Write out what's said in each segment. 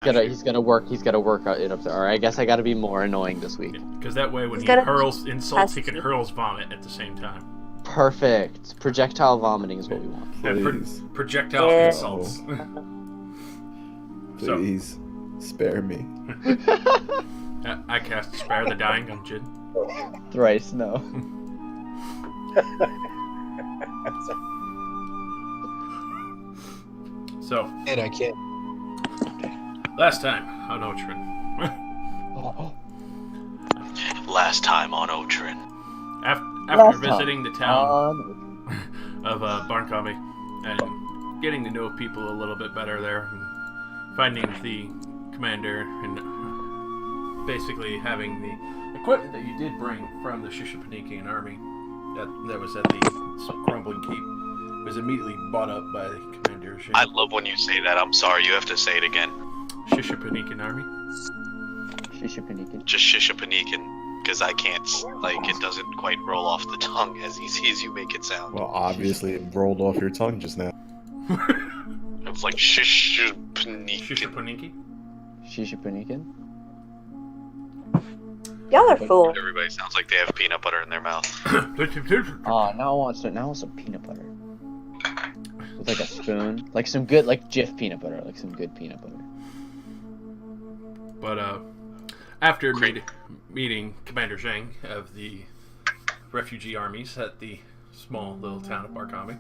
He's gonna work it up there. Alright, I guess I gotta be more annoying this week. Because that way when he hurls insults, he can hurls vomit at the same time. Perfect. Projectile vomiting is what we want. Projectile insults. Please, spare me. I cast Spare the Dying on Jin. Thrice, no. So. And I can't. Last time on Otren. Last time on Otren. After visiting the town of Barncombie and getting to know people a little bit better there, and finding the commander and basically having the equipment that you did bring from the Shishapanikian army that was at the Crumbling Keep was immediately bought up by the commander. I love when you say that. I'm sorry, you have to say it again. Shishapanican army. Shishapanican. Just Shishapanican, because I can't, it doesn't quite roll off the tongue as easy as you make it sound. Well, obviously it rolled off your tongue just now. It's like Shishapanican. Shishapaniki? Shishapanican? Y'all are fools. Everybody sounds like they have peanut butter in their mouth. Oh, now I want some peanut butter. With like a spoon. Like some good, like Jif peanut butter. Like some good peanut butter. But, after meeting Commander Zhang of the refugee armies at the small little town of Barkami,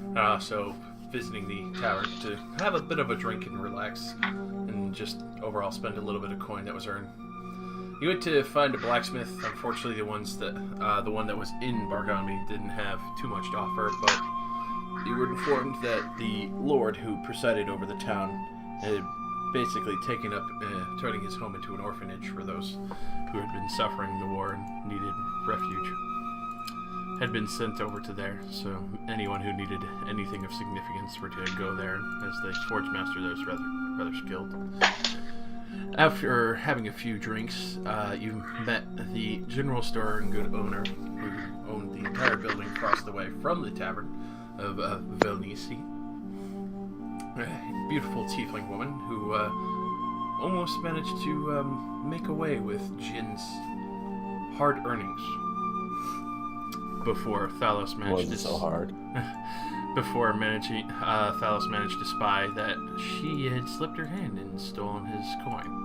and also visiting the tavern to have a bit of a drink and relax, and just overall spend a little bit of coin that was earned. You went to find a blacksmith. Unfortunately, the one that was in Barkami didn't have too much to offer, but you were informed that the lord who presided over the town had basically taken up turning his home into an orphanage for those who had been suffering the war and needed refuge. Had been sent over to there, so anyone who needed anything of significance were to go there, as the forge master there was rather skilled. After having a few drinks, you met the general store and good owner who owned the entire building across the way from the tavern of Velnisi. A beautiful tiefling woman who almost managed to make away with Jin's hard earnings before Thalos managed so hard. Before Thalos managed to spy that she had slipped her hand and stolen his coin.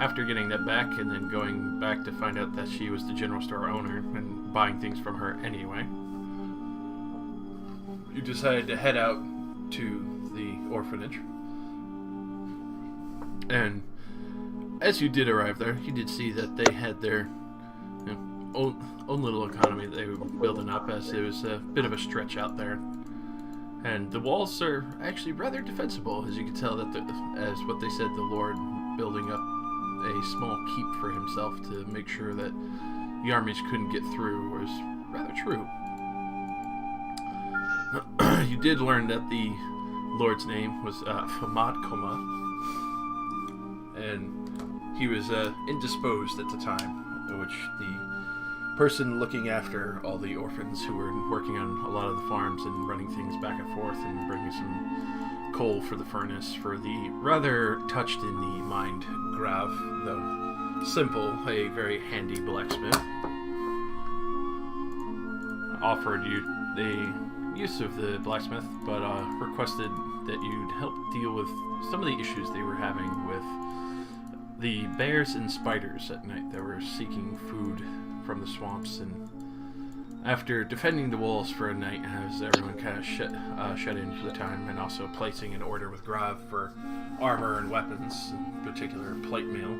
After getting that back and then going back to find out that she was the general store owner and buying things from her anyway, you decided to head out to the orphanage. And as you did arrive there, you did see that they had their own little economy that they were building up, as it was a bit of a stretch out there. And the walls are actually rather defensible, as you can tell that, as what they said, the Lord building up a small keep for himself to make sure that the armies couldn't get through was rather true. You did learn that the Lord's name was Famad Koma, and he was indisposed at the time, which the person looking after all the orphans who were working on a lot of the farms and running things back and forth and bringing some coal for the furnace for the rather touched in the mind Grav, though simple, a very handy blacksmith, offered you the use of the blacksmith, but requested that you'd help deal with some of the issues they were having with the bears and spiders at night that were seeking food from the swamps. And after defending the walls for a night, as everyone kind of shut in for the time, and also placing an order with Grav for armor and weapons, in particular plate mail.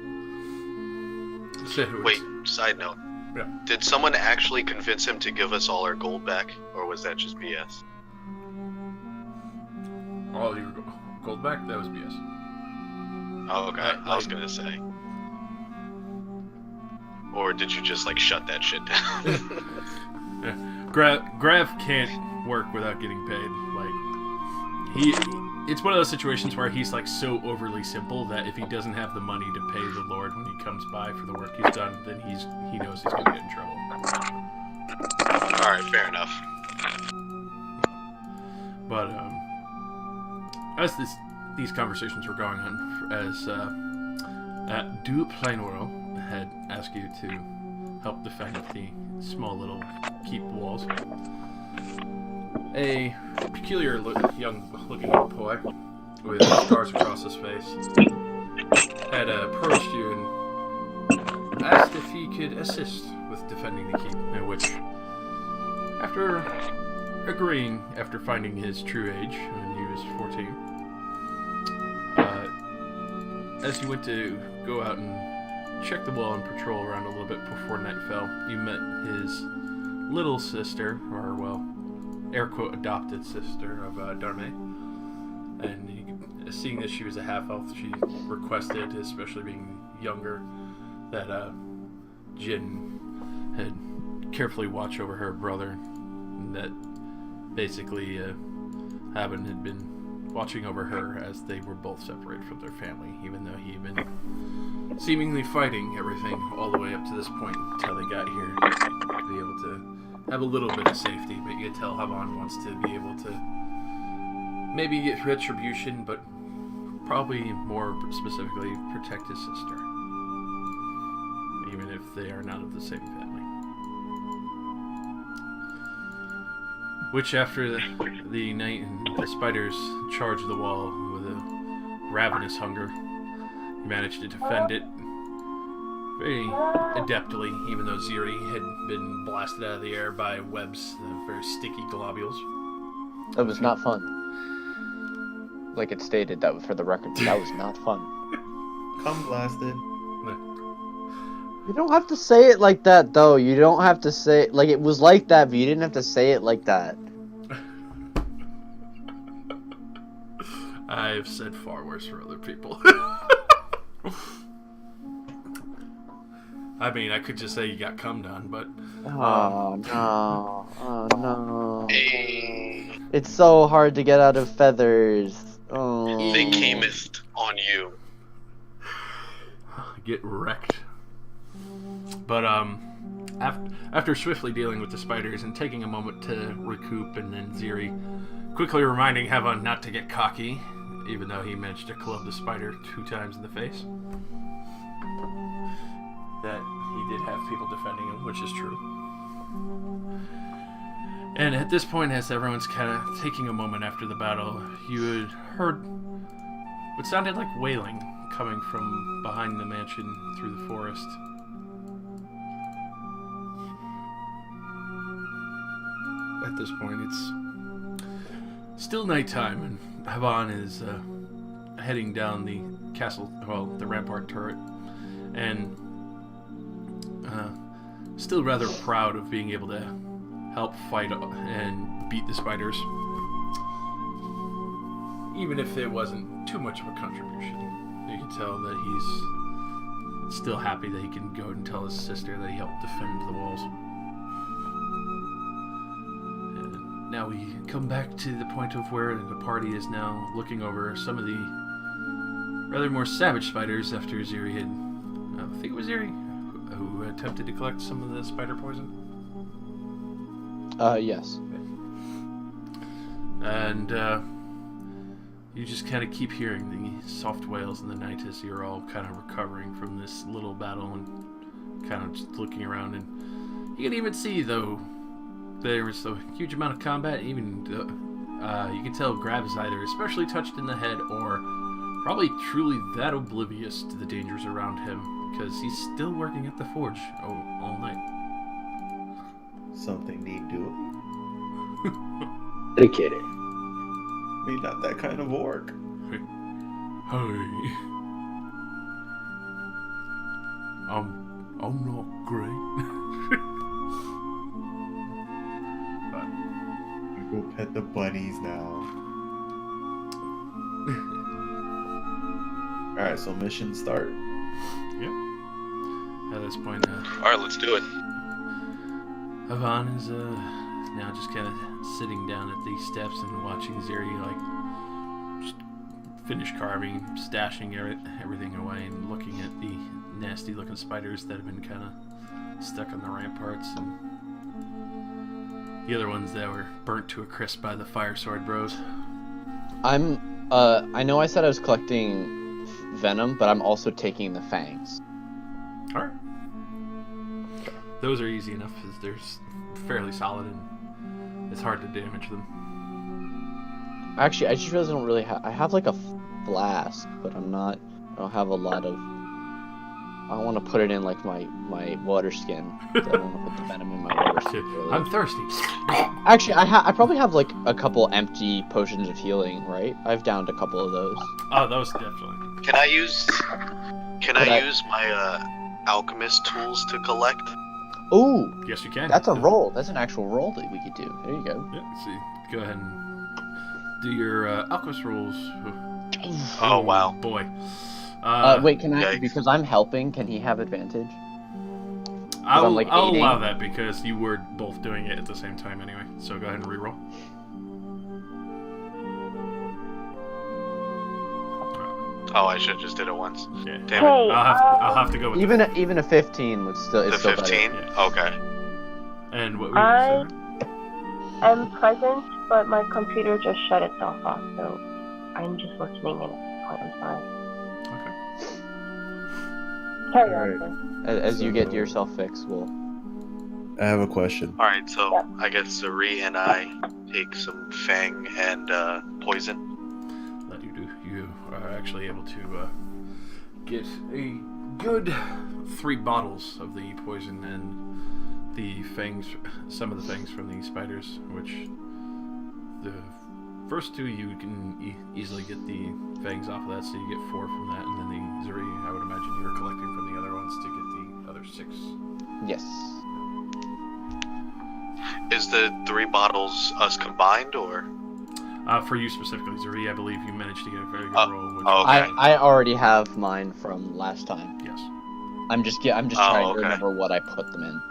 Wait, side note. Yeah. Did someone actually convince him to give us all our gold back, or was that just BS? All your gold back? That was BS. Oh, okay. I was gonna say. Or did you just, shut that shit down? Yeah. Grav can't work without getting paid. It's one of those situations where he's, so overly simple that if he doesn't have the money to pay the Lord when he comes by for the work he's done, then he knows he's gonna get in trouble. Alright, fair enough. But, as this these conversations were going on as Du Plainwhirl had asked you to help defend the small little keep walls. A peculiar young-looking boy with scars across his face had approached you and asked if he could assist with defending the keep, in which, after agreeing, after finding his true age when he was 14, as you went to go out and check the wall and patrol around a little bit before night fell, you met his little sister, or, well, air quote, adopted sister of Darme. And seeing that she was a half-elf, she requested, especially being younger, that Jin had carefully watch over her brother, and that basically Haben had been watching over her as they were both separated from their family, even though he had been seemingly fighting everything all the way up to this point until they got here to be able to have a little bit of safety. But you can tell Havan wants to be able to maybe get retribution, but probably more specifically protect his sister, even if they are not of the same family. Which, after the night and the spiders charged the wall with a ravenous hunger, you managed to defend it very adeptly, even though Ziri had been blasted out of the air by webs, very sticky globules. That was not fun. Like it stated, that for the record, that was not fun. Come blasted. You don't have to say it like that, though. You don't have to say like it was like that, but you didn't have to say it like that. I've said far worse for other people. I mean, I could just say you got cummed on, but... Oh, no. Oh, no. Hey. It's so hard to get out of feathers. Oh. They camest on you. Get wrecked. But, after swiftly dealing with the spiders and taking a moment to recoup, and then Ziri quickly reminding Havan not to get cocky, even though he managed to club the spider 2 times in the face. That he did have people defending him, which is true. And at this point, as everyone's kind of taking a moment after the battle, you had heard what sounded like wailing coming from behind the mansion through the forest. At this point, it's still nighttime, and Havan is heading down the castle, well, the rampart turret, and still rather proud of being able to help fight and beat the spiders, even if it wasn't too much of a contribution. You can tell that he's still happy that he can go and tell his sister that he helped defend the walls. And now we come back to the point of where the party is now looking over some of the rather more savage spiders after Ziri had, I think it was Ziri, who attempted to collect some of the spider poison. Yes. And you just kind of keep hearing the soft wails in the night as you're all kind of recovering from this little battle and kind of just looking around. And you can even see, though, there was a huge amount of combat. Even you can tell Grab is either especially touched in the head or probably truly that oblivious to the dangers around him, because he's still working at the forge all night. Something need do. Dedicated. I mean, not that kind of orc. Hey. I'm not great. But We go pet the bunnies now. Alright, so mission start. yep. At this point, Alright, let's do it. Havan is now just kind of sitting down at these steps and watching Ziri just finish carving, stashing everything away, and looking at the nasty-looking spiders that have been kind of stuck on the ramparts, and the other ones that were burnt to a crisp by the fire sword bros. I'm I know I said I was collecting venom, but I'm also taking the fangs. Alright. Those are easy enough because they're fairly solid and it's hard to damage them. Actually, I just realized I don't really have. I have like a flask, but I don't have a lot of. I want to put it in like my water skin. I don't want to put the venom in my water skin. Really. I'm thirsty. Actually, I probably have like a couple empty potions of healing, right? I've downed a couple of those. Oh, those definitely. Can I use my alchemist tools to collect? Ooh, Yes, you can. that's a roll. That's an actual roll that we could do. There you go. Yeah, see, go ahead and do your alchemist rolls. Oh, wow. Boy. Wait, can I? Yikes. Because I'm helping. Can he have advantage? I'll I'm, like, aiding. allow that because you were both doing it at the same time anyway. So go ahead and reroll. Oh, I should have just did it once. Yeah. Damn it. Hey, I'll have to go with Even a 15 would still. The It's still 15? better. Yeah. Okay. And what were you I saying? am present, but my computer just shut itself off, so I'm just listening in at this point. I'm sorry. Okay. Carry Alright. on, sir. As you get yourself fixed, we'll. I have a question. Alright, so Yep. I guess Zuri and I take some Fang and poison. That you do. You are actually able to get a good 3 bottles of the poison and the fangs, some of the fangs from the spiders, which the first 2 you can easily get the fangs off of that, so you get 4 from that, and then the Zuri, I would imagine you were collecting from the other ones to get the other 6. Yes. Is the 3 bottles us combined, or? For you specifically, Zuri, I believe you managed to get a very good roll. Which oh, was- okay. I already have mine from last time. Yes. I'm just trying to okay. remember what I put them in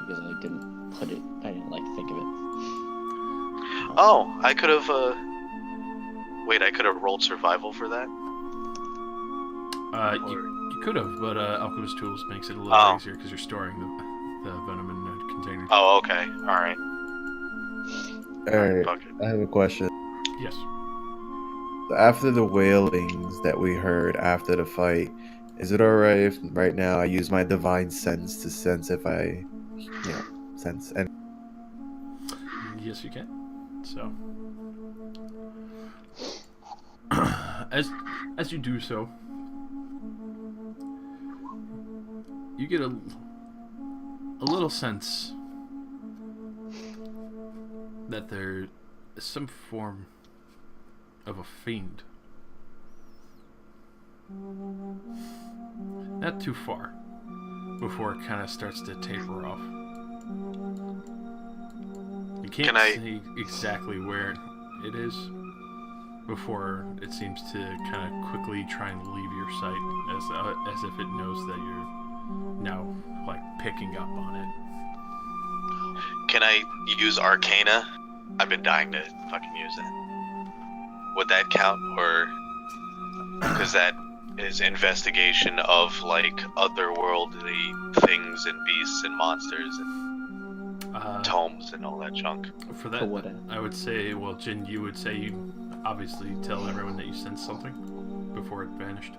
because I didn't think of it. Oh, I could have, Wait, I could have rolled survival for that? You could have, but Alchemist Tools makes it a little Oh. easier because you're storing the venom in a container. Oh, okay. Alright. Alright, Fuck it. I have a question. Yes. So after the wailings that we heard after the fight, is it alright if right now I use my divine sense to sense if I, sense and Yes, you can. So, as you do so, you get a little sense that there is some form of a fiend. Not too far before it kind of starts to taper off. You can't Can I- see exactly where it is before it seems to kind of quickly try and leave your sight as if it knows that you're now like picking up on it. Can I use Arcana? I've been dying to fucking use that. Would that count, or... Because that is investigation of, like, otherworldly things and beasts and monsters and tomes and all that junk. For that, For what end? I would say, well, Jin, you would say you obviously tell everyone that you sensed something before it vanished.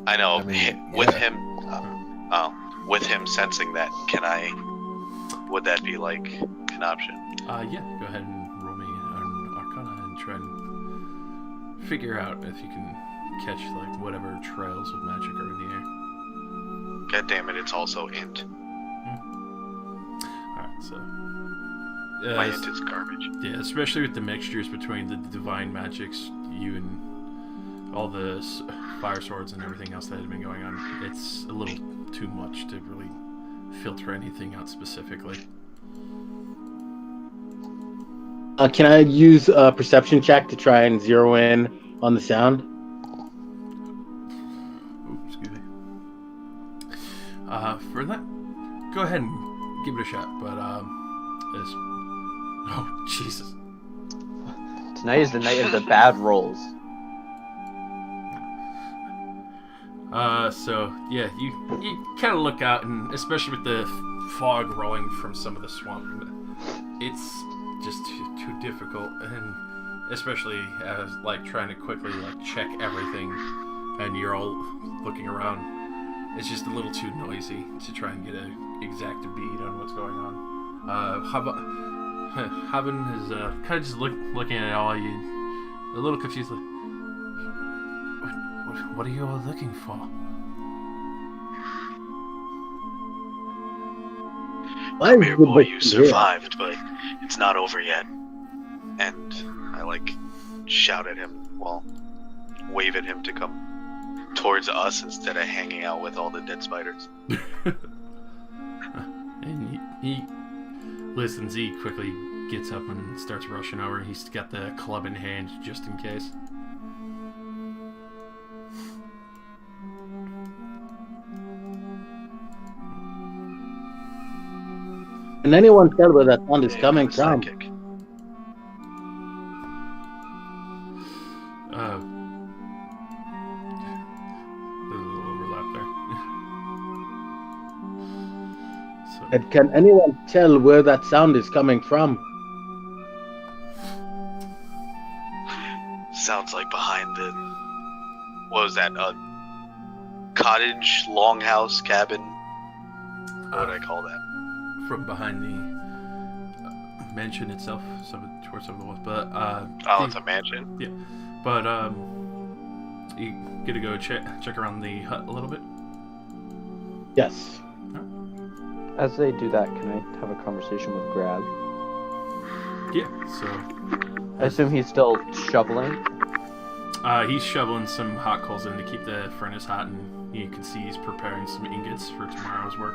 I know, I mean, with yeah. him... with him sensing that, would that be, like, an option? Yeah, go ahead and roll me an Arcana and try and figure out if you can catch, like, whatever trails of magic are in the air. God damn it, it's also int. Alright, so... My int is garbage. Yeah, especially with the mixtures between the divine magics, you and all the fire swords and everything else that had been going on, it's a little too much to really filter anything out specifically. Can I use a perception check to try and zero in on the sound? Ooh, excuse me. For that, go ahead and give it a shot, but, oh, Jesus. Tonight is the night of the bad rolls. So, yeah, you kind of look out, and especially with the fog rolling from some of the swamp, it's just too difficult, and especially as like trying to quickly like check everything, and you're all looking around. It's just a little too noisy to try and get an exact bead on what's going on. Haben is kind of just looking at all you, a little confused. Like, what are you all looking for? Come here, boy, you survived, but it's not over yet. And I like shout at him, wave at him to come towards us instead of hanging out with all the dead spiders. And he listens. He quickly gets up and starts rushing over. He's got the club in hand just in case. Can anyone tell where that sound is coming from? Psychic. There's a little overlap there. So, And can anyone tell where that sound is coming from? Sounds like behind the... What was that? Cottage, longhouse, cabin? What would I call that? from behind the mansion itself, towards some of the walls. But it's a mansion. Yeah, but you get to go check around the hut a little bit. Yes. As they do that, can I have a conversation with Grab? Yeah. So I assume he's still shoveling. he's shoveling some hot coals in to keep the furnace hot, and you can see he's preparing some ingots for tomorrow's work.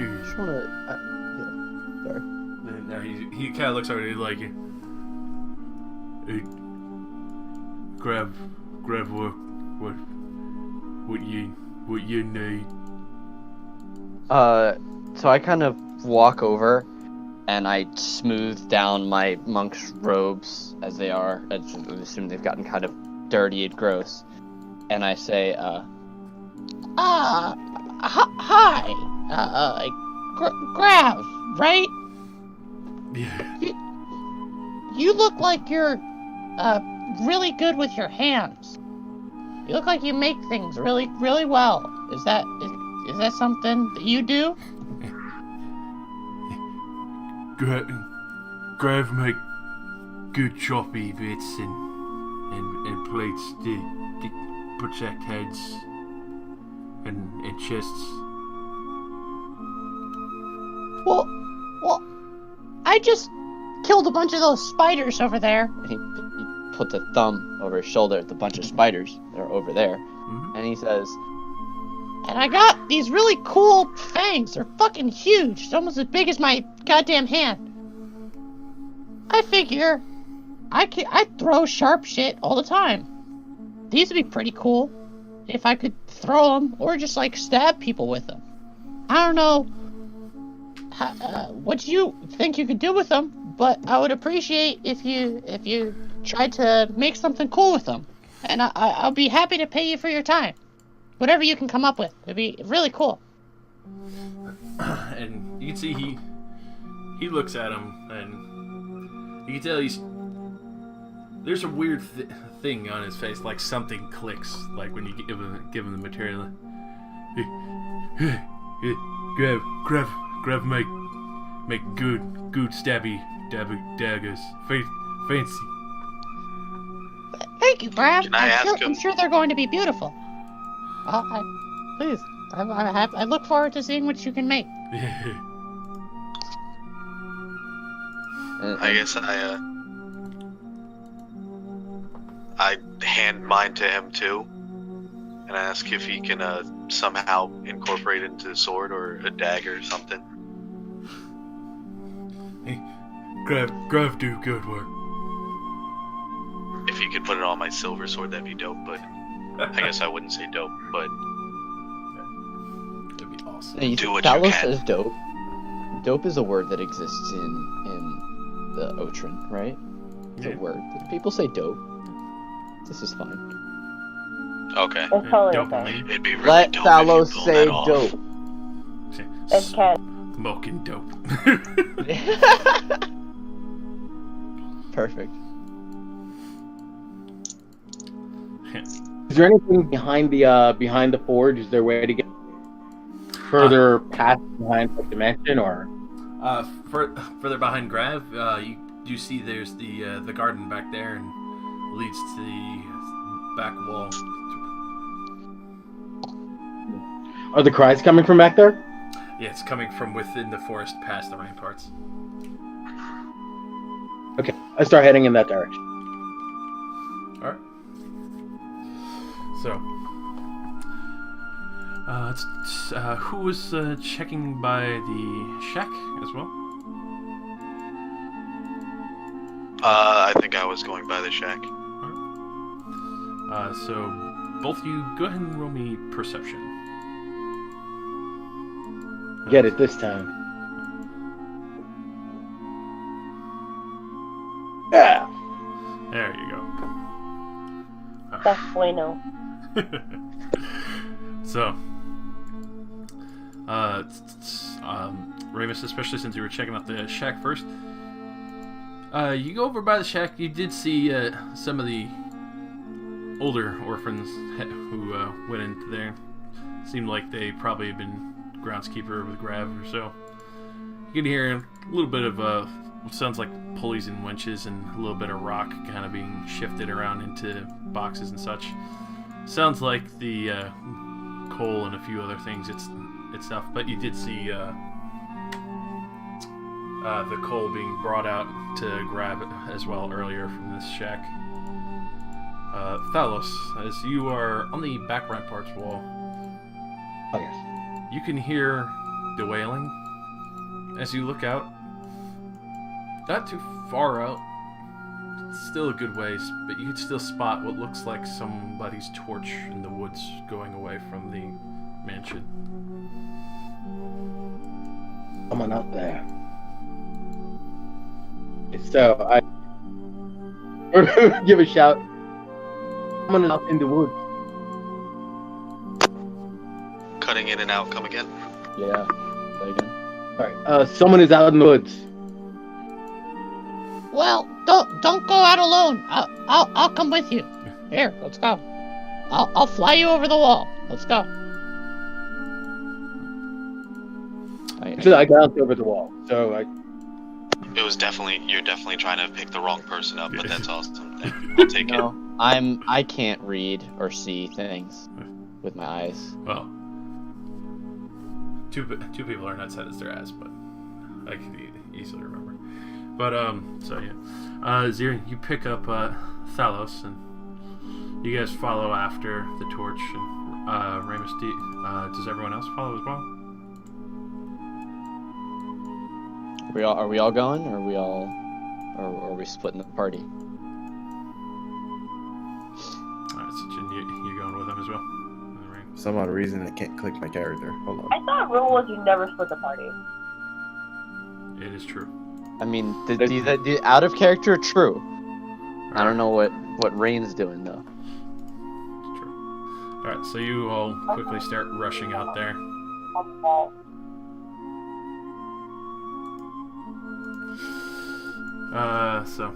I just wanna... sorry. And now he kind of looks over and he's like, hey, grab what you need. So I kind of walk over and I smooth down my monk's robes as they are. I assume they've gotten kind of dirty and gross. And I say, hi, Grav, right? Yeah. You look like you're really good with your hands. You look like you make things really, really well. Is that something that you do? Grav make good choppy bits and plates to protect heads and chests. Well, I just killed a bunch of those spiders over there. And he puts a thumb over his shoulder at the bunch of spiders that are over there. Mm-hmm. And he says, And I got these really cool fangs. They're fucking huge. It's almost as big as my goddamn hand. I figure I throw sharp shit all the time. These would be pretty cool if I could throw them or just like stab people with them. I don't know what you think you could do with them, but I would appreciate if you tried to make something cool with them. And I'll be happy to pay you for your time. Whatever you can come up with. It'd be really cool. And you can see he looks at him, and you can tell there's a weird thing on his face, like something clicks, like when you give him the material. Grav make good stabby daggers. Fancy. Thank you, Grab. Can I ask him? I'm sure they're going to be beautiful. Please. I look forward to seeing what you can make. I guess I hand mine to him too, and I ask if he can somehow incorporate it into the sword or a dagger or something. Hey, Grav do good work. If he could put it on my silver sword, that'd be dope. But I guess I wouldn't say dope. But That'd be awesome. and Do what you Talos can. says dope. Dope is a word that exists in the Otren, right? It's a word. People say dope. This is fine. okay, It's totally Dope. okay. it'd be really Let dope Talos if you pull say that off. dope. As can. Smoking dope. Perfect. Is there anything behind the forge? Is there a way to get further past behind the dimension, or? Further behind Grav, you do see there's the garden back there and leads to the back wall. Are the cries coming from back there? Yeah, it's coming from within the forest past the ramparts. Okay, I start heading in that direction. Alright. So, who was checking by the shack as well? I think I was going by the shack. So, both of you, go ahead and roll me perception. Get it this time. Yeah. There you go. That's bueno. So, Ramus, especially since you were checking out the shack first, you go over by the shack. You did see some of the older orphans who went into there. Seemed like they probably had been groundskeeper with Grav or so. You can hear a little bit of what sounds like pulleys and winches and a little bit of rock kind of being shifted around into boxes and such. Sounds like the coal and a few other things itself, but you did see the coal being brought out to grab as well earlier from this shack. Thalos, as you are on the back ramparts wall, Oh yes. you can hear the wailing as you look out. Not too far out. It's still a good ways, but you can still spot what looks like somebody's torch in the woods going away from the mansion. Someone out there. So I give a shout. Someone out in the woods. Cutting in and out. Come again. Yeah. Say again. Sorry. Someone is out in the woods. Well, don't go out alone. I'll come with you. Here, let's go. I'll fly you over the wall. Let's go. So I got over the wall. So It was you're definitely trying to pick the wrong person up, but that's awesome. I'll take it. No, I can't read or see things with my eyes. Well, two people are not set as their eyes, but I can easily remember. But so yeah, Zira, you pick up Thalos, and you guys follow after the torch. And Ramus, does everyone else follow as well? Are we all going, or or are we splitting the party? Alright, so Jin, you're going with them as well. Right. For some odd reason, I can't click my character. Hold on. I thought rule was you never split the party. It is true. I mean, the out of character, true. I don't know what Rain's doing though. It's true. Alright, so you all quickly start rushing out there. On the wall. So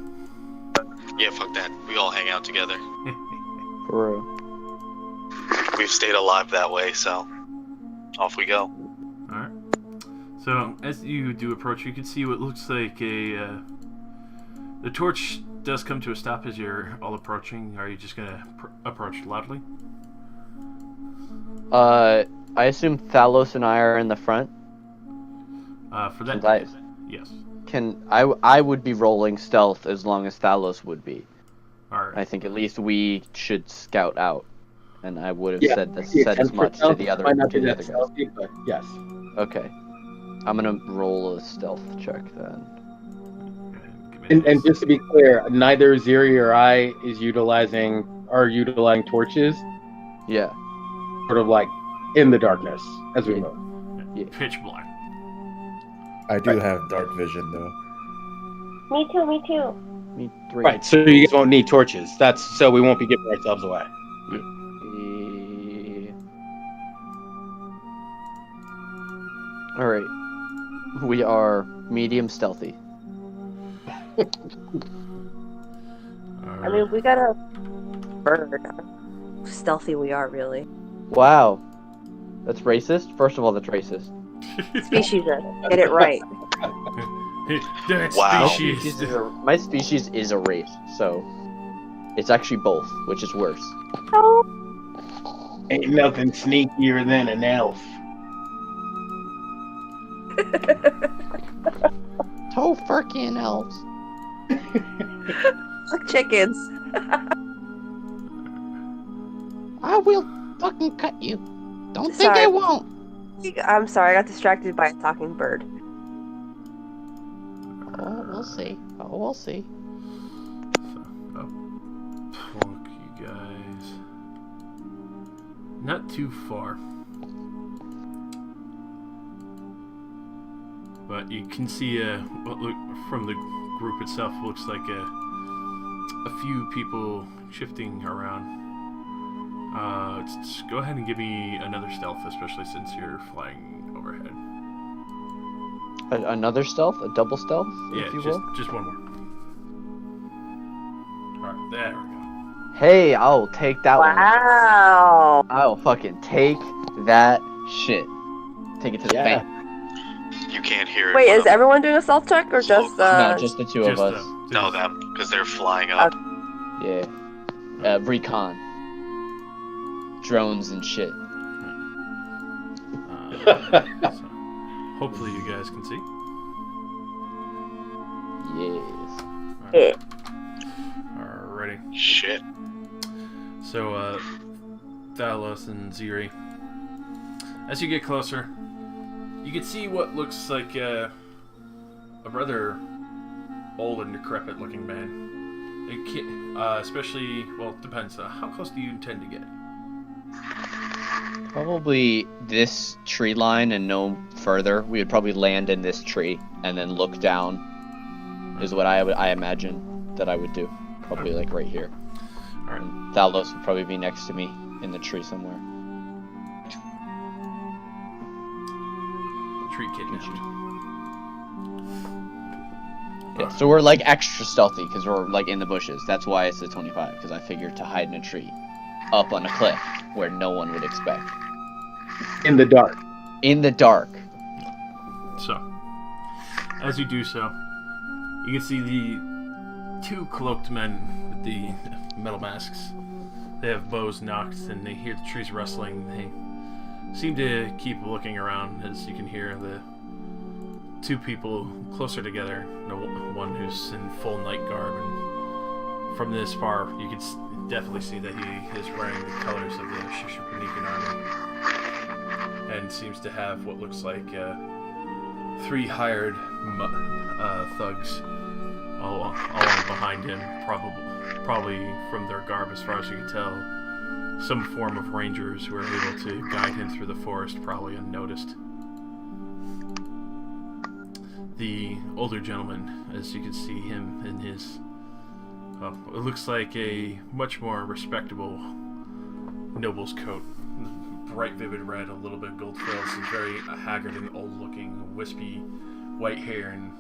Yeah, fuck that. We all hang out together. For real. We've stayed alive that way, so off we go. Alright. So, as you do approach, you can see what looks like the torch does come to a stop as you're all approaching. Are you just gonna approach loudly? I assume Thalos and I are in the front. For that, Since yes. I would be rolling stealth as long as Thalos would be. Alright. I think at least we should scout out, and I would have said as much to the other guys. Stealthy, but yes. Okay, I'm gonna roll a stealth check then. And just to be clear, neither Ziri or I is utilizing torches, Yeah. sort of like in the darkness as we move. Yeah. Pitch black. I do have dark vision though. Me too. Me 3. Right, so you guys won't need torches. That's so we won't be giving ourselves away. All right. We are medium stealthy. I mean, we got a bird. How stealthy we are, really. Wow. That's racist? First of all, that's racist. Species. Get it right. That Wow. species. My species is a race, so it's actually both, which is worse. Oh. Ain't nothing sneakier than an elf. Tofurkin elves. Fuck chickens. I will fucking cut you. Don't think Sorry. I won't. I'm sorry, I got distracted by a talking bird. Oh, we'll see. Oh, we'll see. Fuck you guys. Not too far. But you can see what look from the group itself looks like a few people shifting around. Just go ahead and give me another stealth, especially since you're flying overhead. Another stealth? A double stealth? Yeah, if you will? just one more. Alright, there we go. Hey, I'll take that one. Wow. I'll fucking take that shit. Take it to the Yeah. bank. You can't hear it. Wait, but is everyone doing a self check or just No, just the two of Just us. No, them, because they're flying up. Yeah. Recon. Drones and shit. So, hopefully you guys can see. Yes. Alrighty. Shit. So, Thalos and Ziri, as you get closer, you can see what looks like a rather old and decrepit looking man. Especially, well, it depends. How close do you intend to get? Probably this tree line and no further. We would probably land in this tree and then look down. Is what I imagine that I would do. Probably like right here. Alright. And Thalos would probably be next to me in the tree somewhere. Tree kidnapped. Yeah, so we're like extra stealthy because we're like in the bushes. That's why it's a 25, because I figured to hide in a tree up on a cliff where no one would expect. In the dark. In the dark. So, as you do so, you can see the two cloaked men with the metal masks. They have bows knocked and they hear the trees rustling. They seem to keep looking around as you can hear the two people closer together. The one who's in full night garb, and from this far you can definitely see that he is wearing the colors of the Shishupanikan army and seems to have what looks like 3 hired thugs all behind him, probably from their garb as far as you can tell, some form of rangers who are able to guide him through the forest, probably unnoticed. The older gentleman, as you can see him in his, it looks like a much more respectable noble's coat. Bright vivid red, a little bit gold frills, and very haggard and old looking, wispy white hair, and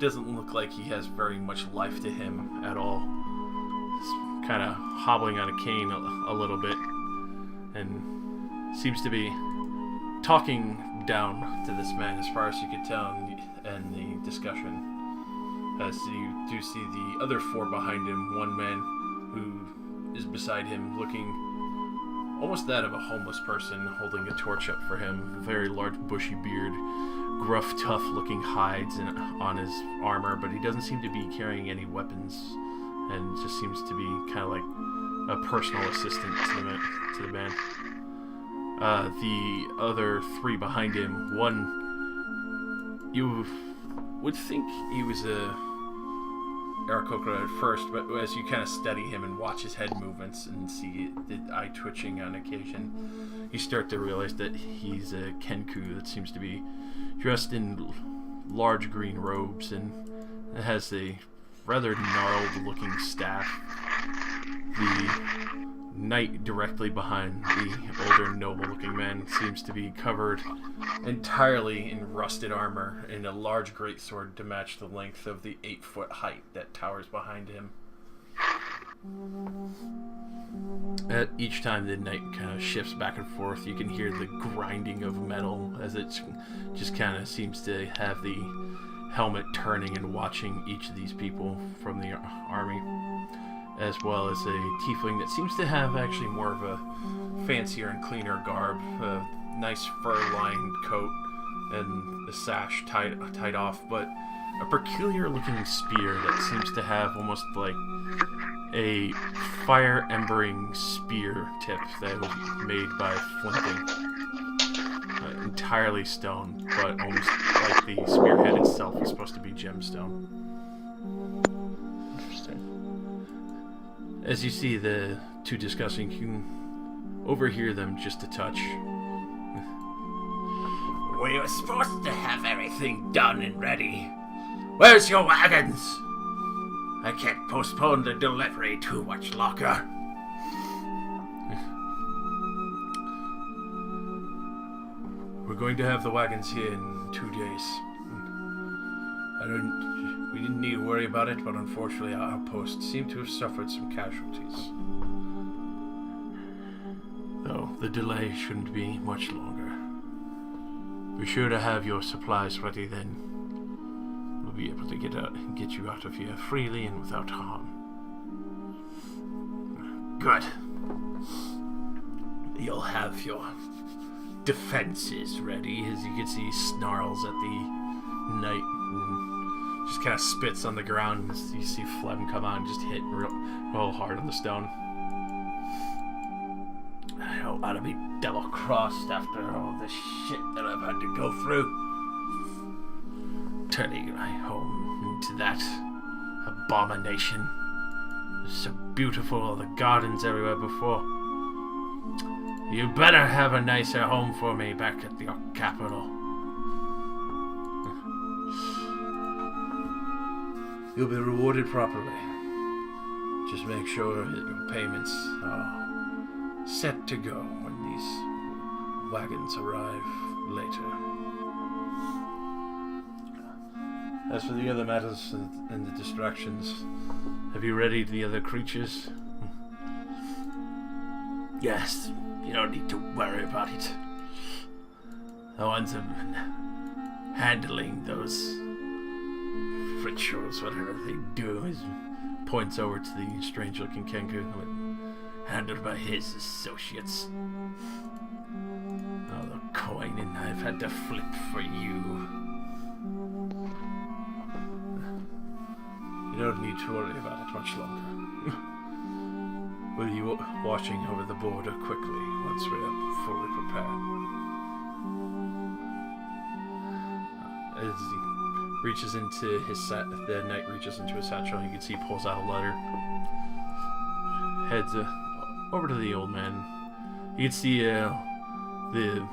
doesn't look like he has very much life to him at all. He's kind of hobbling on a cane a little bit, and seems to be talking down to this man as far as you can tell in the discussion. As you do see the other 4 behind him, one man who is beside him looking almost that of a homeless person, holding a torch up for him, very large bushy beard, gruff, tough-looking hides on his armor, but he doesn't seem to be carrying any weapons, and just seems to be kind of like a personal assistant to the man. The other 3 behind him, one, you would think he was a Aarakocra at first, but as you kind of study him and watch his head movements and see the eye twitching on occasion, you start to realize that he's a Kenku that seems to be dressed in large green robes and has a rather gnarled looking staff. knight directly behind the older, noble-looking man seems to be covered entirely in rusted armor and a large greatsword to match the length of the 8-foot height that towers behind him. At each time the knight kind of shifts back and forth, you can hear the grinding of metal as it just kind of seems to have the helmet turning and watching each of these people from the army, as well as a tiefling that seems to have actually more of a fancier and cleaner garb, a nice fur-lined coat and the sash tied off, but a peculiar-looking spear that seems to have almost like a fire-embering spear tip that was made by flinting. Entirely stone, but almost like the spearhead itself is supposed to be gemstone. Interesting. As you see the two discussing, you can overhear them just a touch. We were supposed to have everything done and ready. Where's your wagons? I can't postpone the delivery too much longer. We're going to have the wagons here in 2 days. We didn't need to worry about it, but unfortunately our outpost seemed to have suffered some casualties. Though the delay shouldn't be much longer. Be sure to have your supplies ready then. We'll be able to get you out of here freely and without harm. Good. You'll have your defenses ready. As you can see, he snarls at the knight and just kind of spits on the ground. As you see Flem come on and just hit real hard on the stone. I don't want to be double-crossed after all the shit that I've had to go through. Turning my home into that abomination. It was so beautiful, all the gardens everywhere before. You better have a nicer home for me back at your capital. You'll be rewarded properly. Just make sure that your payments are set to go when these wagons arrive later. As for the other matters and the distractions, have you readied the other creatures? Yes, you don't need to worry about it. The ones have been handling those rituals, whatever they do, Points over to the strange-looking Kenku. handled by his associates. All the coin and I've had to flip for you. You don't need to worry about it much longer. We'll be watching over the border quickly once we are fully prepared. As he reaches into the knight reaches into his satchel, you can see he pulls out a letter. Heads over to the old man. You can see the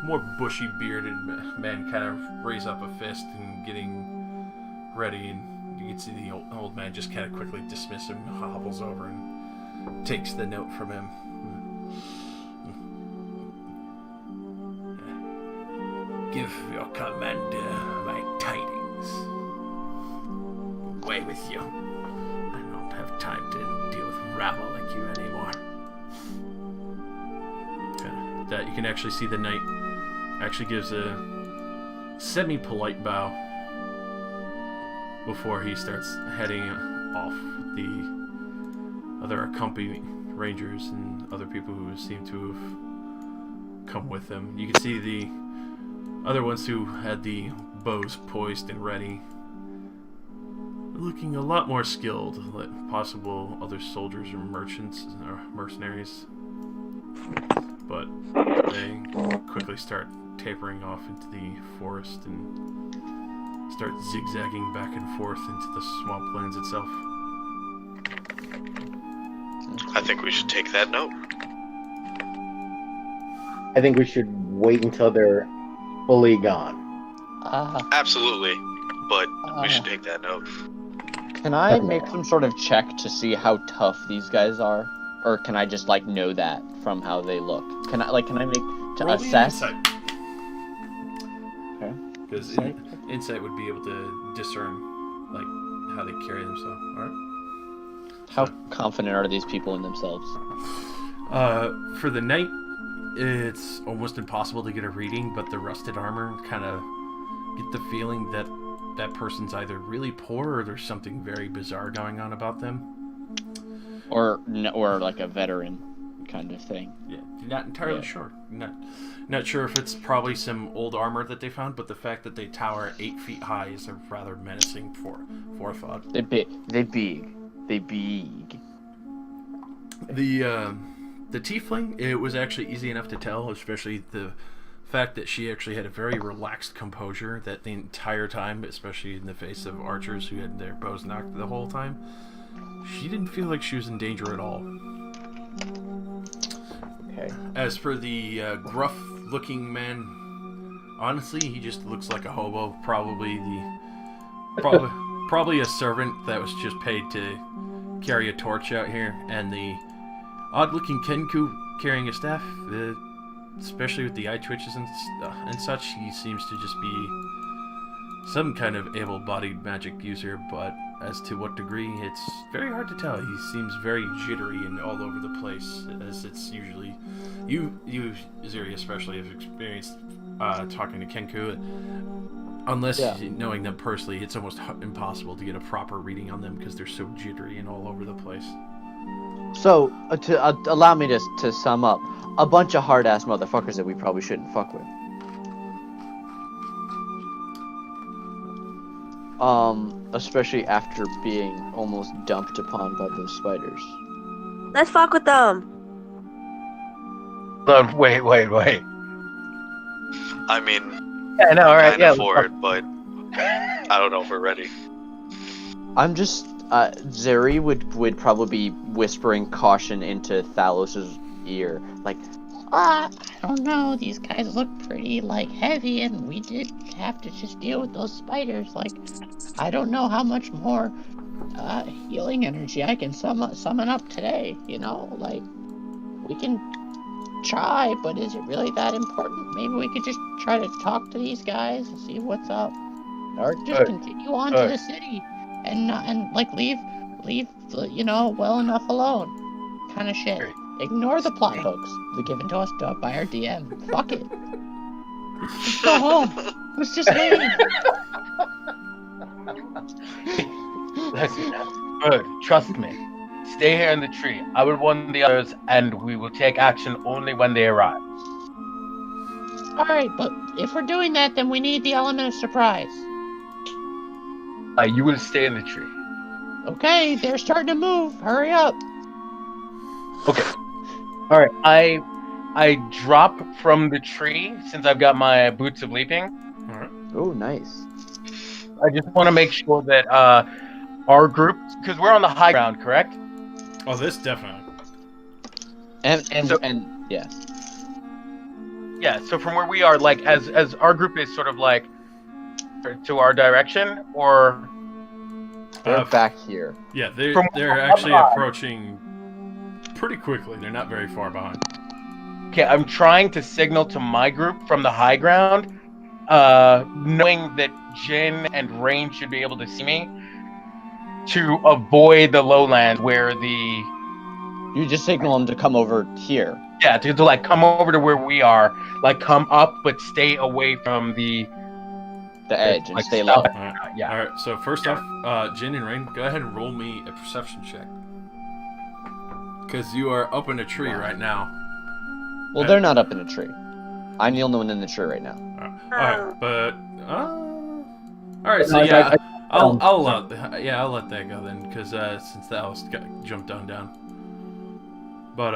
more bushy bearded man kind of raise up a fist and getting ready, and you can see the old man just kind of quickly dismiss him, hobbles over and takes the note from him. Give your commander my tidings. Away with you. I don't have time to deal with rabble like you anymore. That you can actually see the knight actually gives a semi-polite bow before he starts heading off with the other accompanying rangers and other people who seem to have come with them. You can see the other ones who had the bows poised and ready, looking a lot more skilled, like possible other soldiers or merchants or mercenaries. But they quickly start tapering off into the forest and start zigzagging back and forth into the swamp lands itself. I think we should take that note. I think we should wait until they're fully gone. Absolutely, but we should take that note. Can I make some sort of check to see how tough these guys are? or can I just like know that from how they look? Can I make to Roll me an assess? insight. Okay. Because insight would be able to discern like how they carry themselves. All right. How confident are these people in themselves? For the night, it's almost impossible to get a reading, but the rusted armor kind of get the feeling that that person's either really poor or there's something very bizarre going on about them. Or like a veteran kind of thing. Yeah, not entirely sure. Not sure if it's probably some old armor that they found, but the fact that they tower 8 feet high is a rather menacing forethought. They big. The tiefling, it was actually easy enough to tell, especially the fact that she actually had a very relaxed composure that the entire time, especially in the face of archers who had their bows knocked the whole time. She didn't feel like she was in danger at all. Okay. As for the gruff-looking man, honestly, he just looks like a hobo. Probably a servant that was just paid to carry a torch out here. And the odd-looking Kenku carrying a staff, especially with the eye twitches and such, he seems to just be some kind of able-bodied magic user, but as to what degree, it's very hard to tell. He seems very jittery and all over the place, as it's usually... You Zuri especially, have experienced talking to Kenku. Unless knowing them personally, it's almost impossible to get a proper reading on them because they're so jittery and all over the place. So, to allow me to sum up, a bunch of hard-ass motherfuckers that we probably shouldn't fuck with. Especially after being almost dumped upon by those spiders. Let's fuck with them. Wait. I mean, Yeah, no, all right, kind yeah. of for it, but I don't know if we're ready. I'm just, Zeri would probably be whispering caution into Thalos's ear, like, I don't know. These guys look pretty, like, heavy, and we did have to just deal with those spiders. Like, I don't know how much more healing energy I can summon up today, you know? Like, we can try, but is it really that important? Maybe we could just try to talk to these guys and see what's up. Or just continue on to the city and like, leave, you know, well enough alone. Kind of shit. Ignore the plot hooks given to us by our DM. Fuck it. Let's go home. Let's just leave. Listen, Bird, trust me. Stay here in the tree. I will warn the others, and we will take action only when they arrive. Alright, but if we're doing that, then we need the element of surprise. You will stay in the tree. Okay, they're starting to move. Hurry up. Okay. All right. I drop from the tree since I've got my boots of leaping. All right. oh, nice. I just want to make sure that our group, because we're on the high ground, correct? Oh, this definitely. And yeah. Yeah. So from where we are, like, as our group is sort of like to our direction, or They're back here. Yeah, From they're actually approaching pretty quickly. They're not very far behind. okay, I'm trying to signal to my group from the high ground, knowing that Jin and Rain should be able to see me, to avoid the lowland where the... You just signal them to come over here. Yeah, to like come over to where we are, like come up but stay away from the The edge and like, stay stuff. low. Alright. Yeah. Alright, so first off, Jin and Rain, go ahead and roll me a perception check. Because you are up in a tree right now. Well, they're not up in a tree. I'm the only one in the tree right now. Alright, but alright, so yeah, I'll let that go then, because since that was jumped down. But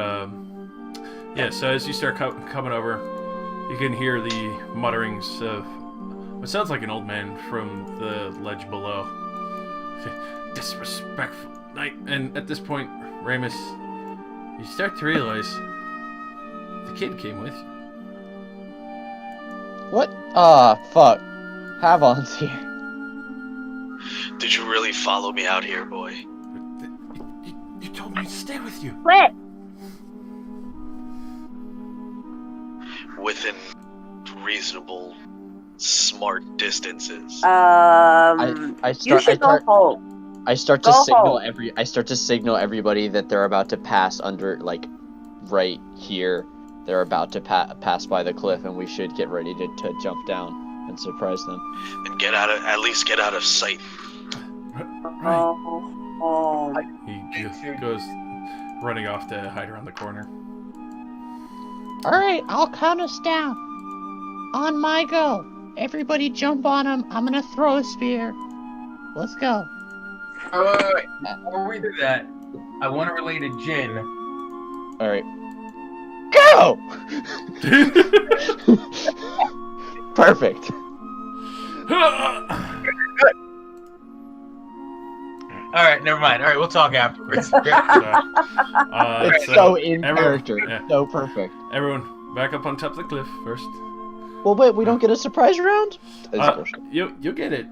yeah, so as you start coming over, you can hear the mutterings of what sounds like an old man from the ledge below. Disrespectful night. And at this point, Ramus, you start to realize the kid came with you. What? Fuck. Havon's here. Did you really follow me out here, boy? You told me to stay with you. Quit! within reasonable, smart distances. You should go home. I start to signal everybody that they're about to pass under, like, right here. They're about to pass by the cliff, and we should get ready to jump down and surprise them. And at least get out of sight. Right. Oh. He goes running off to hide around the corner. Alright, I'll count us down. On my go. Everybody jump on him. I'm gonna throw a spear. Let's go. Wait. Before we do that, I want to relay to Jin. Alright. Go! Perfect. All right, never mind. All right, we'll talk afterwards. It's so in character. Yeah. So perfect. Everyone, back up on top of the cliff first. Well, wait, we don't get a surprise round? You'll get it.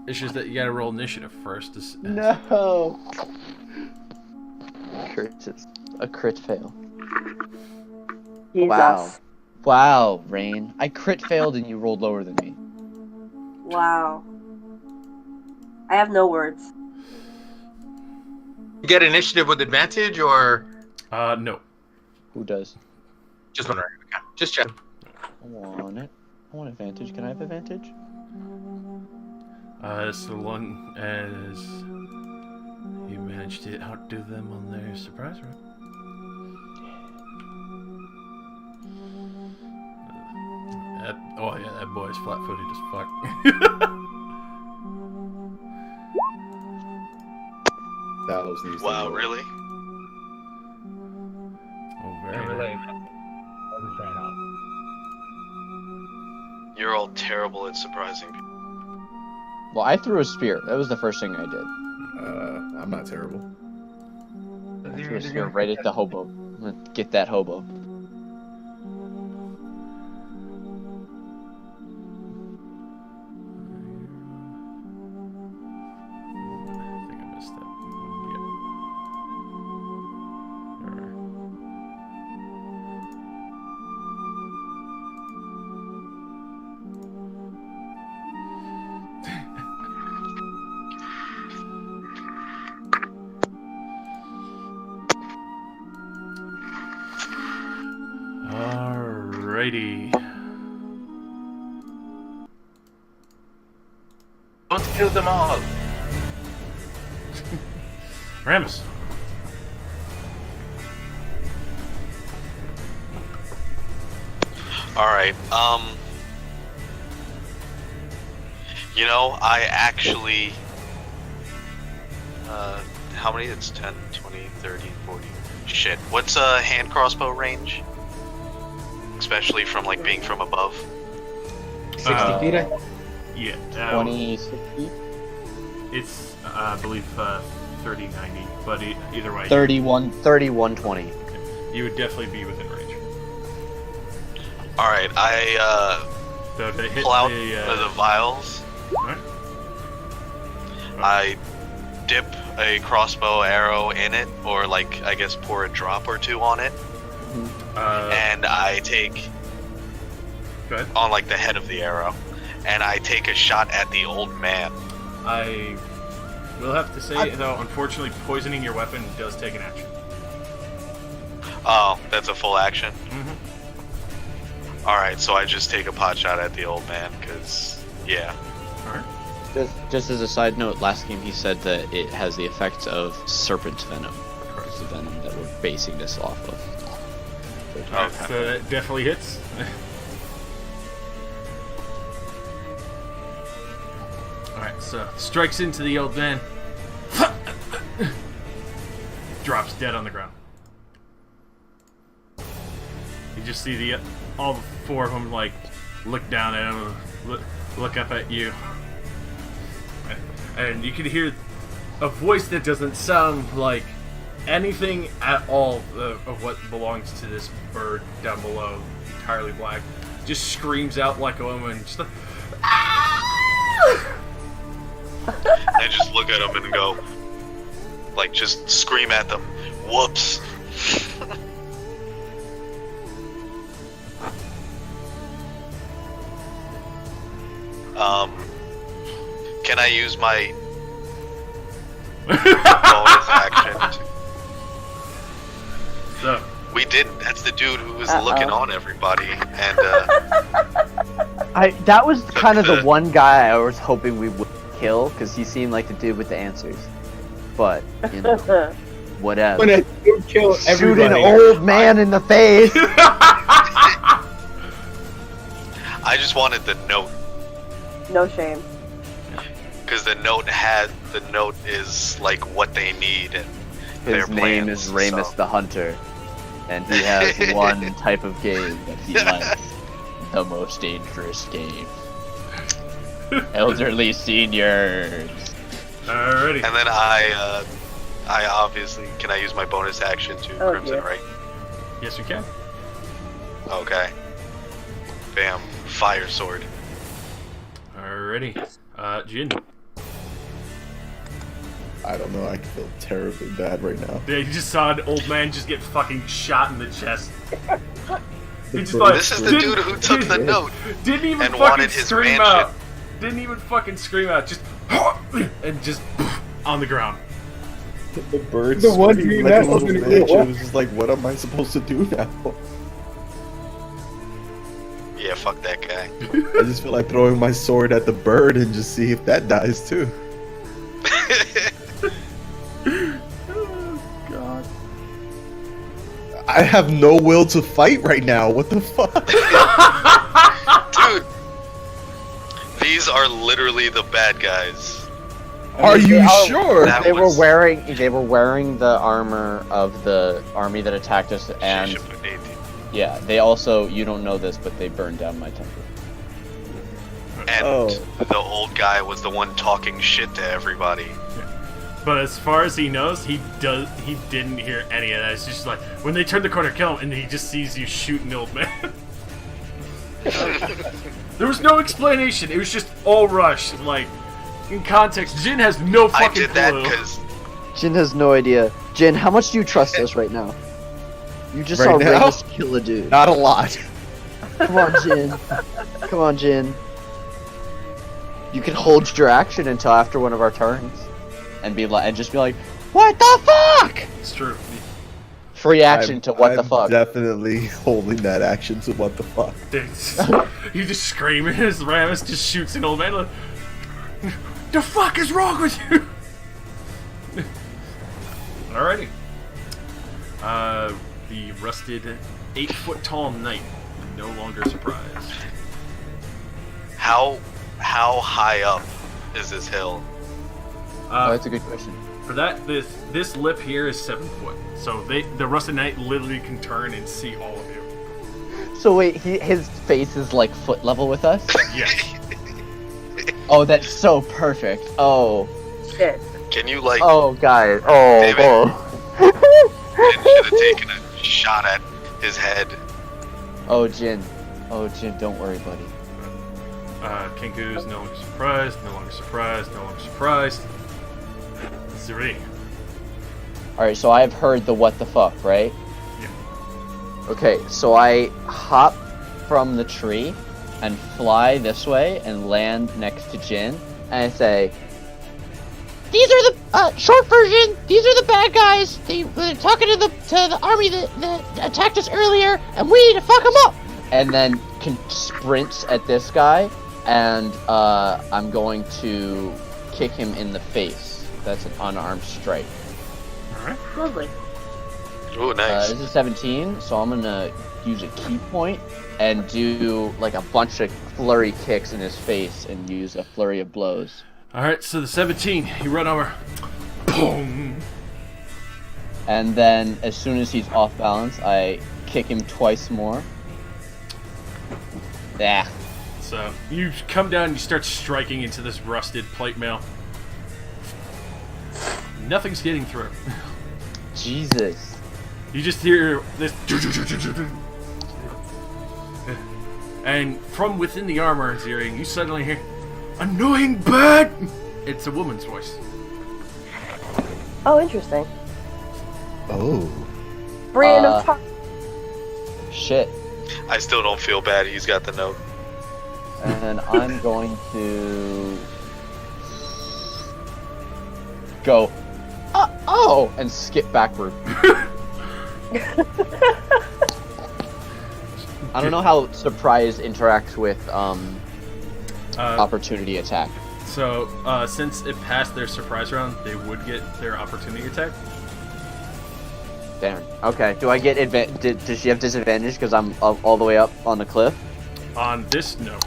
It's just that you gotta roll initiative first. No. A crit fail. Jesus. Wow, Rain. I crit failed and you rolled lower than me. Wow. I have no words. You get initiative with advantage, or No. Who does? just wondering? Okay. Just check. I want it. I want advantage. Can I have advantage? So long as you manage to outdo them on their surprise round. That boy's flat-footed as fuck. That was news. Wow, really? Oh, very nice. You're all terrible at surprising people. Well, I threw a spear. That was the first thing I did. I'm not terrible. I threw a spear right at the hobo. I'm gonna get that hobo. I think I missed that. Alrighty. Don't kill them all. Ramus. Alright, you know, I actually, how many? It's 10, 20, 30, 40. Shit. What's a hand crossbow range? Especially from, like, being from above. 60 feet, I Yeah. 20, 60? It's, I believe, 30, 90, but either way. 31, 20. You would definitely be within range. Alright, So to hit pull out the the vials. Alright. I dip a crossbow arrow in it, or, like, I guess pour a drop or two on it. And I take, Go ahead. on, like, the head of the arrow, and I take a shot at the old man. I will have to say, though, unfortunately, poisoning your weapon does take an action. Oh, that's a full action? Mm-hmm. Alright, so I just take a pot shot at the old man, because, yeah. Alright. Just as a side note, last game he said that it has the effects of serpent venom. It's the venom that we're basing this off of. Alright, Okay. so that definitely hits. Alright, so strikes into the old man. Drops dead on the ground. You just see all the four of them, like, look down at him, look up at you. And you can hear a voice that doesn't sound like anything at all of what belongs to this bird down below, entirely black. Just screams out like a woman. Just like, I just look at them and go, like, just scream at them. Whoops. Can I use my bonus action? So, We didn't. That's the dude who was looking on everybody, and That was kind of the one guy I was hoping we would kill, because he seemed like the dude with the answers. But, you know, whatever. When I do kill Shoot everybody. an old man in the face! I just wanted the note No shame. because the note is like what they need and their His name plans, is Ramus so. the Hunter, and he has one type of game that he likes. The most dangerous game. Elderly seniors. alrighty. And then I obviously can I use my bonus action to Oh, Crimson dear. Right? Yes, you can. Okay. Bam, fire sword. Alrighty. Jin. I don't know. I feel terribly bad right now. Yeah, you just saw an old man just get fucking shot in the chest. He just bird- like, This is the dude who took the note. Didn't even and fucking wanted his scream mansion. out. Didn't even fucking scream out. Just and just on the ground. The bird The one screamed green like a asshole's little gonna get bitch. what? It was just like, what am I supposed to do now? Yeah, fuck that guy. I just feel like throwing my sword at the bird and just see if that dies too. God. I have no will to fight right now. What the fuck? Dude, these are literally the bad guys. Are you sure? That They was- were wearing the armor of the army that attacked us, and Shit, but they did. yeah, they also, you don't know this, but they burned down my temple. And Oh. the old guy was the one talking shit to everybody. But as far as he knows, he didn't hear any of that. It's just like when they turn the corner, kill him, and he just sees you shoot an old man. There was no explanation. It was just all rush. Like in context, Jin has no I fucking did that clue. because Jin has no idea. Jin, how much do you trust us right now? You just Right saw now? Ramus kill a dude. Not a lot. Come on, Jin. Come on, Jin. You can hold your action until after one of our turns, and just be like, "What the fuck?" It's true. Free action to what the I'm fuck. Definitely holding that action to what the fuck. You just scream as Ramus just shoots an old man. Like, the fuck is wrong with you? Alrighty. The rusted 8-foot-tall knight, no longer surprised. how high up is this hill? Oh, that's a good question. For that, this lip here is 7 foot. So the rusted knight literally can turn and see all of you. So wait, his face is like foot level with us? Yes. Oh, that's so perfect. Oh. Shit. Can you like? Oh, guys. Oh, David. oh. Should have taken a shot at his head. Oh, Jin. Oh, Jin, don't worry, buddy. Kenku's no longer surprised, no longer surprised, no longer surprised. Zuri. Alright, so I've heard the what the fuck, right? Yeah. Okay, so I hop from the tree and fly this way and land next to Jin, and I say, These are the short version. These are the bad guys. They were talking to the army that attacked us earlier, and we need to fuck them up. and then can sprint at this guy, and I'm going to kick him in the face. That's an unarmed strike. Alright. Lovely. Ooh, nice. This is 17, so I'm gonna use a key point and do like a bunch of flurry kicks in his face and use a flurry of blows. Alright, so the 17, you run over. Boom! And then as soon as he's off balance, I kick him twice more. Yeah. So you come down and you start striking into this rusted plate mail. Nothing's getting through. Jesus. You just hear this. And from within the armor, Ziri, you suddenly hear, "Annoying bird!" It's a woman's voice. Oh, interesting. Oh. Brand of Shit. I still don't feel bad. He's got the note. And I'm going to go, oh, and skip backward. I don't know how surprise interacts with opportunity attack. So, since it passed their surprise round, they would get their opportunity attack. Damn. Okay. Do I get does she have disadvantage because I'm all the way up on the cliff? On this, no.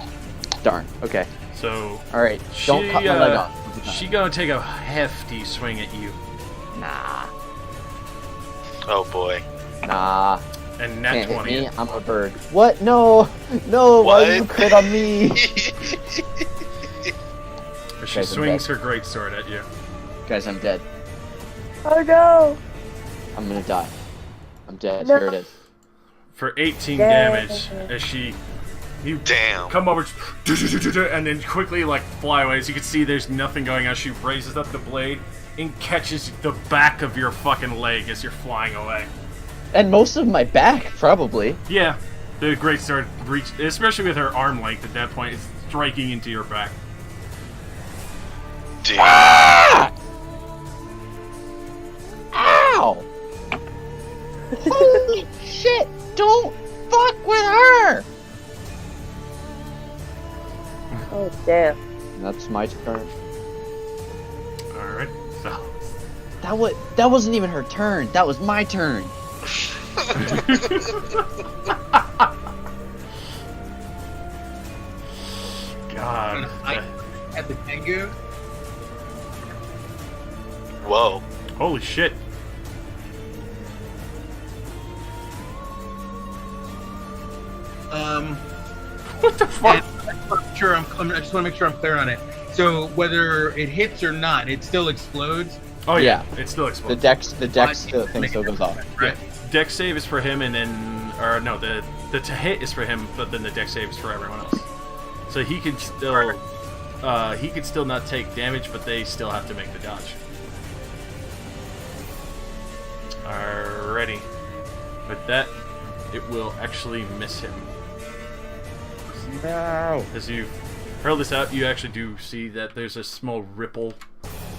Darn. Okay. So, All right. Don't cut my leg off. She gonna take a hefty swing at you. Nah. Oh boy. Nah. And nat Can't 20. hit me. I'm a bird. What? No. No. Why What? did you crit on me? She Guys, I'm swings dead. her greatsword at you. Guys, I'm dead. Oh no! I'm gonna die. I'm dead. No. Here it is. For 18 Yay. damage, as you Damn. come over, and then quickly like fly away. As you can see, there's nothing going on. She raises up the blade and catches the back of your fucking leg as you're flying away. And most of my back, probably. Yeah, the greatsword reached, especially with her arm length at that point, it's striking into your back. Damn. Ow! Holy shit! Don't fuck with her! Oh damn! That's my turn. All right, so That wasn't even her turn. That was my turn. God, At the Tengu. Whoa. holy shit! What the fuck? Sure, I just want to make sure I'm clear on it. So whether it hits or not, it still explodes, Oh yeah, Yeah. it still The explodes. dex thing still goes off. right? Dex save is for him, and then, or no, the to hit is for him, but then the dex save is for everyone else. So he could still not take damage, but they still have to make the dodge. Alrighty. With that, it will actually miss him. No. As you hurl this out, you actually do see that there's a small ripple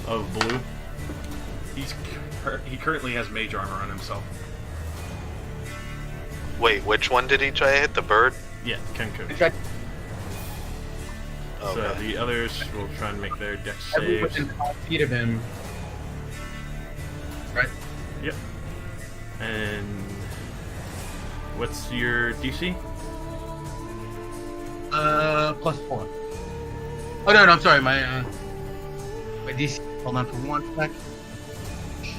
of blue. He currently has mage armor on himself. Wait, which one did he try to hit? The bird? Yeah, Kenku. In fact, So Okay. the others will try and make their dex everyone saves. within 5 feet of him. Right. Yep. And what's your DC? +4. Oh no, I'm sorry. My DC. Hold on for 1 sec. Should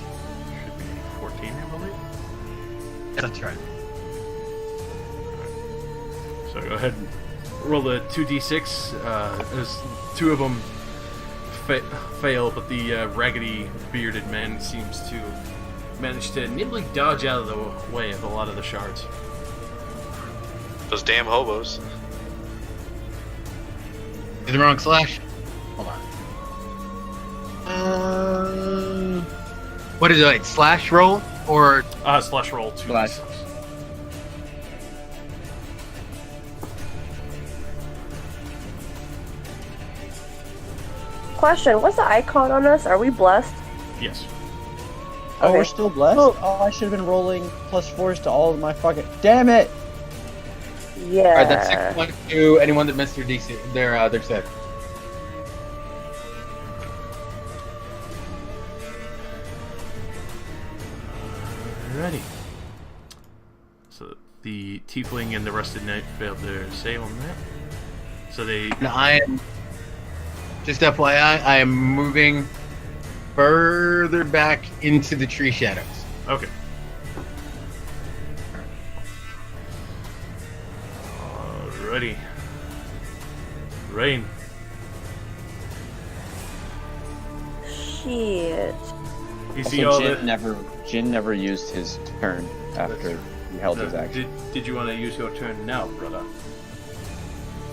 be 14, I believe. Yeah, that's right. So go ahead and roll the 2d6. As two of them fail, but the raggedy bearded man seems to manage to nimbly dodge out of the way of a lot of the shards. Those damn hobos. Is the wrong slash? Hold on. What is it, like slash roll or Slash roll 2d6. Slash. Question: what's the icon on us? Are we blessed? Yes. Oh, Okay. we're still blessed? Oh, I should have been rolling +4s to all of my fucking... Damn it! Yeah. Alright, that's 6 points to anyone that missed their DC, their save. Alrighty. So the tiefling and the rusted knight failed their save on that. So they And I am, just FYI, I am moving further back into the tree shadows. okay. Alrighty. Rain. Shit. You see all Also, the. Jin never used his turn after he held his action. Did you want to use your turn now, brother?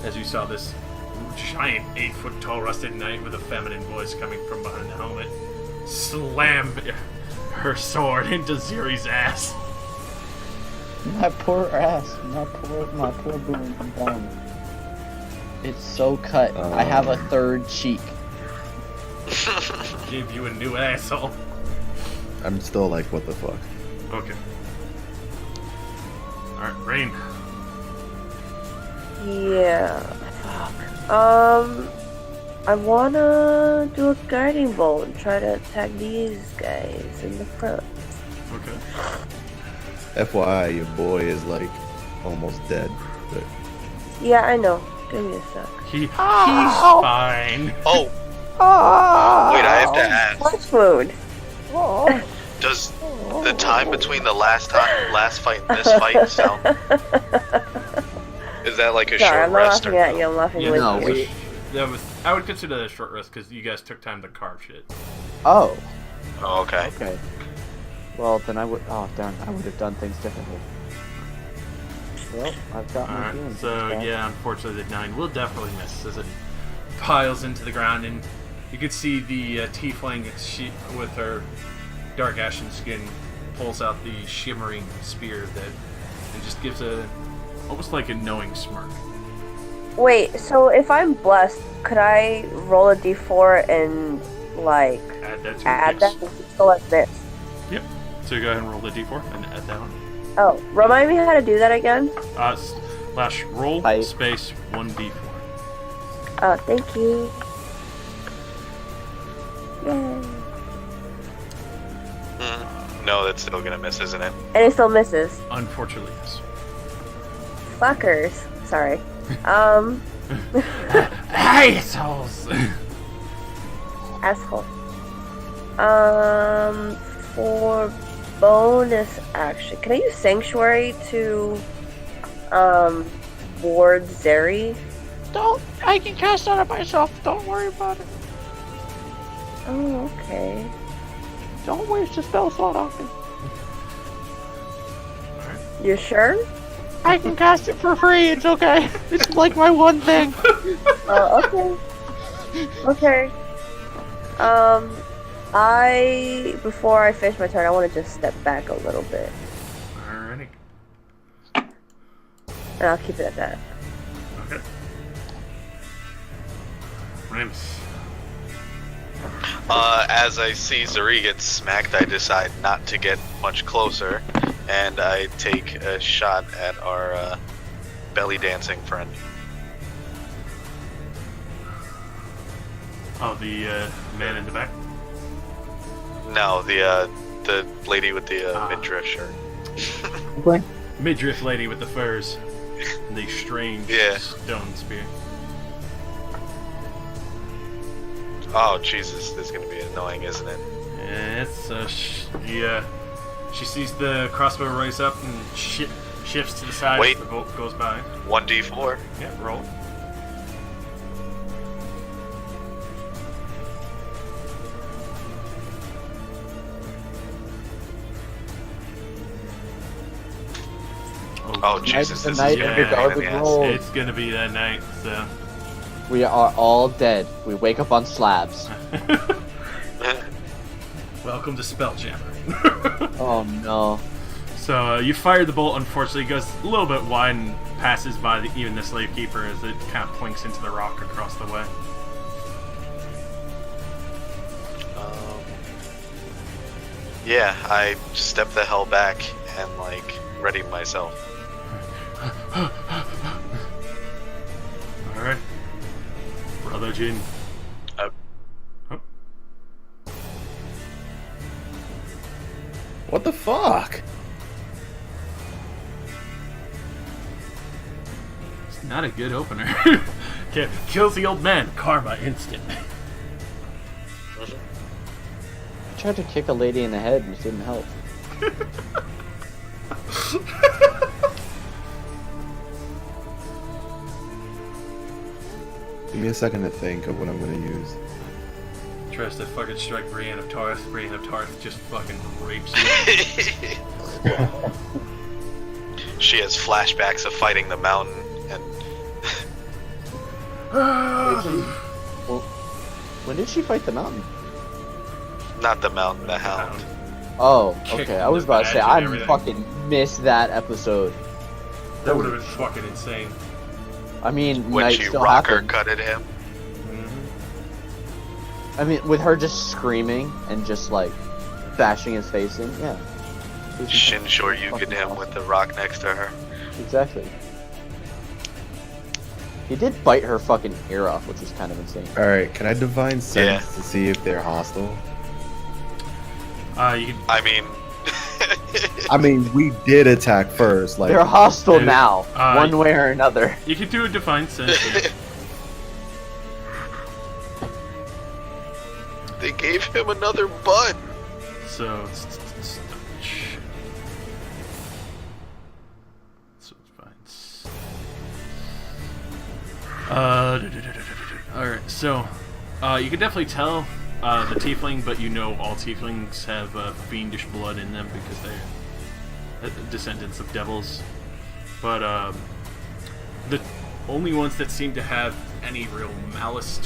As you saw this giant 8-foot tall rusted knight with a feminine voice coming from behind the helmet slam her sword into Ziri's ass. My poor ass. My poor boom. It's so cut. I have a third cheek. Give you a new asshole. I'm still like, what the fuck? Okay. Alright, Rain. Yeah. I wanna do a guiding bolt and try to attack these guys in the front. Okay. FYI, your boy is like almost dead. But Yeah, I know. Give me a sec. He's fine. Oh, wait, I have to ask. Punch wound. Does the time between the last fight and this fight sound? Is that like a Sorry, short I'm not rest laughing or? at you. I'm laughing Yeah, with no, you. I would consider that a short rest because you guys took time to carve shit. Oh. Oh, okay. Okay. Well, then I would. Oh, darn! I would have done things differently. Well, I've got my Alright, feelings so back. yeah, unfortunately the 9 will definitely miss as it piles into the ground, and you can see the tiefling with her dark ashen skin pulls out the shimmering spear and just gives almost like a knowing smirk. Wait, so if I'm blessed, could I roll a d4 and, like, Add that to add it, that? yes. So like this. Yep. So go ahead and roll the d4 and add that one. Oh, remind me how to do that again? Slash roll Hi. space 1d4. Oh, thank you. Yay. No, that's still gonna miss, isn't it? And it still misses. Unfortunately, yes. Fuckers. Sorry. Assholes! Asshole. For bonus action, can I use Sanctuary to, ward Zeri? I can cast on it myself. Don't worry about it. Oh, okay. Don't waste a spell slot on me. You sure? I can cast it for free. It's okay. It's like my one thing. Oh, okay. Okay. Before I finish my turn, I want to just step back a little bit. Alrighty. And I'll keep it at that. Okay. Rams. As I see Zuri get smacked, I decide not to get much closer, and I take a shot at our belly dancing friend. Oh, the man in the back? No, the lady with the midriff shirt. Midriff lady with the furs. And the strange Yeah. stone spear. Oh Jesus, this is gonna be annoying, isn't it? Yes, she sees the crossbow rise up and shifts to the side Wait. as the bolt goes by. 1d4. Yeah, roll. Oh Jesus, the this night is of gonna the be a pain in garbage the ass. roll. It's gonna be that night, so. We are all dead. We wake up on slabs. Welcome to Spelljammer. Oh no. So you fire the bolt. Unfortunately, it goes a little bit wide and passes by even the slave keeper as it kind of plinks into the rock across the way. Yeah, I step the hell back and like ready myself. All right, Brother Jin. What the fuck? It's not a good opener. Kills the old man. Karma instant. I tried to kick a lady in the head and it didn't help. Give me a second to think of what I'm gonna use. Tries to fucking strike Brienne of Tarth. Brienne of Tarth just fucking rapes you. She has flashbacks of fighting the mountain and Well, when did she fight the mountain? not the mountain, the hound. Oh, Kicked okay. in I was the about to say, badge and I everything. fucking missed that episode. That would have been fucking insane. I mean, When night she still rocker happens. cutted him. I mean, with her just screaming and just like bashing his face in, yeah. Shin short Fucking yuking him awesome. with the rock next to her. Exactly. He did bite her fucking ear off, which is kind of insane. Alright, can I divine sense Yeah. to see if they're hostile? You can. I mean, I mean, we did attack first. Like, They're hostile Yeah. now, Uh, one way or another. You can do a divine sense. Yeah. they gave him another butt. So it's fine. Alright, so you can definitely tell the tiefling, but you know all tieflings have fiendish blood in them because they're descendants of devils. But the only ones that seem to have any real malice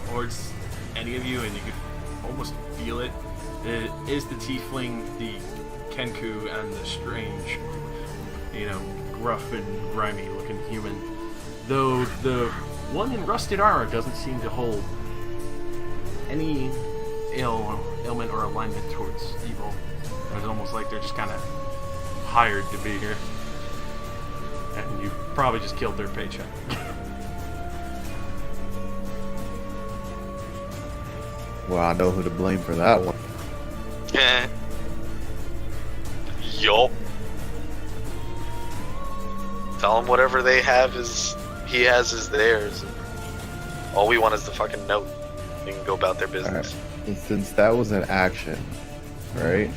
towards any of you, and you can almost feel it, is the tiefling, the kenku, and the strange, gruff and grimy looking human. Though the one in rusted armor doesn't seem to hold any ailment or alignment towards evil. It's almost like they're just kind of hired to be here. And you probably just killed their paycheck. well, I know who to blame for that one. Yup. Tell him whatever they have he has is theirs. All we want is the fucking note. They can go about their business. Alright. And since that was an action, right?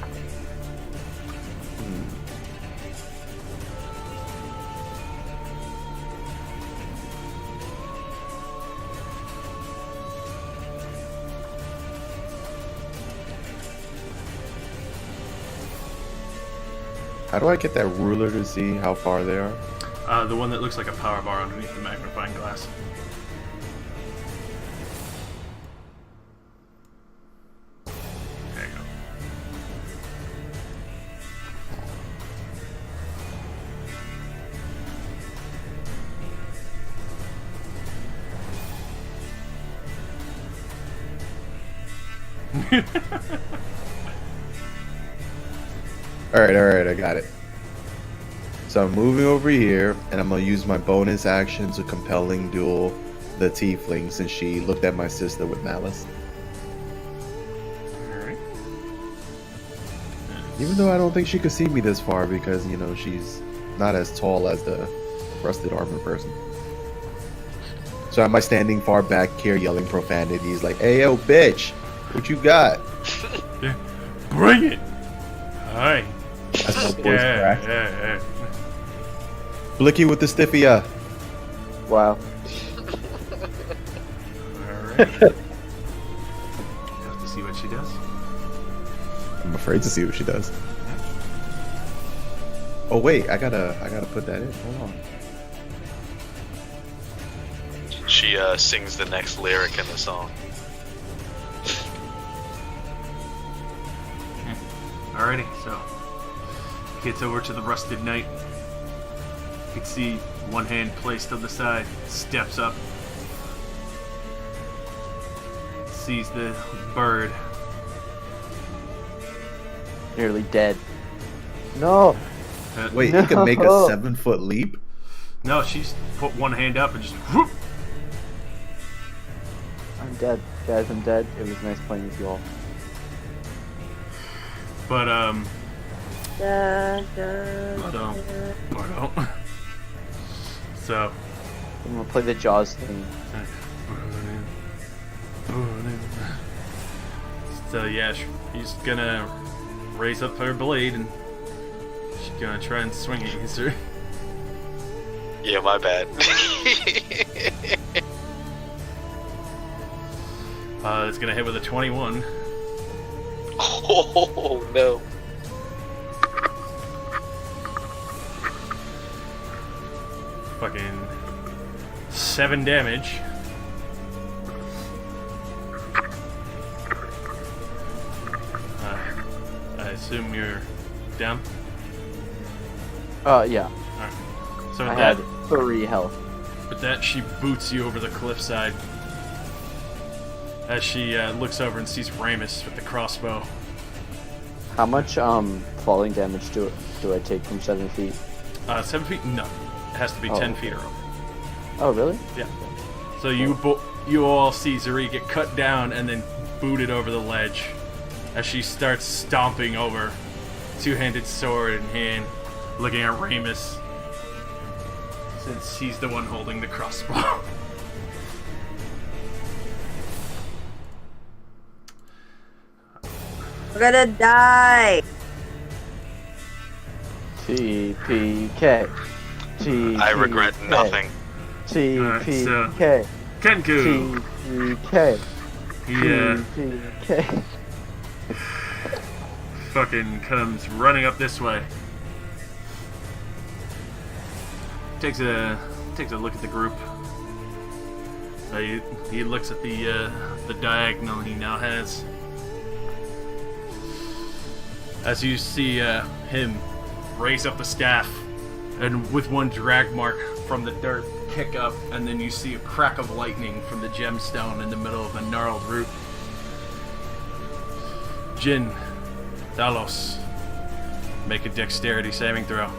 How do I get that ruler to see how far they are? The one that looks like a power bar underneath the magnifying glass. There you go. Alright, I got it. So I'm moving over here, and I'm gonna use my bonus action to compelling duel the tiefling since she looked at my sister with malice. Alright. Even though I don't think she could see me this far because, she's not as tall as the rusted armor person. So am I standing far back here yelling profanities like, "Hey yo, bitch, what you got?" Bring it! Alright. That's my voice Yeah, crack. yeah. Blicky with the stiffia. Wow. Alright. Have to see what she does. I'm afraid to see what she does. Oh wait, I gotta put that in. Hold on. She sings the next lyric in the song. Alrighty, so gets over to the rusted knight. You can see one hand placed on the side, steps up, sees the bird. Nearly dead. No. Wait, you can make a 7-foot leap? No, she's put one hand up and just whoop. I'm dead. Guys, I'm dead. It was nice playing with you all. But Da, da, or don't. So I'm gonna play the Jaws thing. So yeah, he's gonna raise up her blade and she's gonna try and swing it against her. Yeah, my bad. It's gonna hit with a 21. Oh no. Fucking 7 damage. I assume you're down? Yeah. So I that had 3 health. With that, she boots you over the cliffside. As she looks over and sees Ramus with the crossbow. How much falling damage do I take from 7 feet? 7 feet? No. It has to be 10 feet or over. Oh, really? Yeah. So you all see Zuri get cut down and then booted over the ledge as she starts stomping over, two-handed sword in hand, looking at Ramus, since he's the one holding the crossbow. We're gonna die. TPK. TPK. I regret nothing. TPK. Kenku! TPK. Yeah. TPK. Fucking comes running up this way. Takes a look at the group. He looks at the diagonal he now has. As you see him raise up the staff, and with one drag mark from the dirt, kick up, and then you see a crack of lightning from the gemstone in the middle of a gnarled root. Jin, Talos, make a dexterity saving throw.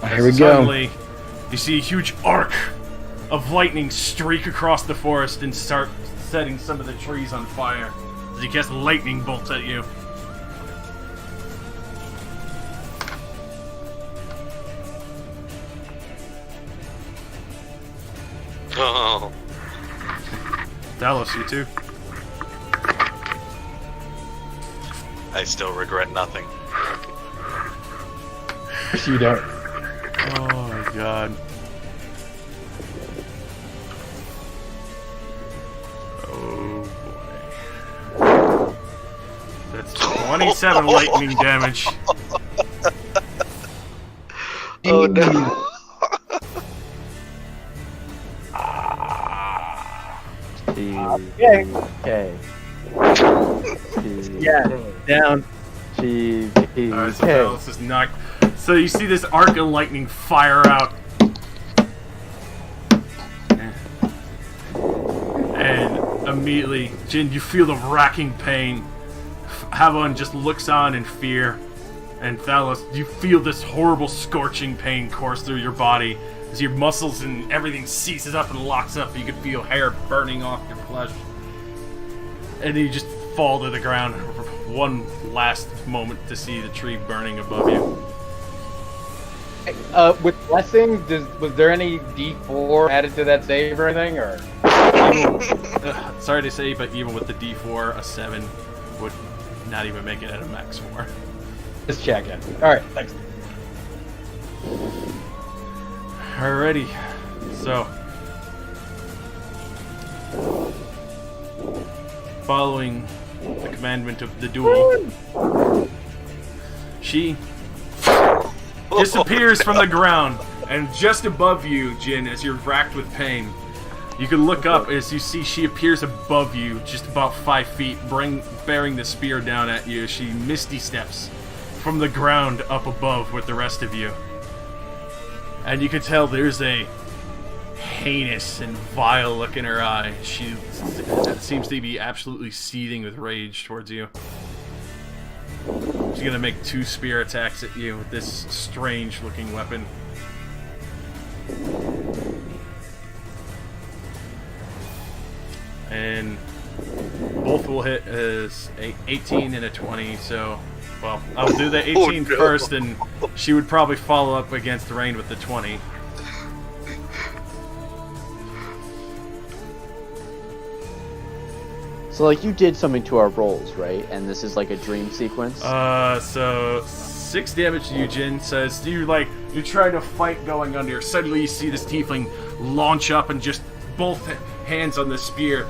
Here we go. Suddenly, you see a huge arc of lightning streak across the forest and start setting some of the trees on fire as he casts lightning bolts at you. Oh. Talos, you too. I still regret nothing. You don't. Oh my god. Oh boy. That's 27 lightning damage. Oh no. TPK. Yeah, down. TPK. Alright, so Talos is knocked. So you see this arc of lightning fire out. And immediately, Jin, you feel the racking pain. Havon just looks on in fear. And Talos, you feel this horrible scorching pain course through your body as your muscles and everything seizes up and locks up. You can feel hair burning off your flesh. And then you just fall to the ground for one last moment to see the tree burning above you. With blessing, was there any D4 added to that save or anything, or? Sorry to say, but even with the D4, a 7 would not even make it at a max 4. Just checking. All right, thanks. Alrighty, so following the commandment of the duel, she disappears from the ground, and just above you, Jin, as you're racked with pain, you can look up as you see she appears above you, just about 5 feet, bearing the spear down at you as she misty steps from the ground up above with the rest of you. And you can tell there's a heinous and vile look in her eye. She seems to be absolutely seething with rage towards you. She's gonna make 2 spear attacks at you with this strange looking weapon. And both will hit as a 18 and a 20, so, well, I'll do the 18 first, and she would probably follow up against Rain with the 20. So, like, you did something to our rolls, right? And this is like a dream sequence? So 6 damage to you, Jin. Says you're trying to fight going under. Suddenly you see this tiefling launch up and just both hands on the spear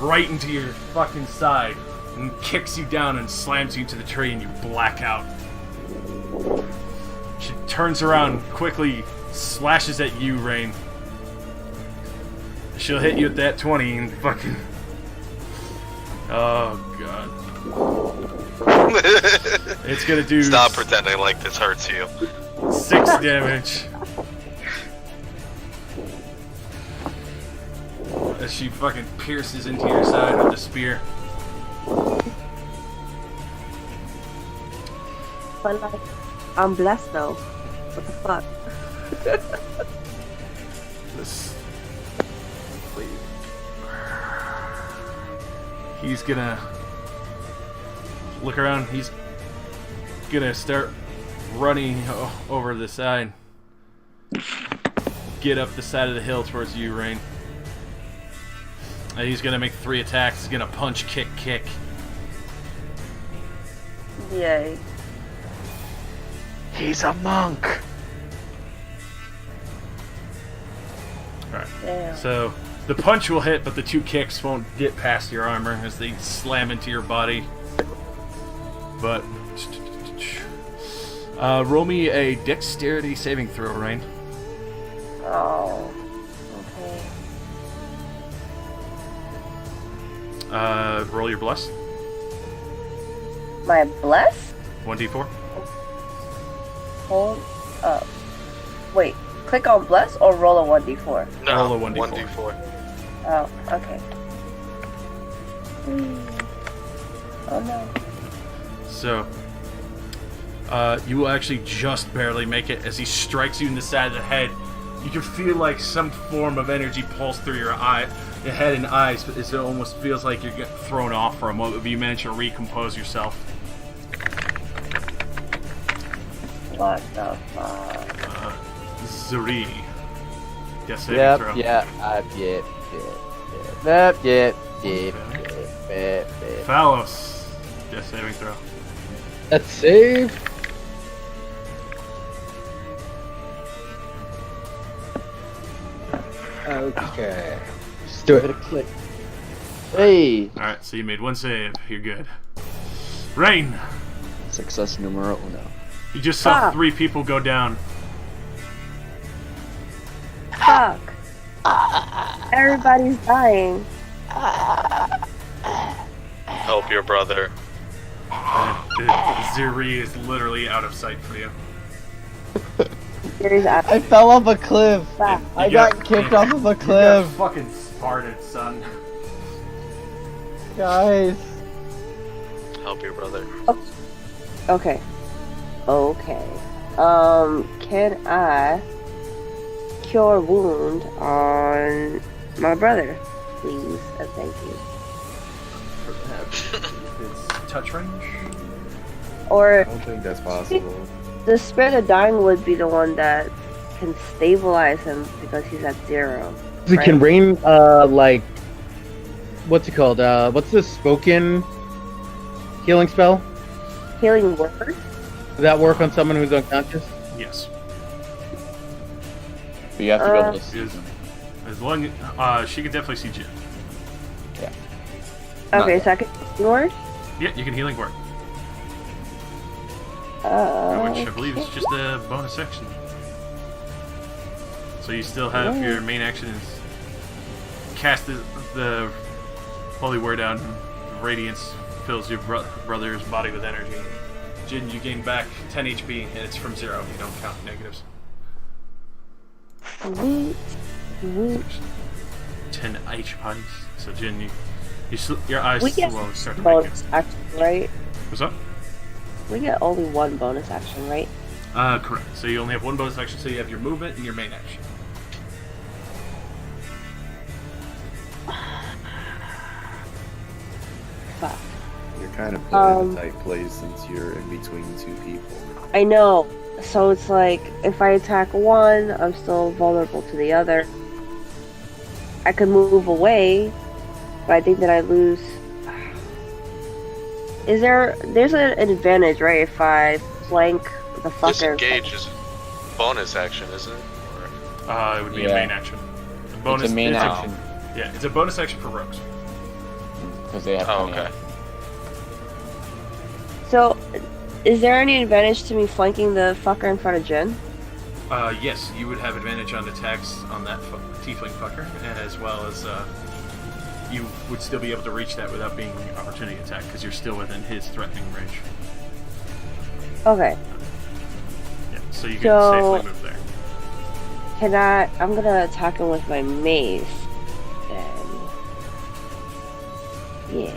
right into your fucking side and kicks you down and slams you into the tree and you black out. She turns around quickly, slashes at you, Rain. She'll hit you with that 20 and fucking... Oh, God. It's gonna do... Stop pretending like this hurts you. 6 damage. as she fucking pierces into your side with the spear. But like, I'm blessed though. What the fuck? This. He's gonna look around. He's gonna start running over the side. Get up the side of the hill towards you, Rain. And he's gonna make 3 attacks. He's gonna punch, kick, kick. Yay. He's a monk. Alright. Damn. So the punch will hit, but the 2 kicks won't get past your armor as they slam into your body. But roll me a dexterity saving throw, Rain. Oh. Okay. Roll your bless. My bless? 1d4. Hold up. Wait. Click on bless or roll a 1d4? No, Roll a 1d4. Oh, okay. Oh no. So, you will actually just barely make it as he strikes you in the side of the head. You can feel like some form of energy pulse through your head and eyes, but it almost feels like you're getting thrown off for a moment. But you manage to recompose yourself. What the fuck? Zuri. Yes, saving Yep, throw. yep. Phalos. Yes, saving throw. Let's save. Okay. Let's do it. Click. Hey. Alright, so you made 1 save. You're good. Rain. Success numero uno. You just saw 3 people go down. Fuck. Everybody's dying. Help your brother. Zuri is literally out of sight for you. There's I fell off a cliff. Fuck. I got kicked off of a cliff. Fucking Spartan, son. Guys. Help your brother. Okay. Okay. Can I cure wound on my brother, please? And thank you. It's touch range? Or I don't think that's possible. the Spirit of Dying would be the one that can stabilize him because he's at 0. Right? Can Rain, like, what's it called? What's the spoken healing spell? Healing word? Does that work on someone who's unconscious? Yes. But you have to go to the Is, as long she could definitely see Jin. Okay, Not so I can word? Yeah, you can healing word. Which I believe is just a bonus action. So you still have your main action is cast the holy word out, and radiance fills your brother's body with energy. Jin, you gain back 10 HP, and it's from 0. You don't count negatives. Sweet. Sweet. 10 HP. So Jin, your eyes We get slowly start to bonus break. action, right? What's up? We get only 1 bonus action, right? Correct. So you only have 1 bonus action, so you have your movement and your main action. Fuck. You're kind of put in a tight place since you're in between 2 people. I know. So it's like, if I attack one, I'm still vulnerable to the other. I could move away, but I think that I lose. There's an advantage, right, if I flank the fucker? Disengage is bonus action, isn't it? It would be a main action. Bonus, it's a main action. Yeah, it's a bonus action for rogues. Because they have okay. So, is there any advantage to me flanking the fucker in front of Jen? Yes, you would have advantage on attacks on that tiefling fucker, and as well as you would still be able to reach that without being an opportunity attack because you're still within his threatening range. Okay. Yeah, so you can safely move there. I'm gonna attack him with my mace. Then. Yeah.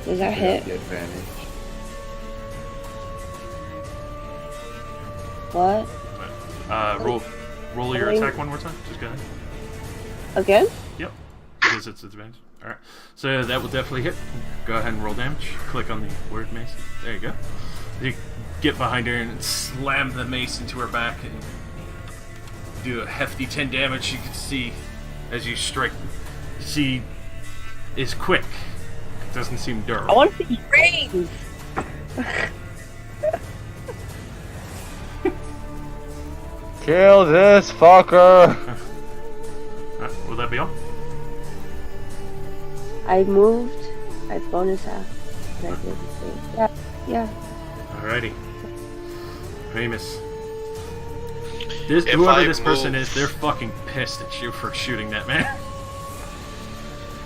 Does that hit? The advantage. What? Roll your attack one more time. Just go ahead. Again? Yep. Because it's advantage. Alright. So that will definitely hit. Go ahead and roll damage. Click on the word mace. There you go. You get behind her and slam the mace into her back and do a hefty 10 damage. You can see as you strike, she is quick. Doesn't seem durable. I want to see brains! Kill this fucker! Will that be all? I moved. I bonus half. And I did the same. Yeah. Yeah. Alrighty. Famous. If Whoever I this person move- is, they're fucking pissed at you for shooting that man.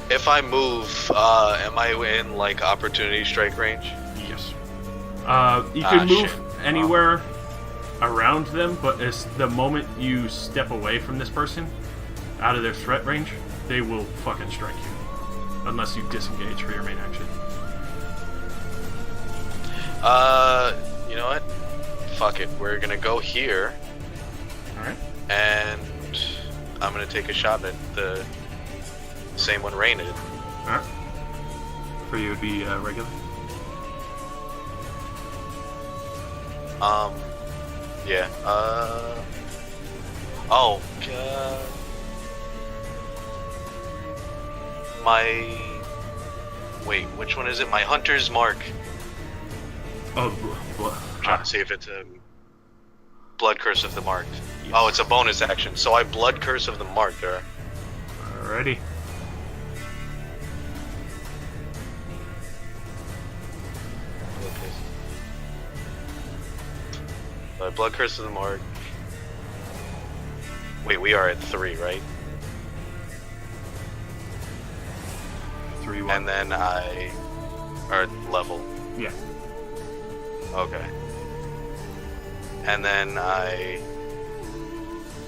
If I move, am I in like opportunity strike range? Yes. You can move shit. anywhere around them, but as the moment you step away from this person, out of their threat range, they will fucking strike you. Unless you disengage for your main action. You know what? Fuck it. We're gonna go here, Alright. and I'm gonna take a shot at the same one Rain did. Alright. For you, it would be regular. Yeah. Oh, God. Wait, which one is it? My Hunter's Mark. Oh, Trying to see if it's a Blood Curse of the Marked. Yes. Oh, it's a bonus action. So I Blood Curse of the Marked there. Alrighty. So I Blood Curse of the Marked. Wait, we are at 3, right? 3-1. And then I... Or level. Yeah. Okay. And then I...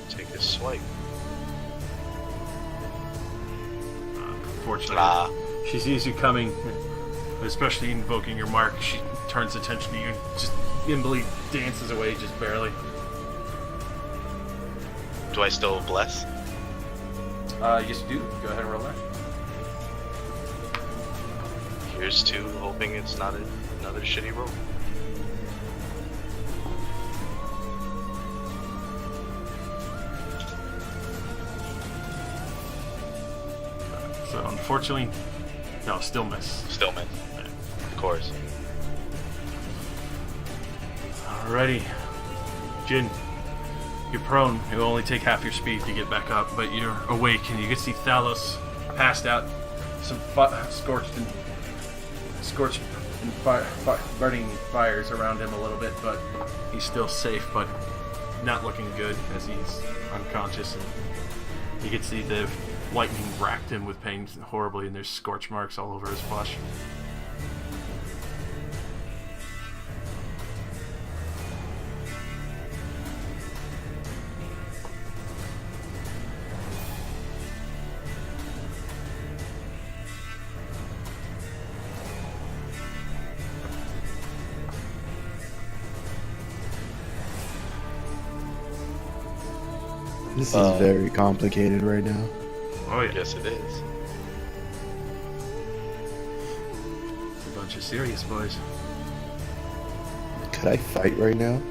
take a swipe. Fortunately, Ah. she sees you coming, especially invoking your mark. She turns attention to you and just nimbly dances away, just barely. Do I still bless? Yes, you do. Go ahead and roll that. Here's to hoping it's not another shitty roll. So, unfortunately, no, still miss. Still miss. Of course. Alrighty. Jin, you're prone. It'll only take half your speed to get back up, but you're awake and you can see Thalos passed out, some scorched and burning fires around him a little bit, but he's still safe, but not looking good as he's unconscious, and you can see the lightning racked him with pain horribly, and there's scorch marks all over his flesh. This is very complicated right now. Oh yeah, Yes, it is. it's a bunch of serious boys. Could I fight right now?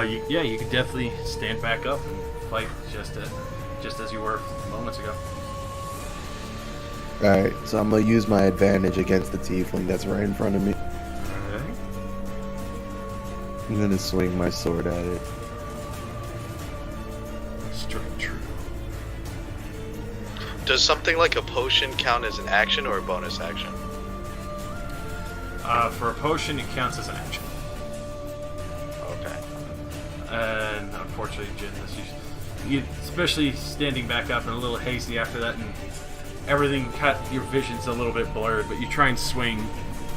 You could definitely stand back up and fight just as you were moments ago. Alright, so I'm gonna use my advantage against the tiefling that's right in front of me. Alright. I'm gonna swing my sword at it. Strike true. Does something like a potion count as an action or a bonus action? For a potion, it counts as an action. Okay. And unfortunately, Jin, you especially standing back up and a little hazy after that, and everything your vision's a little bit blurred, but you try and swing,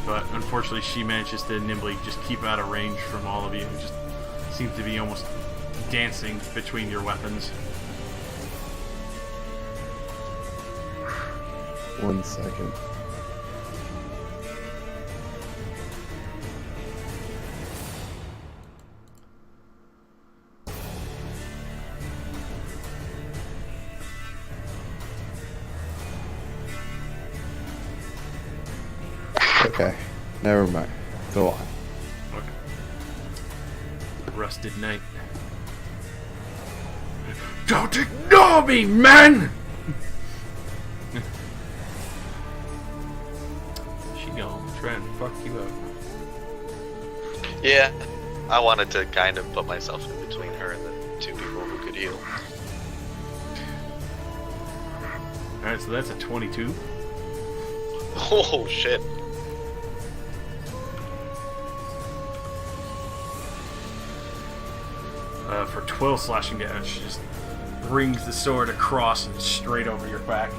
but unfortunately she manages to nimbly just keep out of range from all of you and just seems to be almost dancing between your weapons. 1 second. Okay, never mind. Go on. Okay. Rusted Knight. Don't ignore me, man! She gonna try and fuck you up. Yeah, I wanted to kind of put myself in between her and the two people who could heal. Alright, so that's a 22. Oh shit. For 12 slashing damage, she just brings the sword across and straight over your back.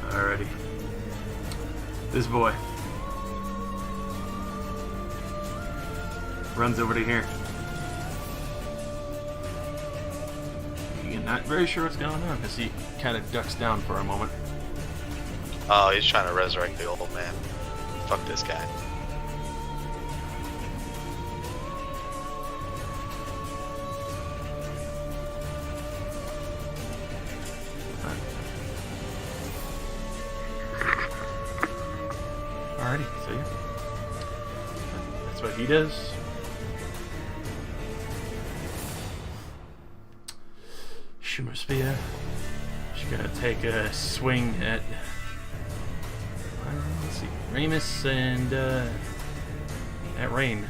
Alrighty. This boy runs over to here. You're not very sure what's going on as he kind of ducks down for a moment. Oh, he's trying to resurrect the old man. Fuck this guy. Alrighty, so yeah. That's what he does. Shimmer Spear. She's gonna take a swing at let's see, Ramus and at Rain.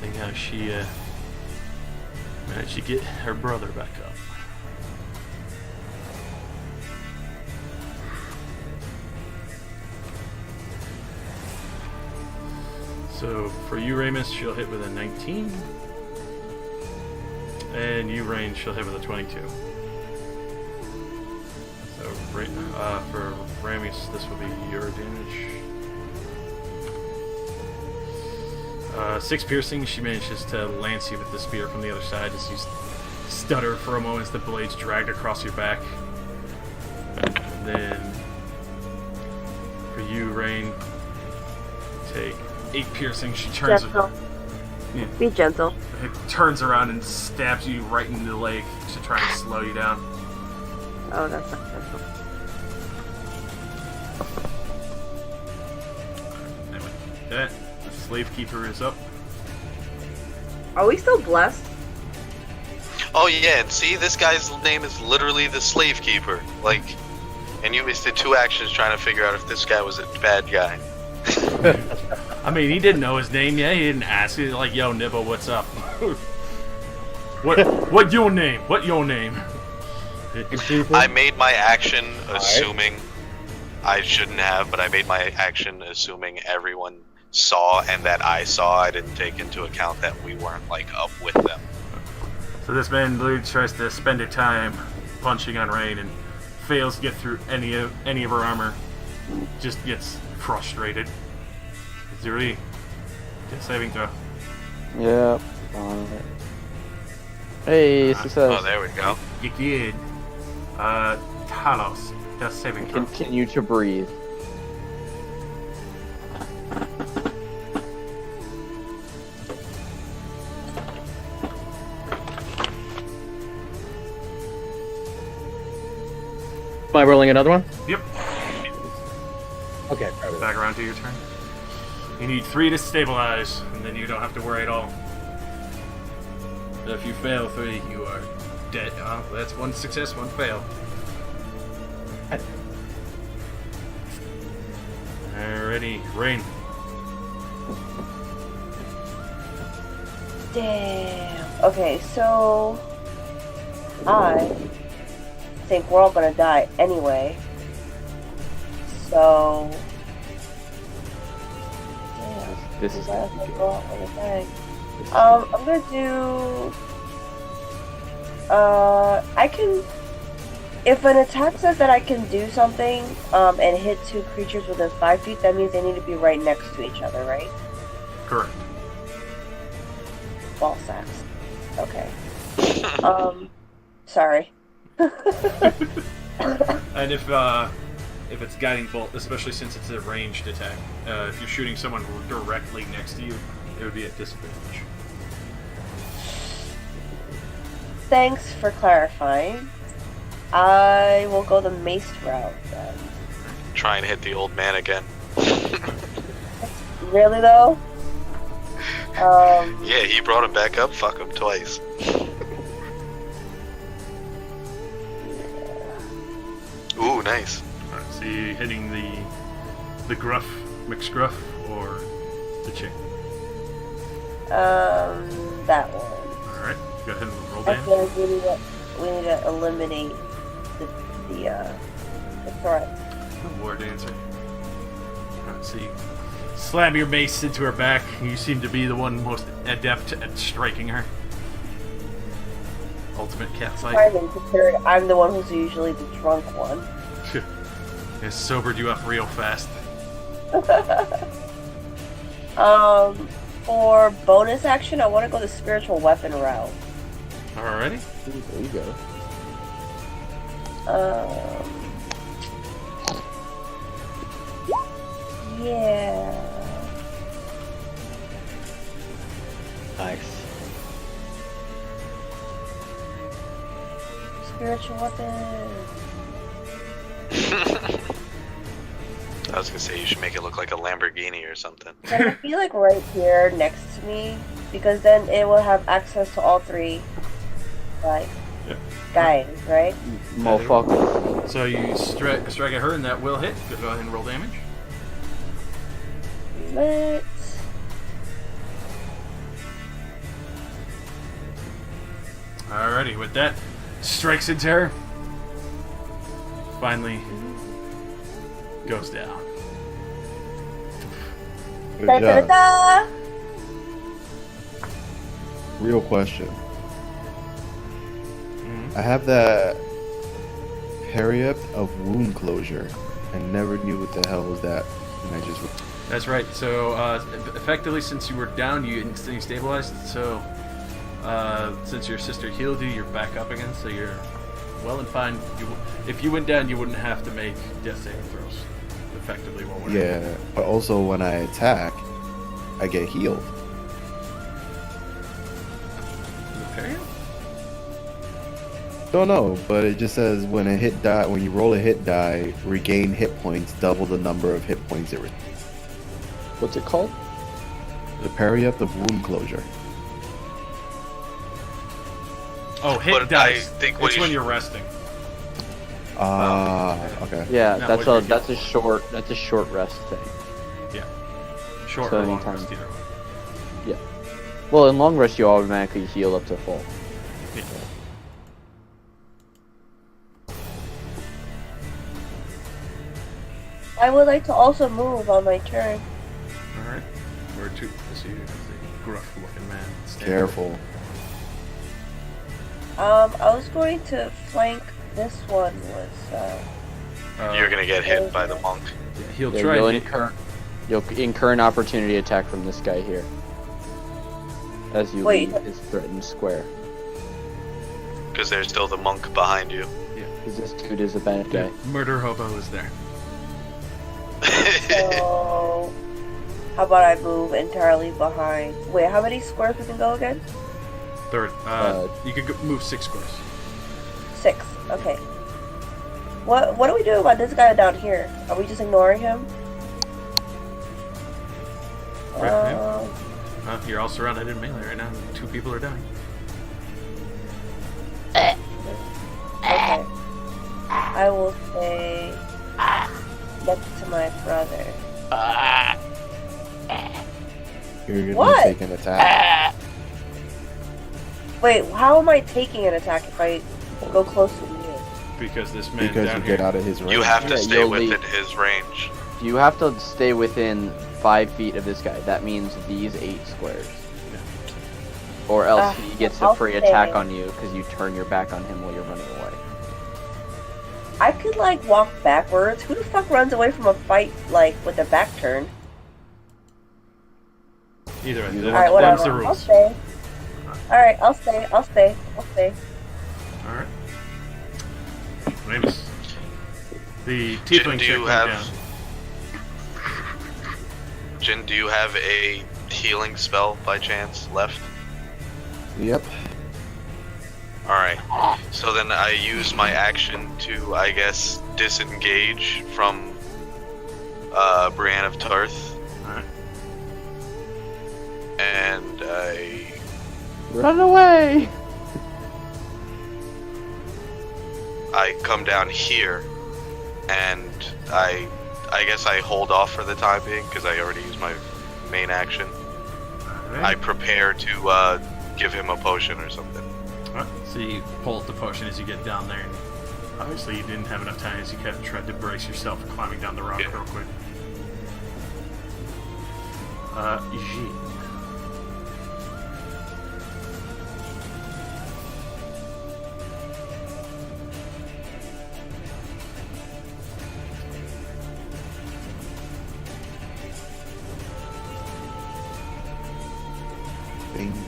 See how she managed to get her brother back up. So for you, Ramus, she'll hit with a 19. And you, Rain, she'll hit with a 22. So for Ramus, this will be your damage. 6 piercing. She manages to lance you with the spear from the other side as you stutter for a moment as the blade's dragged across your back. And then for you, Rain, take 8 piercing. She turns. Gentle. Yeah. Be gentle. It turns around and stabs you right in the leg to try and slow you down. Oh, that's not gentle. And with that, the slave keeper is up. Are we still blessed? Oh yeah, and see, this guy's name is literally the Slave Keeper. Like, and you wasted 2 actions trying to figure out if this guy was a bad guy. I mean, he didn't know his name. Yeah, he didn't ask. He's like, "Yo, Nibble, what's up? What your name? What your name?" I made my action assuming I shouldn't have, but I made my action assuming everyone saw and that I saw. I didn't take into account that we weren't like up with them. So this man literally tries to spend her time punching on Rain and fails to get through any of her armor. Just gets frustrated. 0E. Get saving throw. Yeah. Hey, success. Oh, there we go. You did. Talos. Does saving throw. Continue to breathe. Am I rolling another one? Yep. Okay. Back around to your turn. You need 3 to stabilize, and then you don't have to worry at all. So if you fail 3, you are dead. That's 1 success, 1 fail. Alrighty, Rain. Damn. Okay, so I think we're all gonna die anyway. So This is I'm gonna be good. I'm gonna do. I can. If an attack says that I can do something, and hit 2 creatures within 5 feet, that means they need to be right next to each other, right? Correct. Ball sacks. Okay. Sorry. And if it's guiding bolt, especially since it's a ranged attack, if you're shooting someone directly next to you, it would be at disadvantage. Thanks for clarifying. I will go the maced route then. Try and hit the old man again. Really though? Yeah, he brought him back up. Fuck him twice. Ooh, nice. Alright, so you hitting the gruff, McScruff, or the chick? That one. Alright, go ahead and roll I damage. feel like we need to eliminate the threat. War dancer. Alright, so you slam your mace into her back. You seem to be the one most adept at striking her. Ultimate cat fight. Surprising, considering I'm the one who's usually the drunk one. It sobered you up real fast. For bonus action, I want to go the spiritual weapon route. Alrighty. There you go. Yeah. Nice. Spiritual weapon. I was gonna say you should make it look like a Lamborghini or something. Can it be like right here next to me? Because then it will have access to all three, like, guys, right? Motherfucker. So you strike at her, and that will hit. Go ahead and roll damage. Let's. Alrighty, with that, strikes into her. Finally goes down. Good Da, da, job. da, da. Real question. Mhm. I have that periop of wound closure. I never knew what the hell was that. And I just That's right. So, effectively, since you were down, you instantly stabilized. So, since your sister healed you, you're back up again. So you're well and fine. If you went down, you wouldn't have to make death saving throws. Effectively, while we're yeah, but also when I attack, I get healed. Okay. Don't know, but it just says when a hit die, when you roll a hit die, regain hit points, double the number of hit points it. What's it called? The periop of wound closure. Oh, hit But dice. I think what It's you when should- you're resting. Okay. Yeah, Not that's what a you're that's a short rest thing. Yeah. Short So or long anytime. rest, either way. Well, in long rest you automatically heal up to full. Yeah. I would like to also move on my turn. Alright. Where to? Let's see. There's a gruff looking man. standing. Careful. I was going to flank this one with, You're gonna get hit by the monk. Yeah, he'll Yeah, try you'll and incur an opportunity attack from this guy here. As you Wait. leave his threatened square. Because there's still the monk behind you. Because this dude is a bad guy. Murder hobo is there. so... How about I move entirely behind? Wait, how many squares we can go again? Third. You could move 6 squares. 6. Okay. What do we do about this guy down here? Are we just ignoring him? Right, you're all surrounded in melee right now. 2 people are dying. Okay. I will say next to my brother. You're gonna What? take an attack. Wait, how am I taking an attack if I go close to you? Because this man Because down you here. get out of his range. You have to Yeah, stay you'll within leave. his range. You have to stay within 5 feet of this guy. That means these 8 squares. Or else he gets a I'll free stay. attack on you because you turn your back on him while you're running away. I could like walk backwards. Who the fuck runs away from a fight like with their back turned? Either way. Either Alright, Them's whatever. the I'll rules. stay. Alright, I'll stay. Alright. The tiefling chick went down. Jin, do you have a healing spell by chance left? Yep. Alright. So then I use my action to, I guess, disengage from Brienne of Tarth. Alright. And I... Run away! I come down here, and I guess I hold off for the time being, because I already used my main action. Alright. I prepare to give him a potion or something. Alright, so you pull out the potion as you get down there, and obviously you didn't have enough time as you kind of tried to brace yourself climbing down the rock Yeah. real quick. Jean.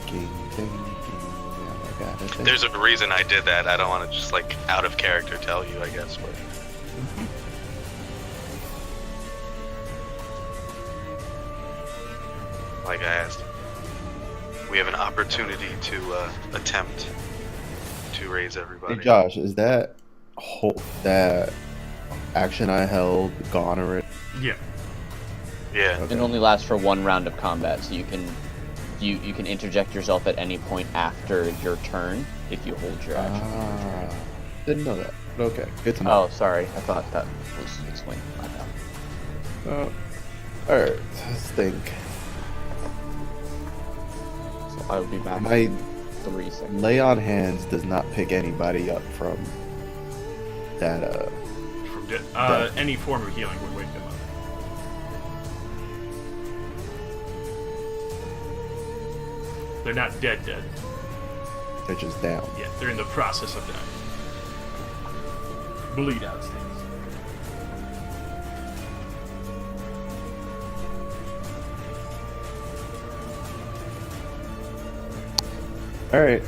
Thinking. Yeah, I got it. There's a reason I did that. I don't want to just, like, out of character tell you, I guess, but... Like I asked, we have an opportunity to attempt to raise everybody. Hey Josh, is that that action I held gone already? Yeah. Yeah. It only lasts for one round of combat, so you can interject yourself at any point after your turn if you hold your action. Didn't know that. But okay, good to know. Oh, sorry. I thought that was explained. My bad. Alright, let's think. So I will be back My in 3 seconds. lay on hands does not pick anybody up from that From death. Any form of healing would wake them up. They're not dead. they're just down. Yeah, they're in the process of dying. Bleed out states. Alright.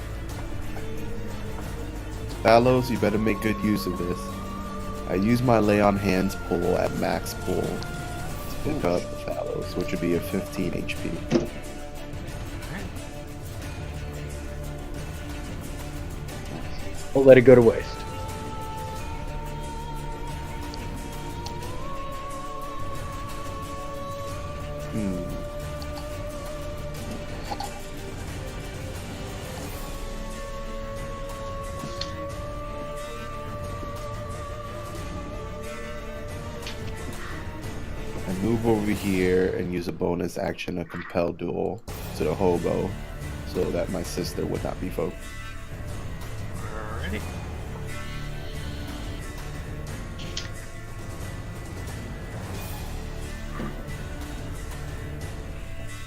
Fallows, you better make good use of this. I use my lay on hands pull at max pull to pick up the Fallows, which would be a 15 HP. Don't let it go to waste. I move over here and use a bonus action to compel duel to the hobo so that my sister would not be focused. Alrighty.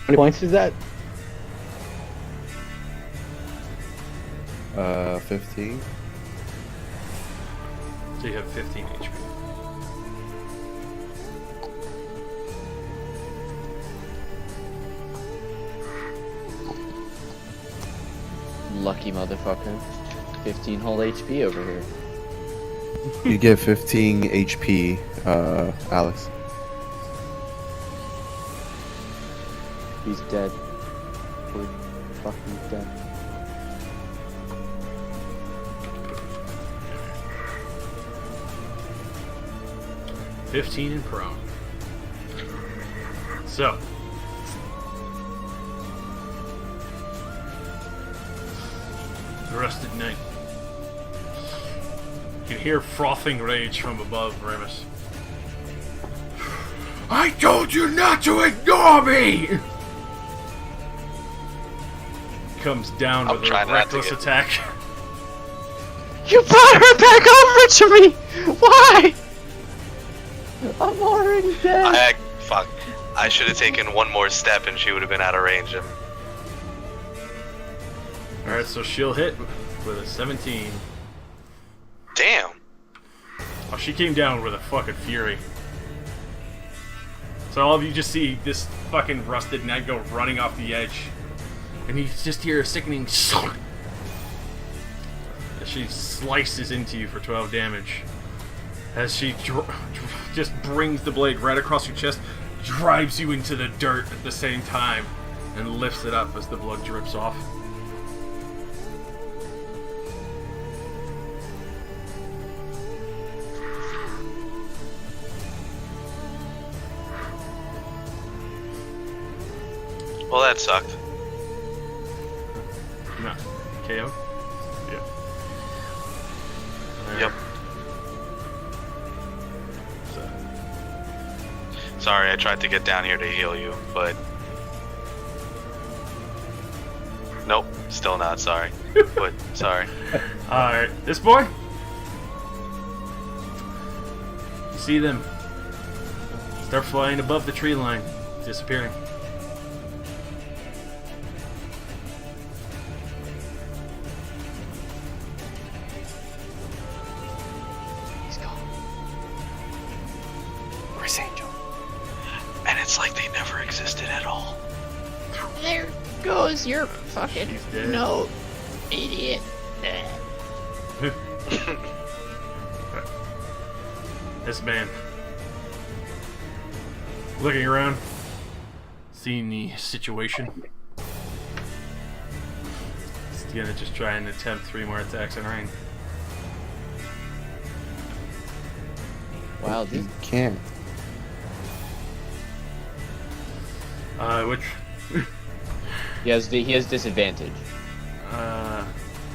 How many points is that? 15. So you have 15 HP. Lucky motherfucker. 15 whole HP over here. You get 15 HP, Alex. He's dead. We're fucking dead. And prone. So. The Rusted Knight. You hear frothing rage from above, Remus. I told you not to ignore me! Comes down I'm with a trying not to reckless get- attack. You brought her back over to me! Why? I'm already dead! Fuck. I should have taken one more step and she would have been out of range. Alright, so she'll hit with a 17. Damn. Oh, she came down with a fucking fury. So all of you just see this fucking Rusted Knight go running off the edge. And you just hear a sickening slunk as she slices into you for 12 damage. as she just brings the blade right across your chest, drives you into the dirt at the same time, and lifts it up as the blood drips off. Well, that sucked. No. KO? Yeah. Yep. So, Sorry, I tried to get down here to heal you, but... Nope, still not, sorry. But, sorry. alright, this boy? You see them start flying above the tree line, disappearing. He's gone. Where's Angel? And it's like they never existed at all. There goes your fucking She's dead. note, idiot. This man, looking around, seeing the situation, he's gonna just try and attempt 3 more attacks in range. Wow, You can't. Which he has disadvantage.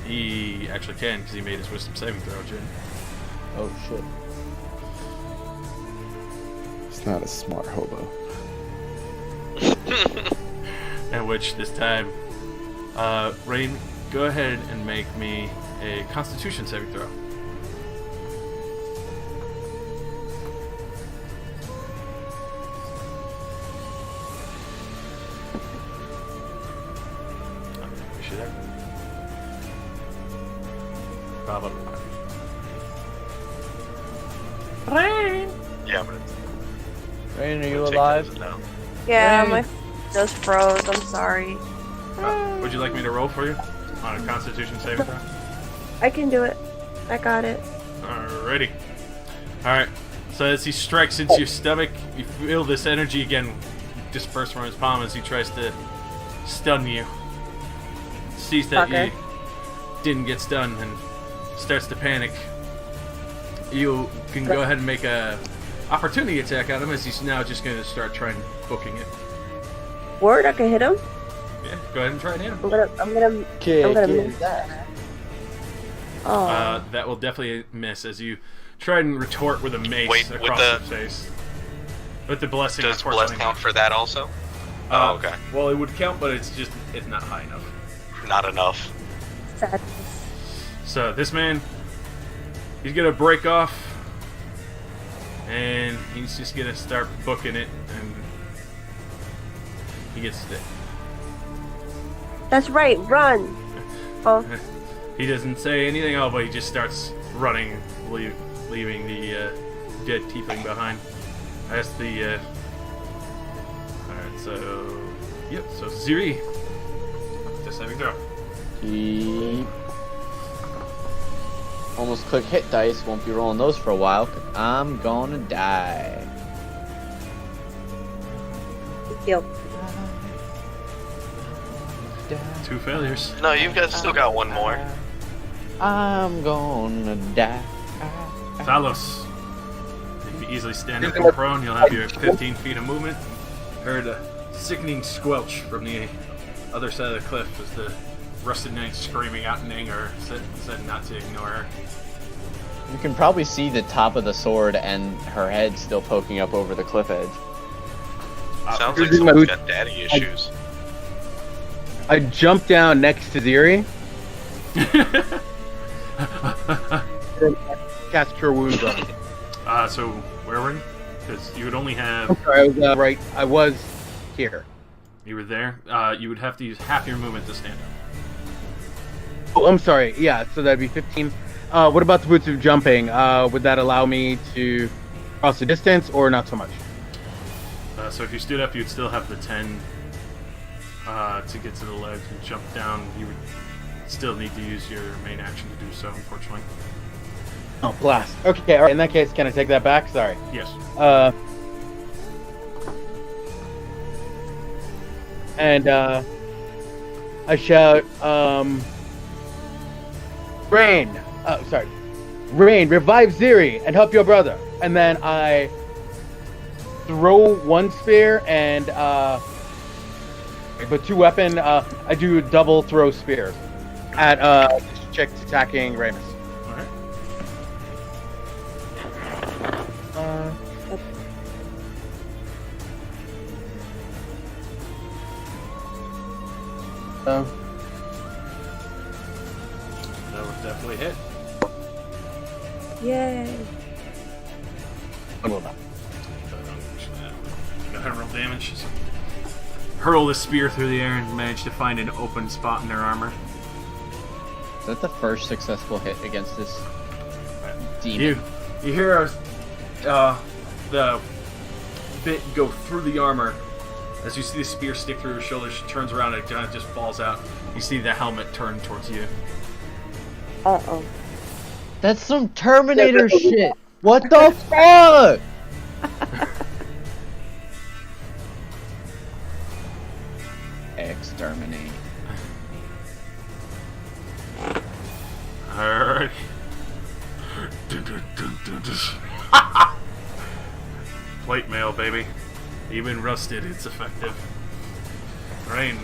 he actually can because he made his wisdom saving throw, Jin. Oh shit. He's not a smart hobo. At which this time, Rain, go ahead and make me a Constitution saving throw. Is she there? Bravo. Rain! Yeah, but Rain, are you take alive? that as a no. Yeah, Yay. my just froze. I'm sorry. Would you like me to roll for you on a Constitution saving throw? I can do it. I got it. Alrighty. Alright. So as he strikes into your stomach, you feel this energy again disperse from his palm as he tries to stun you. Sees that Fucker. you didn't get stunned and starts to panic. You can go ahead and make a opportunity attack on him as he's now just going to start trying booking it. Word, I can hit him. Yeah, go ahead and try and hit him. I'm gonna miss that. Oh. That will definitely miss as you try and retort with a mace Wait, with across the- the face. With the blessing, Does bless unfortunately. count for that also? Oh, okay. Well, it would count, but it's not high enough. Not enough. Sadness. So this man, he's gonna break off, and he's just gonna start booking it, and he gets it. That's right. Run. Oh, He doesn't say anything else, but he just starts running, leaving the dead tiefling behind. That's the. Alright, so. Yep, so Ziri. Just having throw. He almost click hit dice. Won't be rolling those for a while. 'Cause I'm gonna die. yo. 2 failures. No, you've got still got one more. I'm gonna die. Thalos. You can easily stand up from prone. You'll have your 15 feet of movement. Heard a sickening squelch from the other side of the cliff as the rusted knight screaming out in anger said not to ignore her. You can probably see the top of the sword and her head still poking up over the cliff edge. Sounds like someone's got daddy issues. I jump down next to Ziri. Cast Cure Wounds on him. So where were you? Because you would only have. I'm sorry, I was right. I was here. You were there. You would have to use half your movement to stand up. Oh, I'm sorry. Yeah, so that'd be 15. What about the boots of jumping? Would that allow me to cross the distance, or not so much? So if you stood up, you'd still have the 10 to get to the ledge and jump down. You would still need to use your main action to do so, unfortunately. Oh, blast. Okay, all right. In that case, can I take that back? Sorry. Yes. And I shout, Rain. Sorry. Rain, revive Ziri and help your brother. And then I throw one spear and but 2 weapon. I do double throw spears at this chick attacking Ramus. All right. That would definitely hit. Yay. Gonna roll damage. Hurl the spear through the air and manage to find an open spot in their armor. Is that the first successful hit against this demon? You hear the bit go through the armor. As you see the spear stick through her shoulder, she turns around and it kind of just falls out. You see the helmet turn towards you. Uh-oh. That's some Terminator shit. What the fuck? Exterminate. Alright. Plate mail, baby. Even rusted, it's effective. Rain.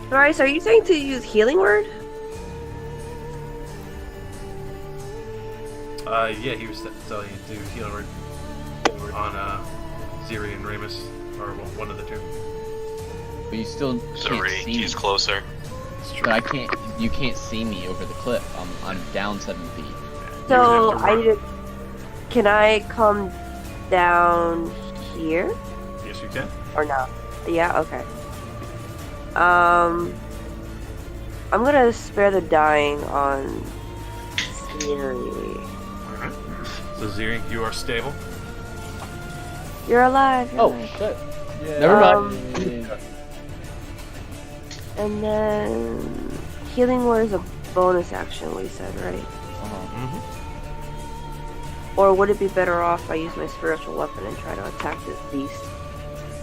Bryce, are you saying to use healing word? Yeah, he was telling you to heal word on Ziri and Ramus, or one of the two. But you still can't see me. He's closer. But I can't. You can't see me over the cliff. I'm down 7 feet. So can I come down here? Yes, you can. Or not? Yeah. Okay. I'm gonna spare the dying on Siri. Alright. So Ziri, you are stable. You're alive. You're Oh alive. shit. Yeah. Never mind. And then healing word is a bonus action. We said, right? Mm-hmm. Or would it be better off if I use my spiritual weapon and try to attack this beast?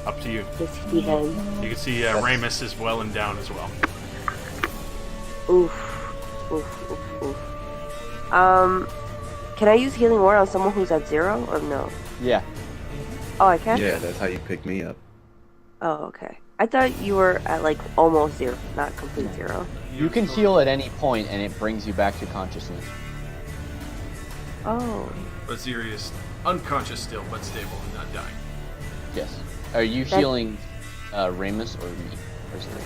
Up to you. This heathen. You can see Ramus is well and down as well. Oof. Oof. Oof. Oof. Can I use healing word on someone who's at 0 or no? Yeah. Oh, I can? Yeah, that's how you pick me up. Oh, okay. I thought you were at like almost 0, not complete 0. You can heal at any point, and it brings you back to consciousness. Oh. But Ziri is unconscious still, but stable and not dying. Yes. Are you healing Ramus or me? Or Ziri?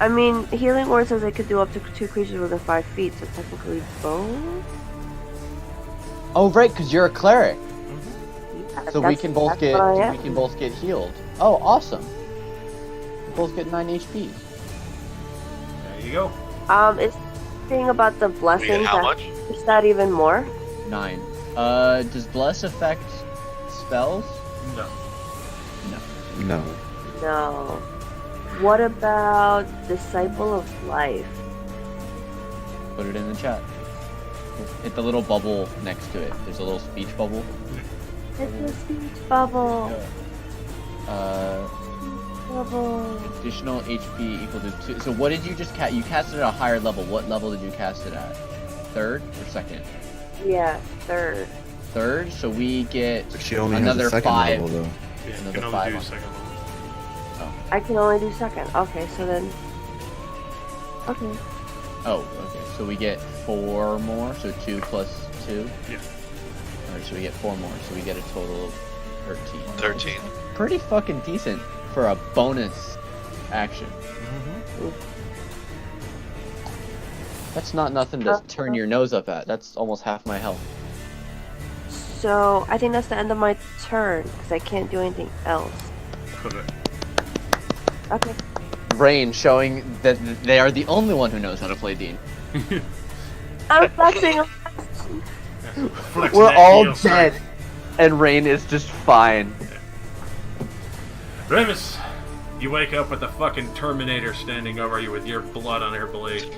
I mean, healing word says I could do up to 2 creatures within 5 feet, so technically both? Oh, right, because you're a cleric. Yeah, So we can both get what I am. healed. Oh, awesome. We both get 9 HP. There you go. Is thing about the blessing how much? Is that even more? 9. Does bless affect spells? No. No. No. What about Disciple of Life? Put it in the chat. Hit the little bubble next to it. There's a little speech bubble. It's a speech bubble. Bubble. Additional HP equal to 2. So what did you just cast? You cast it at a higher level. What level did you cast it at? 3rd or 2nd? Yeah, 3rd. 3rd. So we get But she only another has a second 5. level, though. Yeah, you Another can 5 only do on- second level. I can only do 2nd. Okay, so then. Okay. Oh, okay. So we get 4 more. So 2 plus 2. Yeah. Alright, so we get 4 more. So we get a total of 13. 13. Pretty fucking decent for a bonus action. That's not nothing to turn your nose up at. That's almost half my health. So, I think that's the end of my turn, because I can't do anything else. Correct. Okay. Rain showing that they are the only one who knows how to play D&D. I'm flexing. Flex We're that all heel dead, strength. and Rain is just fine. Ramus, you wake up with the fucking Terminator standing over you with your blood on her blade.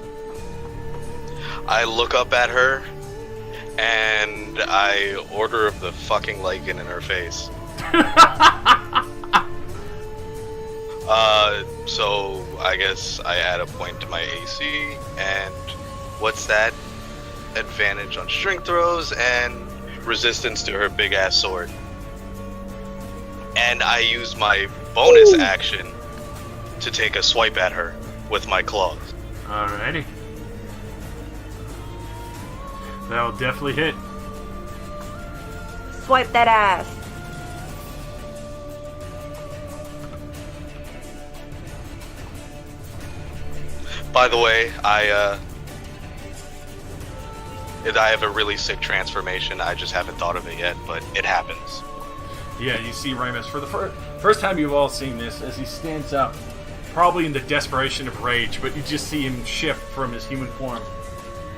I look up at her, and I order of the fucking lichen in her face. So I guess I add a point to my AC, and what's that? Advantage on strength throws and resistance to her big ass sword. And I use my bonus action to take a swipe at her with my claws. Alrighty. That'll definitely hit. Swipe that ass. By the way, I have a really sick transformation. I just haven't thought of it yet, but it happens. Yeah, you see Ramus for the first time you've all seen this as he stands up, probably in the desperation of rage, but you just see him shift from his human form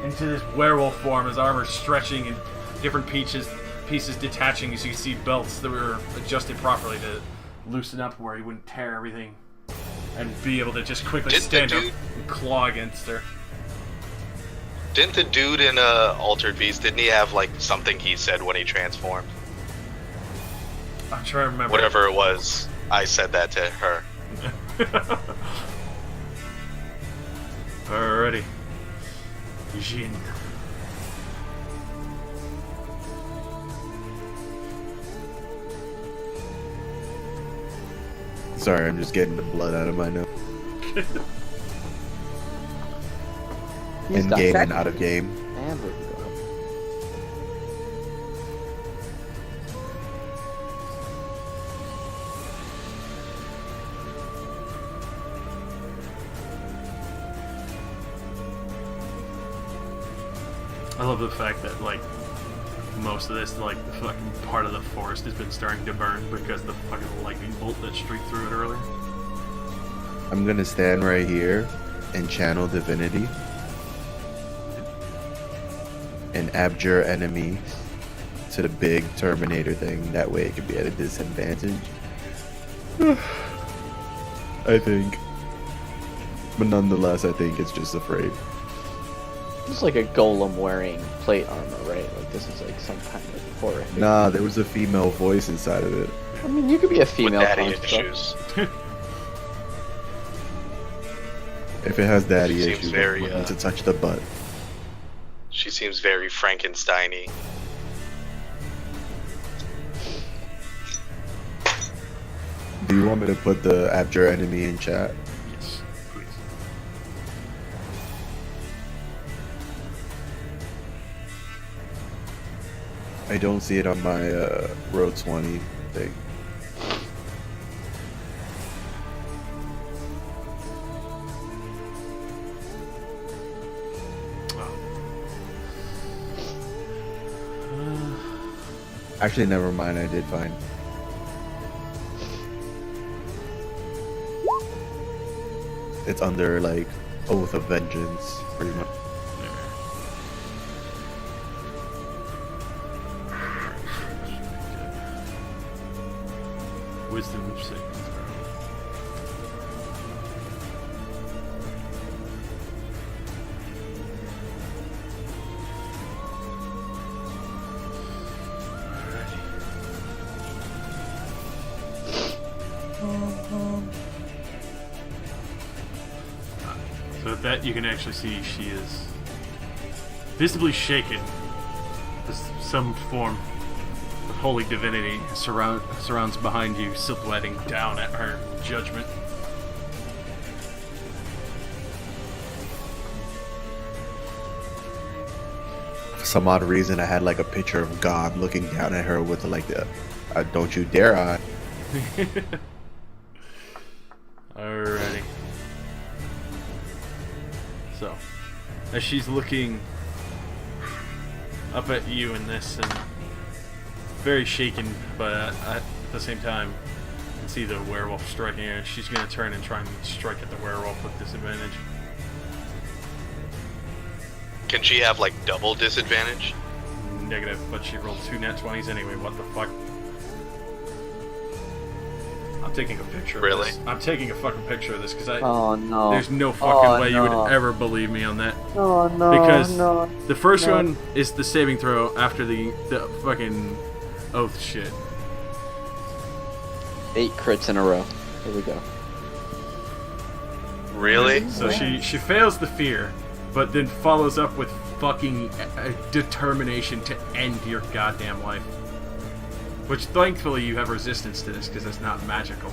into this werewolf form, his armor stretching and different pieces detaching as you can see belts that were adjusted properly to loosen up where he wouldn't tear everything and be able to just quickly stand up and claw against her. Didn't the dude in Altered Beast, didn't he have like something he said when he transformed? I'm trying to remember. Whatever it was, I said that to her. Alrighty. Jin. Sorry, I'm just getting the blood out of my nose. In game and out of game. And we're good. I love the fact that, like, most of this, like, the fucking part of the forest has been starting to burn because of the fucking lightning bolt that streaked through it earlier. I'm gonna stand right here and channel divinity and abjure enemy to the big Terminator thing. That way it could be at a disadvantage. I think. But nonetheless, I think it's just afraid. It's like a golem wearing plate armor, right? Like this is like some kind of horrific. Nah, there was a female voice inside of it. I mean, you could be a female With daddy construct. issues. If it has daddy Seems issues, very, I need to touch the butt. She seems very Frankenstein-y. Do you want me to put the abjure enemy in chat? Yes, please. I don't see it on my row 20 thing. Actually, never mind. I did find. It's under like Oath of Vengeance, pretty much. Wisdom saving throw. So with that, you can actually see she is visibly shaken. Some form of holy divinity surrounds behind you, silhouetting down at her in judgment. For some odd reason, I had like a picture of God looking down at her with like the "Don't you dare" eye. Alrighty. So, as she's looking up at you in this and very shaken, but at the same time, you can see the werewolf striking her. She's going to turn and try and strike at the werewolf with disadvantage. Can she have like double disadvantage? Negative, but she rolled 2 nat 20s anyway. What the fuck? I'm taking a picture Really? of this. I'm taking a fucking picture of this because Oh no. there's no fucking way you no. would ever believe me on that. Oh no! Because no. the first no. one is the saving throw after the fucking oath shit. 8 crits in a row. Here we go. Really? So she fails the fear, but then follows up with fucking determination to end your goddamn life. Which thankfully you have resistance to this because it's not magical.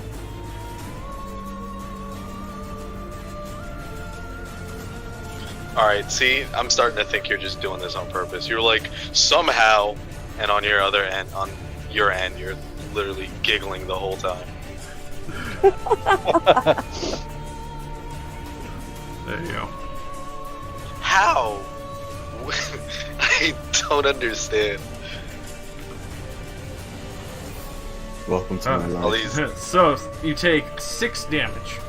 Alright, see, I'm starting to think you're just doing this on purpose. You're like, somehow, and on your end, you're literally giggling the whole time. There you go. How? I don't understand. Welcome to my All life. these So you take 6 damage.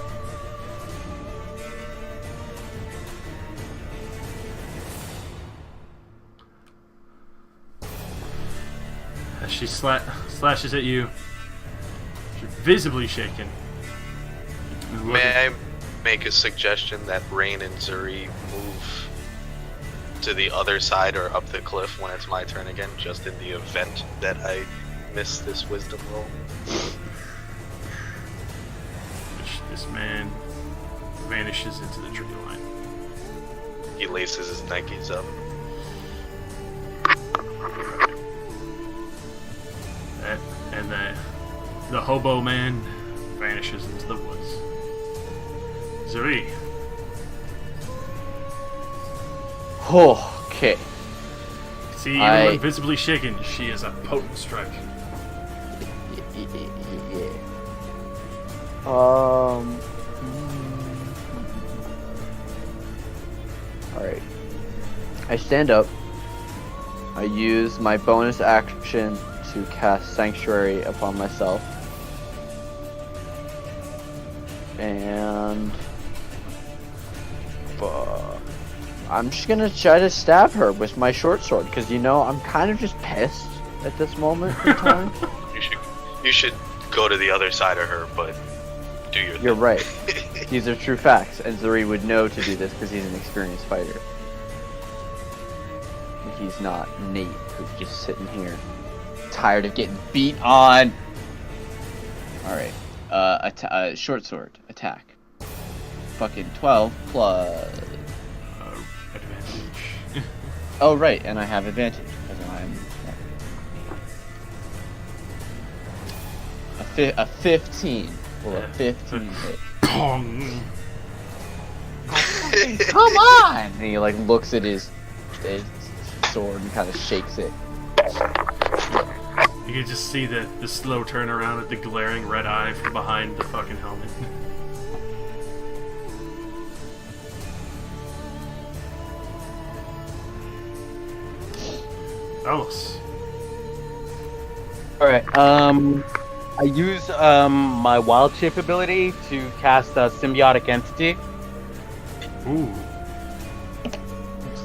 As she slashes at you, you're visibly shaken. May I make a suggestion that Rain and Zuri move to the other side or up the cliff when it's my turn again, just in the event that I miss this wisdom roll? This man vanishes into the tree line. He laces his Nikes up. And the hobo man vanishes into the woods. Zuri. Okay. See, even when visibly shaken, she is a potent strike. Alright. I stand up. I use my bonus action to cast Sanctuary upon myself. And I'm just gonna try to stab her with my short sword, because I'm kind of just pissed at this moment in time. You should go to the other side of her, but do your thing. You're right. These are true facts, and Zuri would know to do this because he's an experienced fighter. He's not Nate, who's just sitting here, tired of getting beat on. Alright. Short sword attack. Fucking 12 plus. Advantage. Oh, right, and I have advantage because I'm. A 15. Well, a 15 hit. Pong. Come on! And he looks at his sword and kind of shakes it. You can just see the slow turnaround of the glaring red eye from behind the fucking helmet. Alice. Alright, I use my wild shape ability to cast a symbiotic entity Ooh.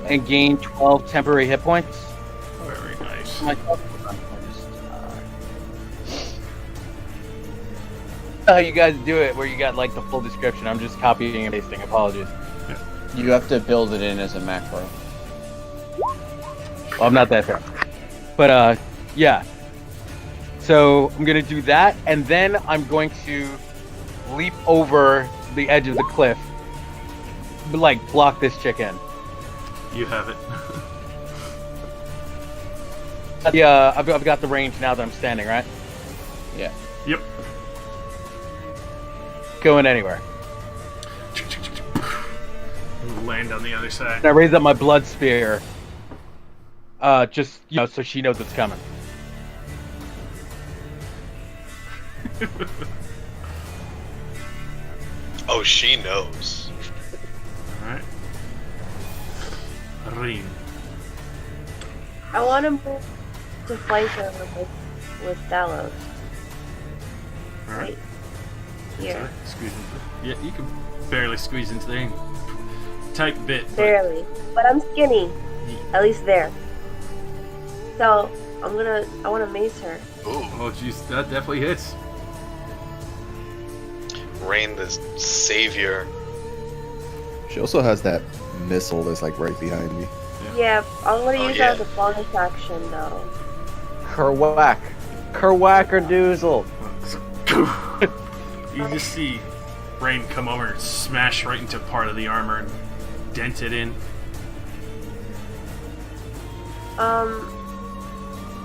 and gain 12 temporary hit points. Very nice. How you guys do it, where you got the full description? I'm just copying and pasting. Apologies. You have to build it in as a macro. Well, I'm not that fair. But, yeah. So, I'm going to do that, and then I'm going to leap over the edge of the cliff. Block this chick in. You have it. Yeah, I've got the range now that I'm standing, right? Yeah. Yep. Going anywhere. Land on the other side. And I raise up my blood spear. Just, so she knows it's coming. Oh, she knows. Alright. Rin. I want to move to flank her with Dalos. Alright. Here. Sorry, squeeze into. Yeah, you can barely squeeze into the tight bit. But Barely. But I'm skinny. At least there. So, I want to mace her. Ooh, oh, jeez, that definitely hits. Rain the savior. She also has that missile that's like right behind me. Yeah, I'm gonna Oh, use yeah. that as a bonus action though. Kerwhack. Kerwhackerdoozle. You just see Rain come over and smash right into part of the armor and dent it in.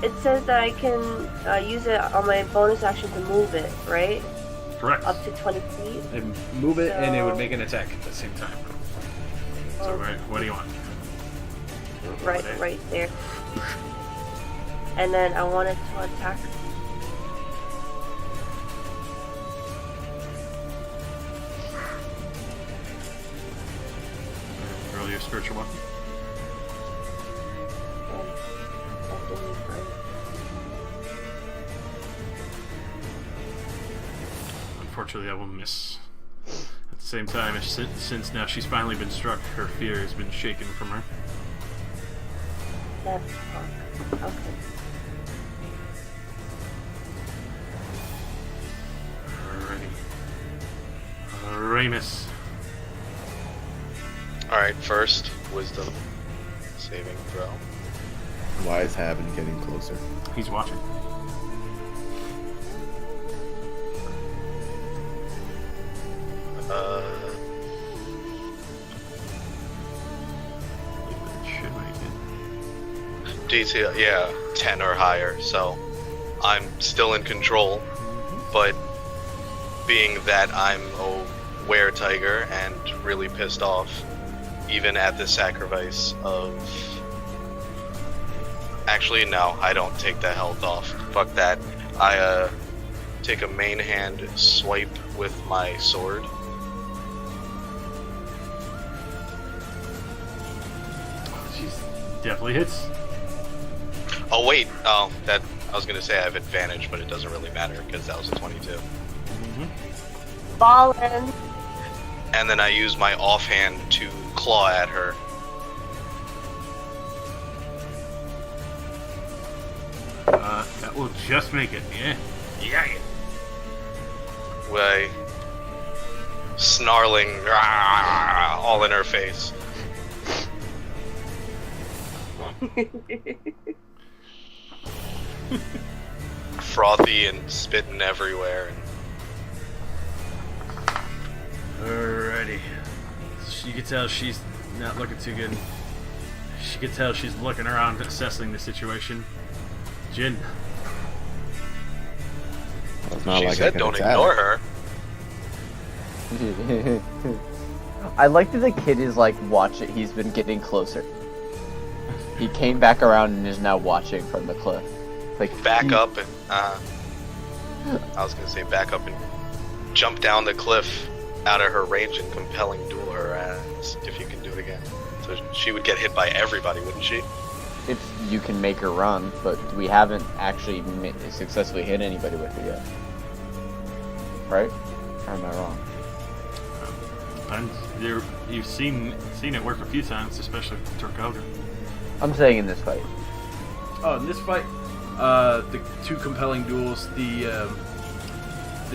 It says that I can use it on my bonus action to move it, right? Correct. Up to 20 feet. And move it, and it would So- make an attack at the same time. So, right, what do you want? Right there. And then I want it to attack. Roll your spiritual weapon. Unfortunately, that will miss. At the same time, since now she's finally been struck, her fear has been shaken from her. That's fine. Okay. Alrighty. Ramus. Alright, first, wisdom saving throw. Why is Haven getting closer? He's watching. Should make it. DC, yeah, 10 or higher, so I'm still in control, but being that I'm a were-tiger and really pissed off, even at the sacrifice of... Actually, no, I don't take the health off. Fuck that. I, take a main hand swipe with my sword. She's definitely hits. Oh, wait, oh, that... I was gonna say I have advantage, but it doesn't really matter, because that was a 22. Ballin'. And then I use my offhand to claw at her. That will just make it. Yeah. Yeah. Way snarling "Rah!" all in her face. Frothy and spitting everywhere. Alrighty. You can tell she's not looking too good. She can tell she's looking around, assessing the situation. Jin. It's not She like I said can don't attack. ignore her. I like that the kid is like, watch it, he's been getting closer. He came back around and is now watching from the cliff. Like Back up and, I was gonna say back up and jump down the cliff out of her range and compelling duel her ass, if you can do it again. So she would get hit by everybody, wouldn't she? If you can make her run, but we haven't actually successfully hit anybody with it yet. Right? Or am I wrong? Depends. You've seen it work a few times, especially with Turkoga. I'm saying in this fight. Oh, in this fight, the two compelling duels, the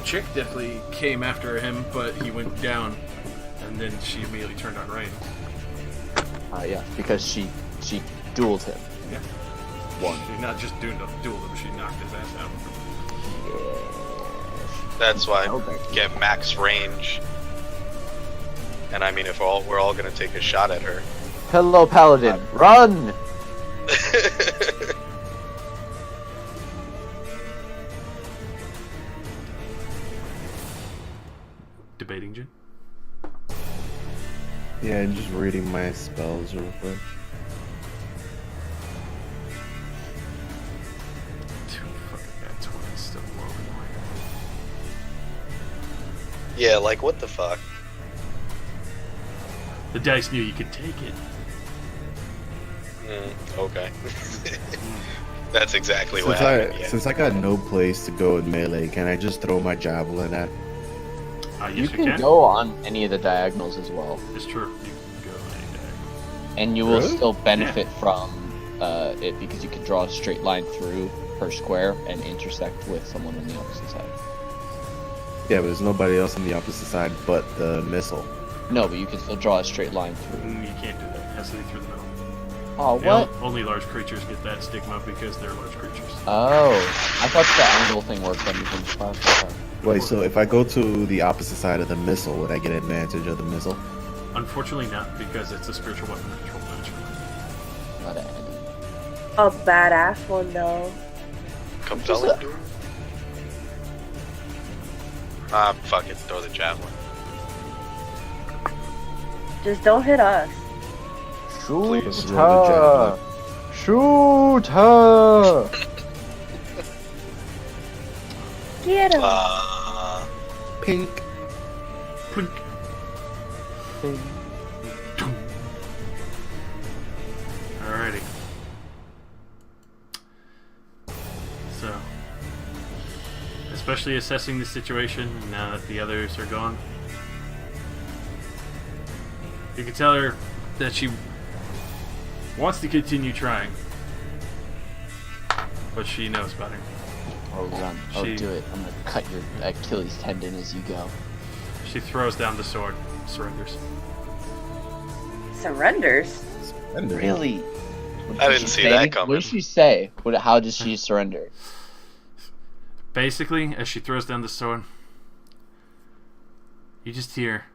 chick definitely came after him, but he went down, and then she immediately turned on Rain. Yeah, because she dueled him. Yeah. One. She not just dueled him, she knocked his ass out. That's why Okay. get max range. And I mean, if we're all gonna take a shot at her. Hello, Paladin. Run! Debating, Jin? Yeah, and just reading my spells real quick. Two fucking bad 20s still low annoying. Yeah, like what the fuck? The dice knew you could take it. Okay. That's exactly what happened. Yeah. Since I got no place to go in melee, can I just throw my javelin at? Yes, You can go on any of the diagonals as well. It's true. You can go any day. And you will Really? still benefit from it because you can draw a straight line through per square and intersect with someone on the opposite side. Yeah, but there's nobody else on the opposite side but the missile. No, but you can still draw a straight line through. You can't do that. It has to be through the middle. Oh, what? Only large creatures get that stigma because they're large creatures. Oh, I thought the angle thing worked on you from the class. Wait, so if I go to the opposite side of the missile, would I get advantage of the missile? Unfortunately not, because it's a spiritual weapon control match. Not a A badass one though. Compelling. Fuck it, throw the javelin. Just don't hit us. Shoot Please. her! Shoot her! Get him. Pink. Plink. Alrighty. So, especially assessing the situation now that the others are gone, you can tell her that she wants to continue trying, but she knows better. Oh, run. Oh, She- do it. I'm gonna cut your Achilles tendon as you go. She throws down the sword, surrenders. Surrenders. Really? I didn't see that coming. What did she say? How does she surrender? Basically, as she throws down the sword, you just hear,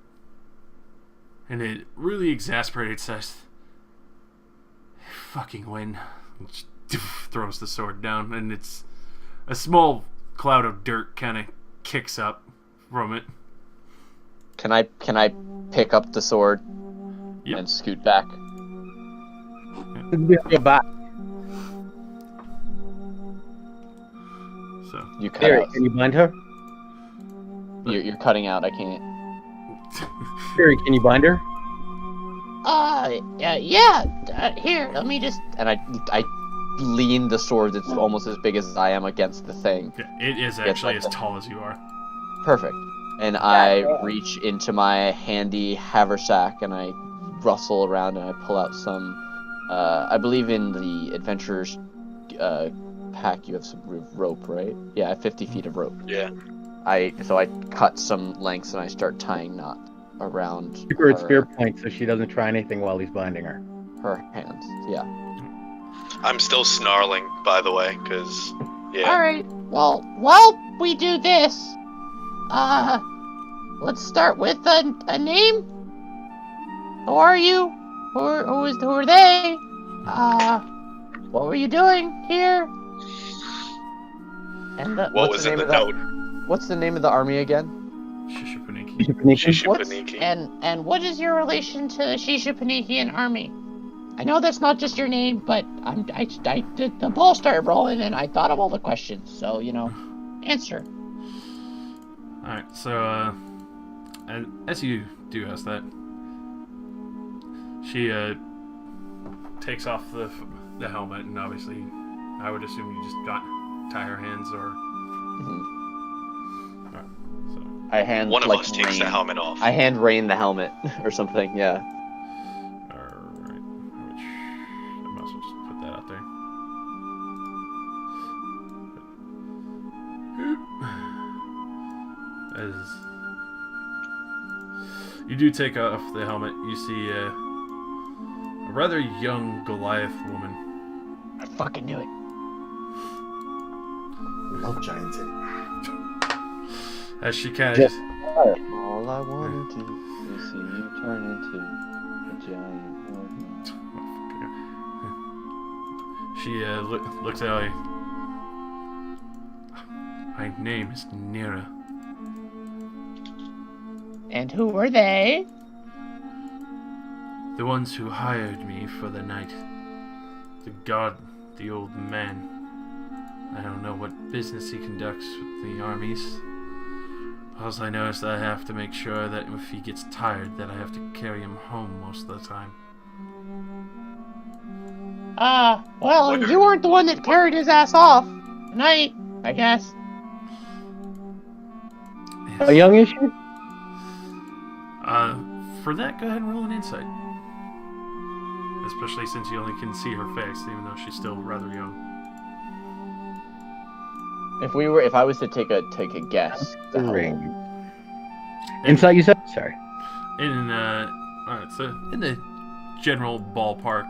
and it really exasperates us. Fucking win. And she throws the sword down, and it's a small cloud of dirt kind of kicks up from it. Can I pick up the sword Yep. and scoot back? Go back. So, You cut Siri, out. can you bind her? You're cutting out. I can't. Siri, can you bind her? Yeah. Here, let me just. And I lean the sword that's almost as big as I am against the thing. yeah, it is Yes, actually like as that. tall as you are. Perfect. And I reach into my handy haversack and I rustle around and I pull out some. I believe in the adventurer's pack you have some rope, right? Yeah, I have 50 feet of rope. Yeah. So I cut some lengths and I start tying knots around Keep her at spear point so she doesn't try anything while he's binding her. her hands. Yeah. I'm still snarling, by the way, because, yeah. Alright, well, while we do this, let's start with a name. Who are you? Who are they? What were you doing here? And What was in the note? What's the name of the army again? Shishipuniki. Shishipuniki. And what is your relation to the Shishapanikian army? I know that's not just your name, but the ball started rolling and I thought of all the questions, so answer. Alright, so, as you do ask that, she, takes off the helmet, and obviously, I would assume you just tie her hands, or... Mhm. Alright, so... I hand One of like us takes Rain. the helmet off. I hand Rain the helmet or something. Yeah. Alright, which... I might as well just put that out there. As you do take off the helmet, you see a rather young Goliath woman. I fucking knew it. Love giant titty. As she kind of Just- All I wanna do is see you turn into a giant woman. She looks at you. My name is Nira. And who were they? The ones who hired me for the night. The god, the old man. I don't know what business he conducts with the armies. All I know is that I have to make sure that if he gets tired, that I have to carry him home most of the time. Well, you weren't the one that carried his ass off tonight, I guess. How young is she? For that, go ahead and roll an insight. Especially since you only can see her face, even though she's still rather young. If I was to take a guess, The ring. Insight, you said? Sorry. in the general ballpark,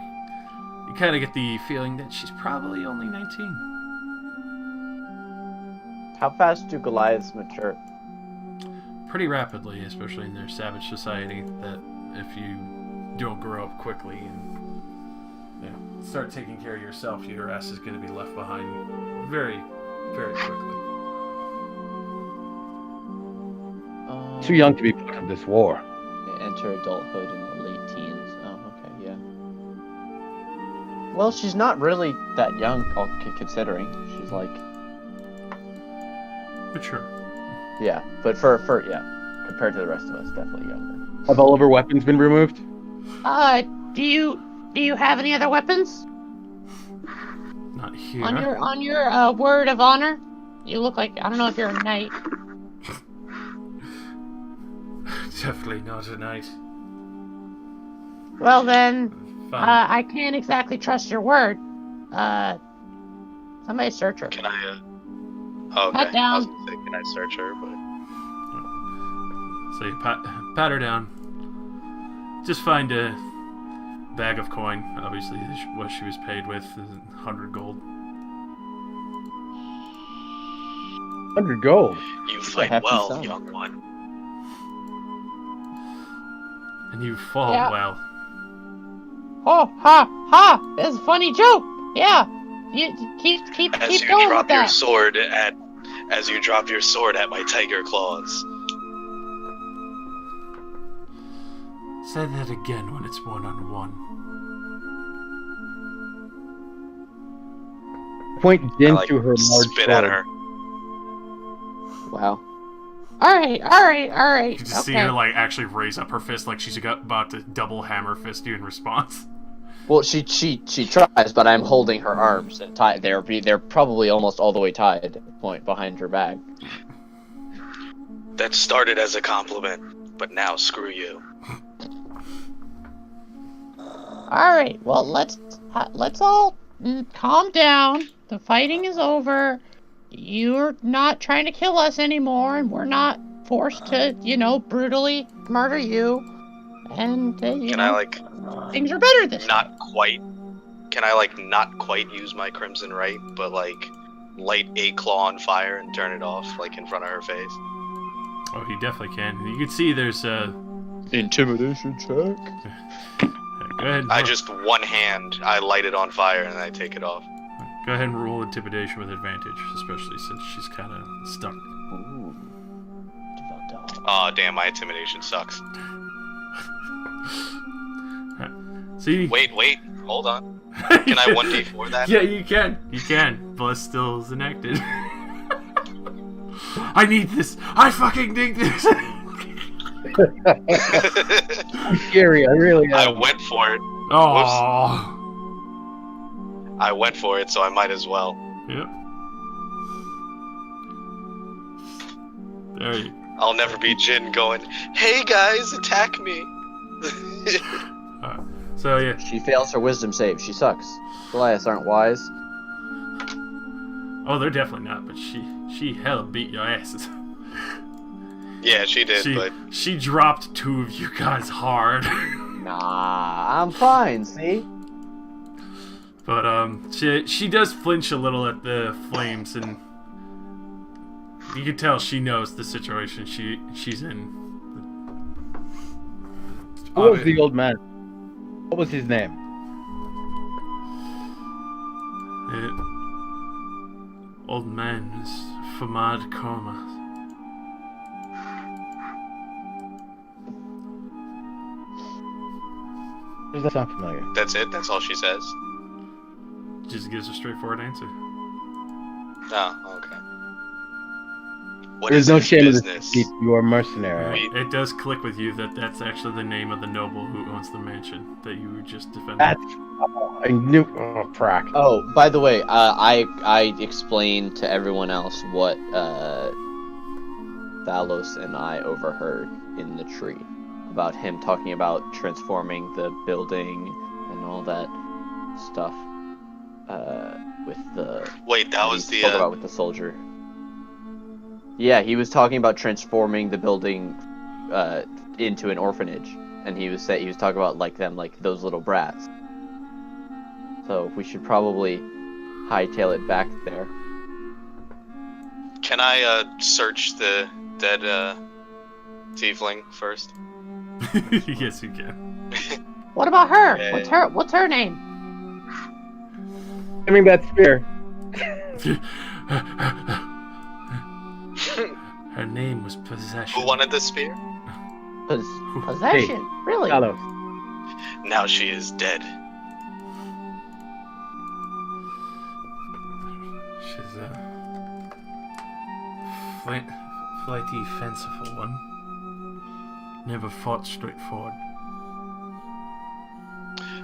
you kind of get the feeling that she's probably only 19. How fast do Goliaths mature? Pretty rapidly, especially in their savage society, that if you don't grow up quickly and start taking care of yourself, your ass is going to be left behind very, very quickly. Too young to be part of this war. Enter adulthood in the late teens. Oh, okay, yeah. Well, she's not really that young, considering. She's like... Mature. Yeah, but for compared to the rest of us, definitely younger. Have all of her weapons been removed? Do you have any other weapons? Not here. On your word of honor? You look like, I don't know if you're a knight. Definitely not a knight. Well then, Fine. I can't exactly trust your word. Somebody search her. Can I, Oh, okay. Pat down. I was gonna say, can I search her, but... So you pat her down. Just find a bag of coin. Obviously, what she was paid with is 100 gold. 100 gold. You fight hefty well, sum. young one. And you fall Yeah. well. Oh, ha, ha! That's a funny joke. Yeah, you keep As you going drop with your that. sword at my tiger claws. Say that again when it's one-on-one. Point I, Jin like, to her large spit at sword. her. Wow. All right. You can just see her like actually raise up her fist like she's about to double hammer fist you in response. Well, she tries, but I'm holding her arms and tied. They're probably almost all the way tied at the point behind her back. That started as a compliment, but now screw you. All right. Well, let's all calm down. The fighting is over. You're not trying to kill us anymore, and we're not forced to, brutally murder you. And Can I, like, things are better this time. Can I, like, not quite use my Crimson Right, but, like, light a claw on fire and turn it off, like, in front of her face? Oh, he definitely can. You can see there's a... Intimidation check. Go ahead. I just, one hand, I light it on fire and I take it off. Go ahead and roll intimidation with advantage, especially since she's kind of stuck. Ooh. Oh, damn, my intimidation sucks. See? Wait, hold on. Can I 1d4 that? Yeah, you can. You can. Bless still is enacted. I need this. I fucking need this. I'm scary, I really am. I went for it. Oh. I went for it, so I might as well. Yep. There you. I'll never be Jin going, "Hey guys, attack me." So yeah. She fails her wisdom save. She sucks. Goliaths aren't wise. Oh, they're definitely not. But she hella beat your asses. Yeah, she did, but she dropped two of you guys hard. Nah, I'm fine. See. But she does flinch a little at the flames, and you can tell she knows the situation she's in. Who was the old man? What was his name? Old man is Famad Koma. Does that sound familiar? that's it. That's all she says. Just gives a straightforward answer. Oh, okay. What There's is no his shame in business? this. You are mercenary. It does click with you that that's actually the name of the noble who owns the mansion that you were just defending. I knew. Oh, frack. Oh, by the way, I explained to everyone else what Thalos and I overheard in the tree about him talking about transforming the building and all that stuff. With the Wait, that was he spoke about with the soldier. Yeah, he was talking about transforming the building into an orphanage, and he was talking about like them, like those little brats. So we should probably hightail it back there. Can I search the dead tiefling first? Yes, you can. What about her? Yeah. What's her name? Give me that spear. Her name was Possession. Who wanted the spear? Possession? Really? Carlos. Now she is dead. She's a flighty, fanciful one. Never fought straightforward.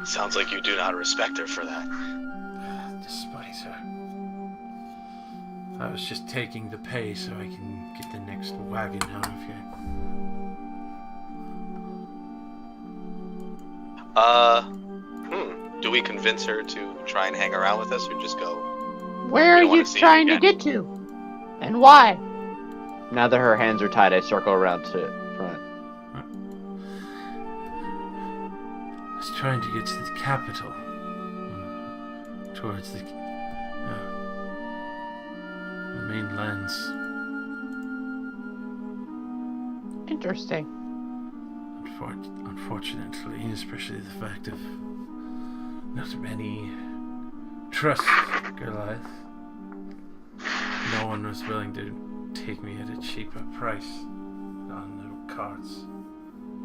Sounds like you do not respect her for that. Despise her. I was just taking the pay so I can get the next wagon out of here. Do we convince her to try and hang around with us, or just go? Where are don't wanna you see trying you to again. get to? And why? Now that her hands are tied, I circle around to front. I was trying to get to the capital. Towards the mainlands. Interesting. Unfortunately, especially the fact of not many trust Goliath. No one was willing to take me at a cheaper price on little carts.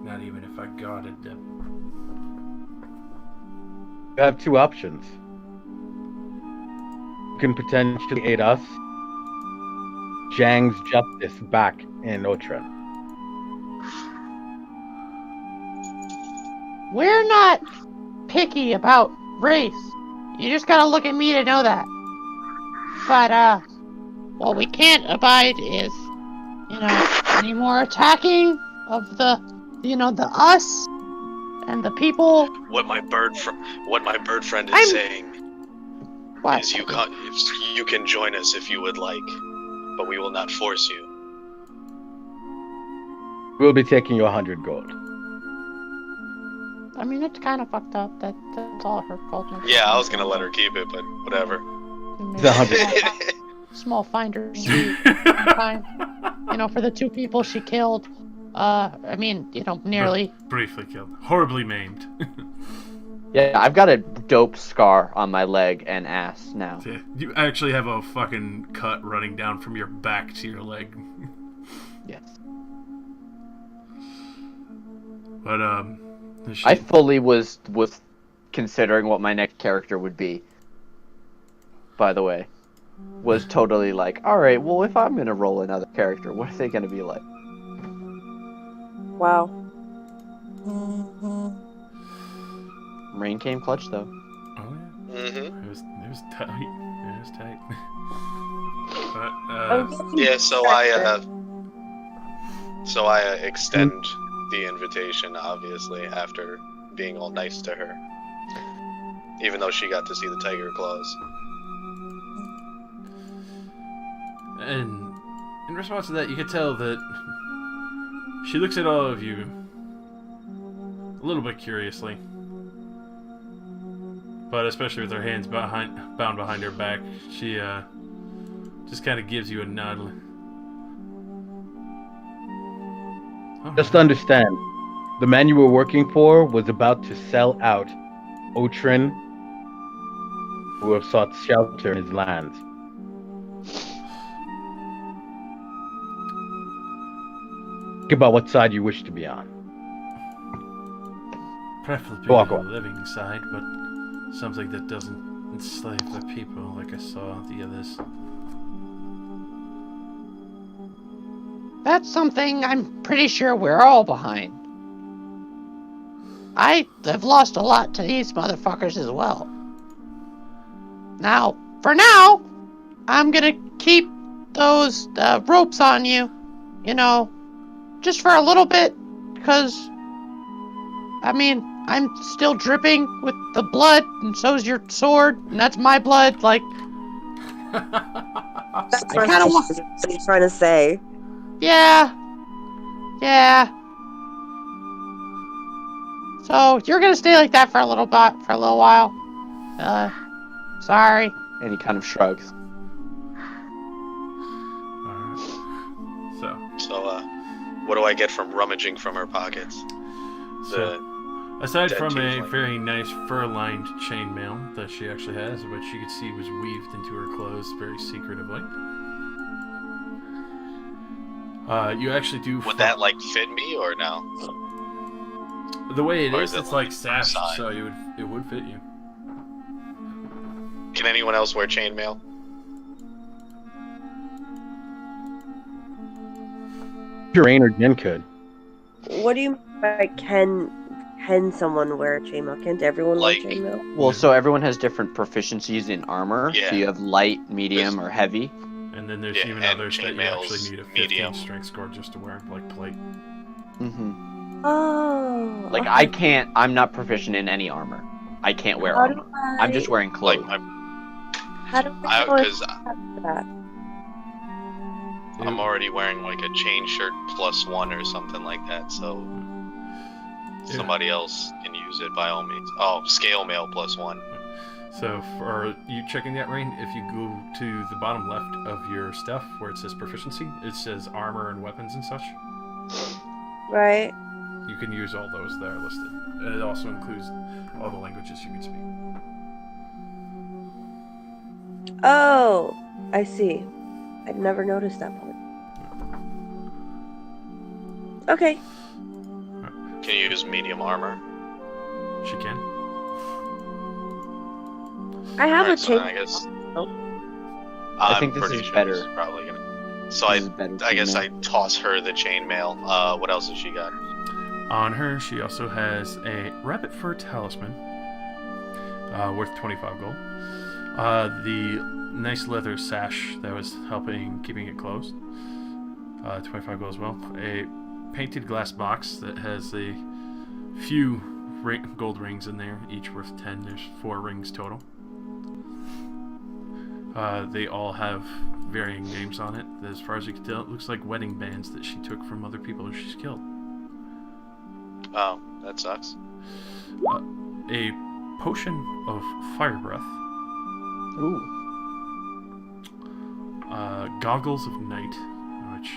Not even if I guarded them. You have two options. You can potentially aid us. Zhang's justice back in Otren. We're not picky about race. You just gotta look at me to know that. But, what we can't abide is, any more attacking of the us and the people. What my bird friend is saying What? is you can join us if you would like, but we will not force you. We'll be taking you 100 gold. I mean, it's kind of fucked up. That's all her fault. Yeah, I was gonna let her keep it, but whatever. It's 100. Small finder fee. Fine. For the two people she killed. Nearly. Briefly killed. Horribly maimed. Yeah, I've got a dope scar on my leg and ass now. Yeah, you actually have a fucking cut running down from your back to your leg. Yes. But, I fully was considering what my next character would be. By the way. Was totally like, alright, well, if I'm gonna roll another character, what are they gonna be like? Wow. Rain came clutch, though. Oh, yeah. Mm-hmm. It was tight. It was tight. But, Yeah, so I extend the invitation, obviously, after being all nice to her. Even though she got to see the tiger claws. And in response to that, you could tell that she looks at all of you a little bit curiously. But especially with her hands bound behind her back, she just kind of gives you a nod. Oh, Just understand, the man you were working for was about to sell out Otren, who have sought shelter in his lands. Think about what side you wish to be on. preferably Walk the on. living side, but something that doesn't enslave the people like I saw the others. That's something I'm pretty sure we're all behind. I have lost a lot to these motherfuckers as well. Now, for now, I'm gonna keep those ropes on you, just for a little bit, because, I'm still dripping with the blood, and so's your sword, and that's my blood, That's I kinda what you're trying to say. yeah, So you're gonna stay like that for a little while. Sorry. And he kind of shrugs. Alright. So, what do I get from rummaging from her pockets? So, aside dead from a tiefling. very nice fur-lined chainmail that she actually has, which you could see was weaved into her clothes very secretively. You actually do. Would that like fit me or no? The way it or is, is it it's like like sashed, side? so it would fit you. Can anyone else wear chainmail? Rain or Jen could. What do you mean by can someone wear a chainmail? Can't everyone Like- wear chainmail? Well, so everyone has different proficiencies in armor. Yeah. So you have light, medium, or heavy. And then there's Yeah, even and others that you chainmail's actually need a 15 medium. strength score just to wear, like plate. Mm-hmm. Oh. Like okay. I'm not proficient in any armor. I can't wear How do armor. I'm just wearing Like, clothes. How do I know because that? I'm already wearing like a chain shirt +1 or something like that, so somebody else can use it by all means. Oh, scale mail +1. So, for you checking that, Rain, if you go to the bottom left of your stuff where it says proficiency, it says armor and weapons and such. Right. You can use all those that are listed. And it also includes all the languages you can speak. Oh, I see. I'd never noticed that part. Okay. Can you use medium armor? She can. I have Alright, a so chain. then I guess. I I'm think this pretty is sure better. This is probably gonna. So This is better I guess I chainmail. toss her the chainmail. What else has she got? On her, she also has a rabbit fur talisman, worth 25 gold. The nice leather sash that was helping keeping it closed, 25 gold as well. A painted glass box that has a few gold rings in there, each worth 10. There's 4 rings total. They all have varying names on it. As far as you can tell, it looks like wedding bands that she took from other people who she's killed. Oh, that sucks. A potion of fire breath. Ooh. Goggles of night, which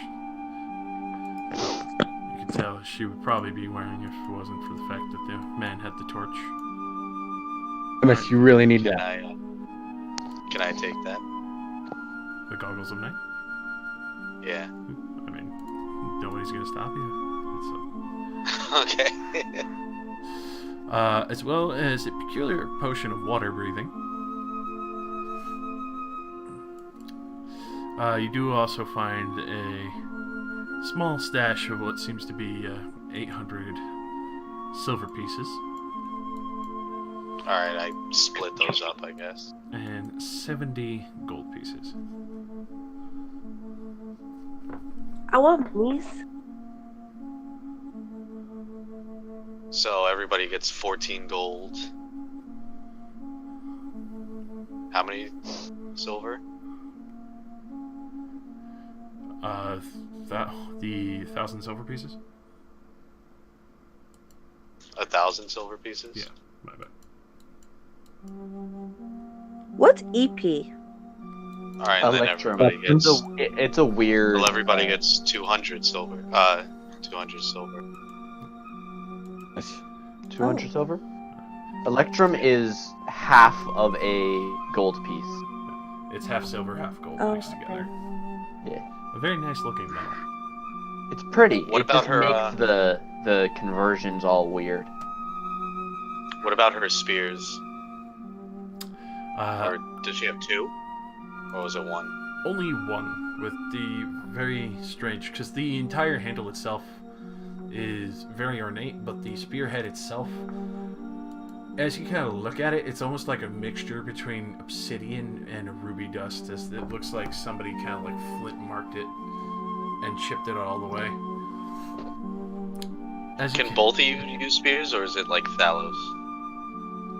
you can tell she would probably be wearing if it wasn't for the fact that the man had the torch. Unless you really need Can that. Can I take that? The goggles of night? Yeah. I mean, nobody's gonna stop you. Okay. As well as a peculiar potion of water breathing. You do also find a small stash of what seems to be 800 silver pieces Alright, I split those up, I guess. and 70 gold pieces. I want these. So everybody gets 14 gold. How many silver? The 1,000 silver pieces? 1,000 silver pieces? Yeah, my bad. What's EP? Alright, and then Electrum. everybody gets... It's a weird. Well, everybody gets 200 silver. 200 silver. 200 silver. Electrum is half of a gold piece. It's half silver, half gold Oh, mixed together. Yeah. A very nice looking metal. It's pretty. What it about just her, makes the conversions all weird. What about her spears? Uh, Or did she have 2? Or was it 1? Only one, with the very strange, because the entire handle itself is very ornate, but the spearhead itself, as you kind of look at it, it's almost like a mixture between obsidian and ruby dust, as it looks like somebody kind of like flint marked it and chipped it all the way. As you Can both of you use spears, or is it like Thalos?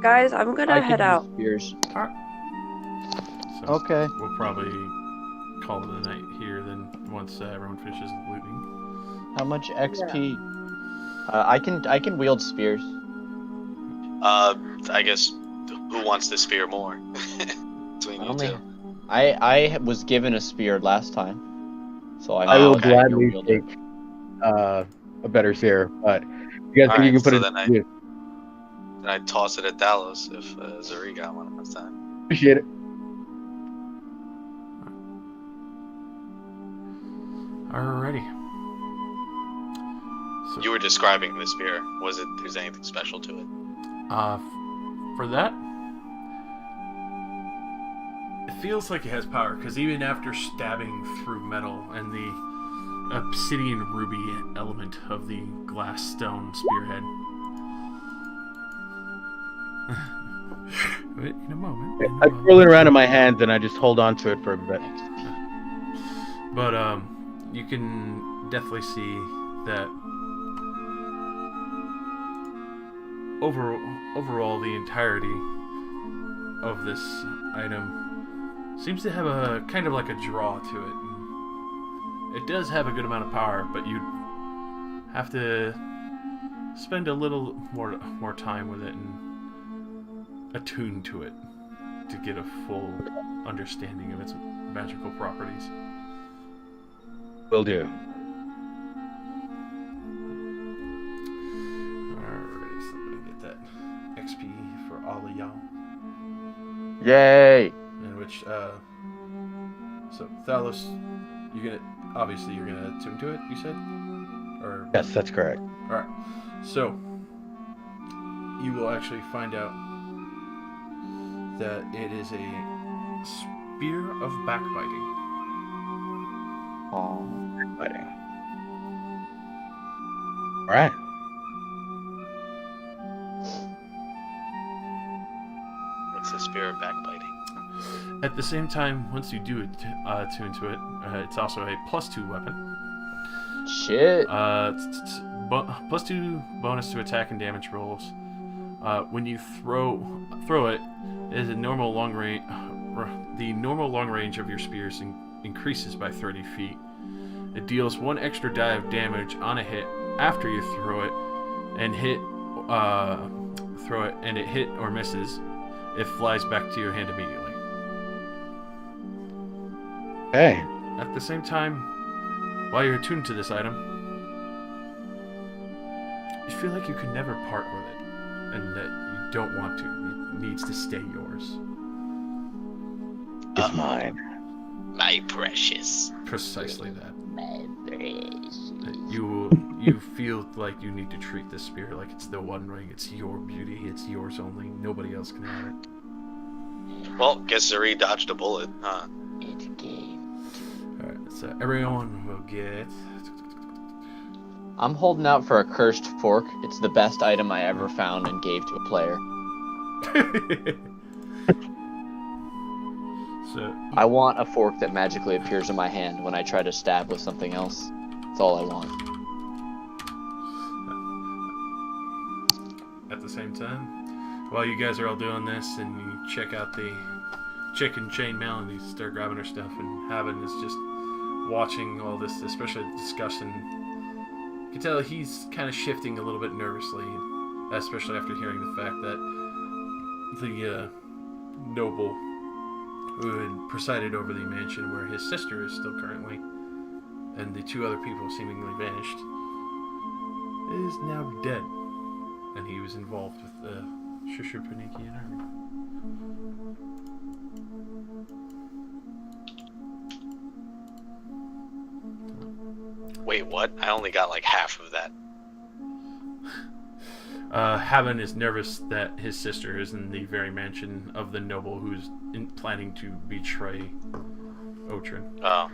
Guys, I'm gonna I head can out. use spears. So Okay. we'll probably call it a night here then once everyone finishes looting. How much XP? I can wield spears. I guess who wants the spear more? Between you two. I was given a spear last time, so I will okay. gladly take a better spear, but you guys think you can put so it? then I toss it at Dallas if Zuri got one last time. Appreciate it. Alrighty. So, You were describing the spear. There's anything special to it? for that, it feels like it has power, because even after stabbing through metal and the obsidian ruby element of the glass stone spearhead. In a moment. I twirl it around in my hands and I just hold on to it for a bit. But you can definitely see that overall the entirety of this item seems to have a kind of like a draw to it. It does have a good amount of power, but you have to spend a little more time with it and attune to it to get a full understanding of its magical properties. Will do. Alright, so I'm gonna get that XP for all of y'all. Yay! In which, so Thalos, you're gonna attune to it, you said? Or Yes, that's correct. Alright, so you will actually find out that it is a spear of backbiting. Oh, Fighting. All right. What's the spear of backbiting? At the same time, once you do attune to it, it's also a +2 weapon. shit. +2 bonus to attack and damage rolls. When you throw it, is a normal long range. The normal long range of your spears increases by 30 feet. It deals 1 extra die of damage on a hit after you throw it, and it hit or misses. It flies back to your hand immediately. Hey. At the same time, while you're attuned to this item, you feel like you can never part with it, and that you don't want to. It needs to stay yours. It's mine. My precious. Precisely that. My precious. You feel like you need to treat this spear like it's the One Ring. It's your beauty. It's yours only. Nobody else can have it. Well, guess Zuri dodged a bullet, huh? It's game. Alright, so everyone will get... I'm holding out for a cursed fork. It's the best item I ever found and gave to a player. So I want a fork that magically appears in my hand when I try to stab with something else. That's all I want. at the same time, while you guys are all doing this and you check out the chicken chain mail and you start grabbing her stuff, and Haven is just watching all this, especially the discussion. You can tell he's kind of shifting a little bit nervously, especially after hearing the fact that the noble who had presided over the mansion where his sister is still currently, and the 2 other people seemingly vanished, is now dead. And he was involved with the Shishupanikian army. Wait, what? I only got like half of that. Haven is nervous that his sister is in the very mansion of the noble who's planning to betray Otren. Oh.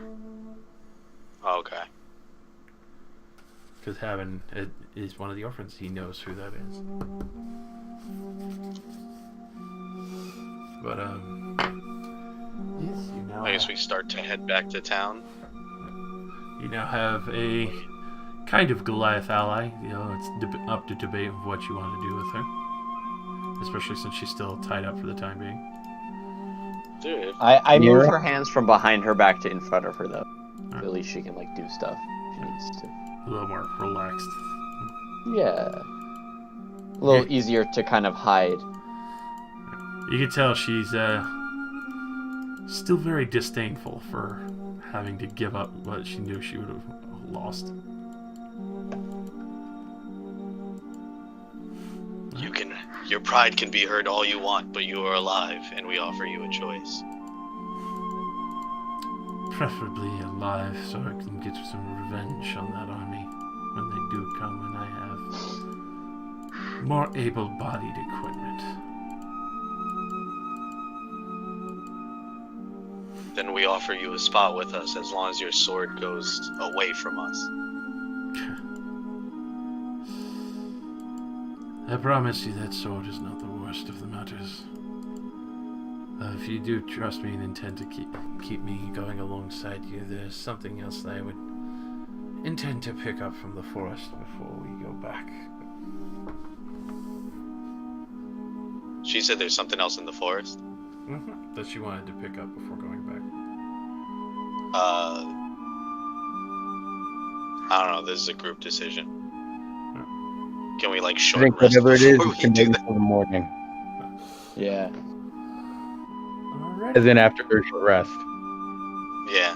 Okay. Because Haven is one of the orphans. He knows who that is. But, yes, you now I guess we start to head back to town. You now have a kind of Goliath ally. You know, it's up to debate of what you want to do with her. Especially since she's still tied up for the time being. Dude. I move her hands from behind her back to in front of her, though. Right. At least she can, like, do stuff if she needs to. A little more relaxed. Yeah. A little easier to kind of hide. You can tell she's still very disdainful for having to give up what she knew she would have lost. Your pride can be hurt all you want, but you are alive, and we offer you a choice. Preferably alive, so I can get some revenge on that army when they do come and I have more able-bodied equipment. Then we offer you a spot with us as long as your sword goes away from us. I promise you that sword is not the worst of the matters. If you do trust me and intend to keep me going alongside you, there's something else that I would intend to pick up from the forest before we go back. She said there's something else in the forest? Mm-hmm. That she wanted to pick up before going back. I don't know, this is a group decision. Can we like I short think rest whatever it is, before you we can do wait that? until the morning. Yeah. As in after a short rest. Yeah.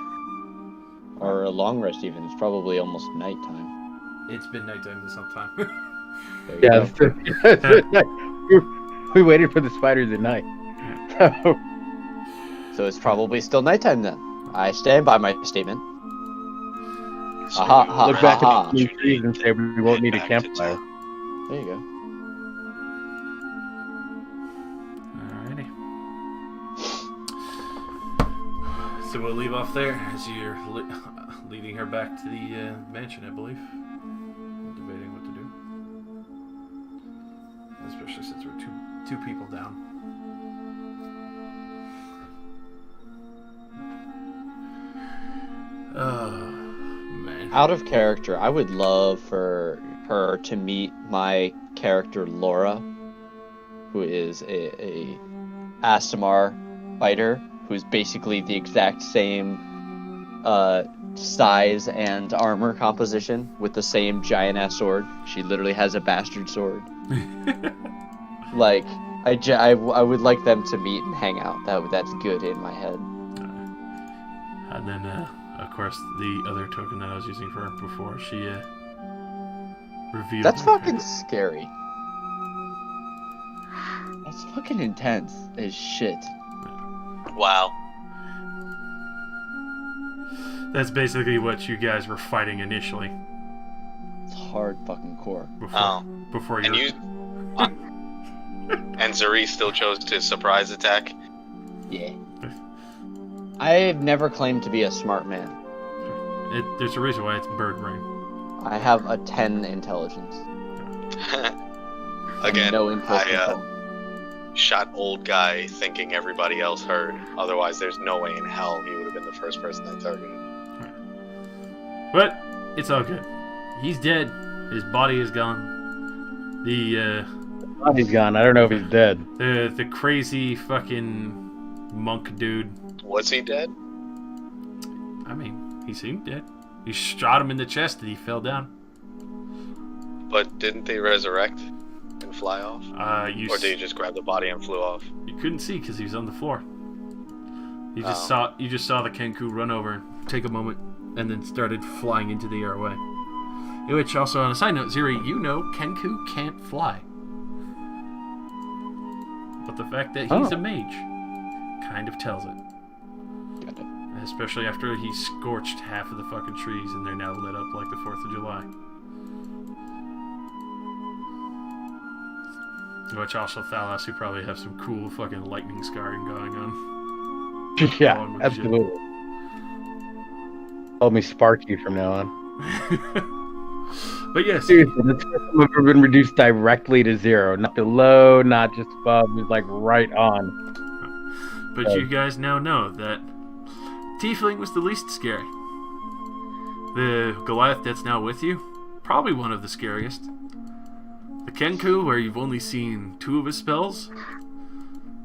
Or a long rest even. It's probably almost nighttime. It's been nighttime this whole time. There you Yeah, go. that's we waited for the spiders at night. So, So it's probably still nighttime then. I stand by my statement. So Aha, we will ha, look rest back ha, at ha. the new trees and say we won't need a Head back to campfire. town. There you go. Alrighty. So we'll leave off there as you're leading her back to the mansion, I believe. Debating what to do. Especially since we're two people down. Oh, man. Out of character, I would love for her to meet my character Laura, who is a Asimar fighter, who's basically the exact same size and armor composition with the same giant ass sword. She literally has a bastard sword. Like, I would like them to meet and hang out. That's good in my head. And then, of course, the other token that I was using for her before, she revealed. That's her fucking scary. That's fucking intense as shit. Wow. That's basically what you guys were fighting initially. It's hard fucking core. Before And you. And Zuri still chose to surprise attack. Yeah. I've never claimed to be a smart man. There's a reason why it's bird brain. I have a 10 intelligence. Again, no impulse I control. shot old guy thinking everybody else heard. Otherwise, there's no way in hell he would have been the first person I targeted. But it's all good. He's dead. His body is gone. The Body's gone. I don't know if he's dead. the crazy fucking monk dude. Was he dead? I mean, he seemed dead. You shot him in the chest and he fell down. But didn't they resurrect and fly off? Or did he just grab the body and flew off? You couldn't see because he was on the floor. You just Oh. saw the Kenku run over, take a moment, and then started flying into the air away. Which also, on a side note, Ziri, you know Kenku can't fly. But the fact that he's a mage kind of tells it. Got it. Especially after he scorched half of the fucking trees and they're now lit up like the 4th of July. Which also Thalas, who probably have some cool fucking lightning scarring going on. Yeah, Along with absolutely. Call me Sparky from now on. But yes, Seriously, this system have been reduced directly to 0. Not below, not just above. It's like right on. but you guys now know that Tiefling was the least scary. The Goliath that's now with you, probably one of the scariest. The Kenku, where you've only seen 2 of his spells,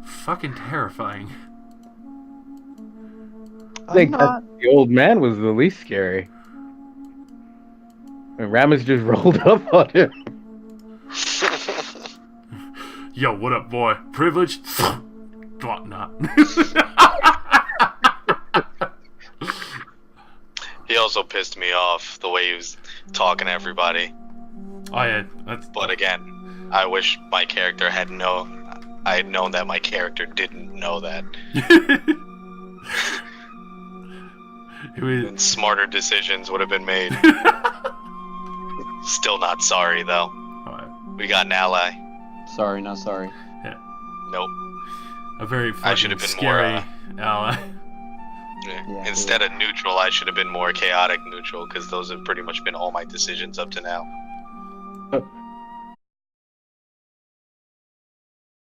fucking terrifying. I think that the old man was the least scary. And Ramus just rolled up on him. Yo, what up, boy? Privileged? Thought not. He also pissed me off the way he was talking to everybody. Oh yeah, But again, I wish my character had I had known that my character didn't know that. And smarter decisions would have been made. Still not sorry though. We got an ally. Sorry, not sorry. Yeah. Nope. A very I should fucking have been scary more. ally. Instead of neutral, I should have been more chaotic neutral because those have pretty much been all my decisions up to now.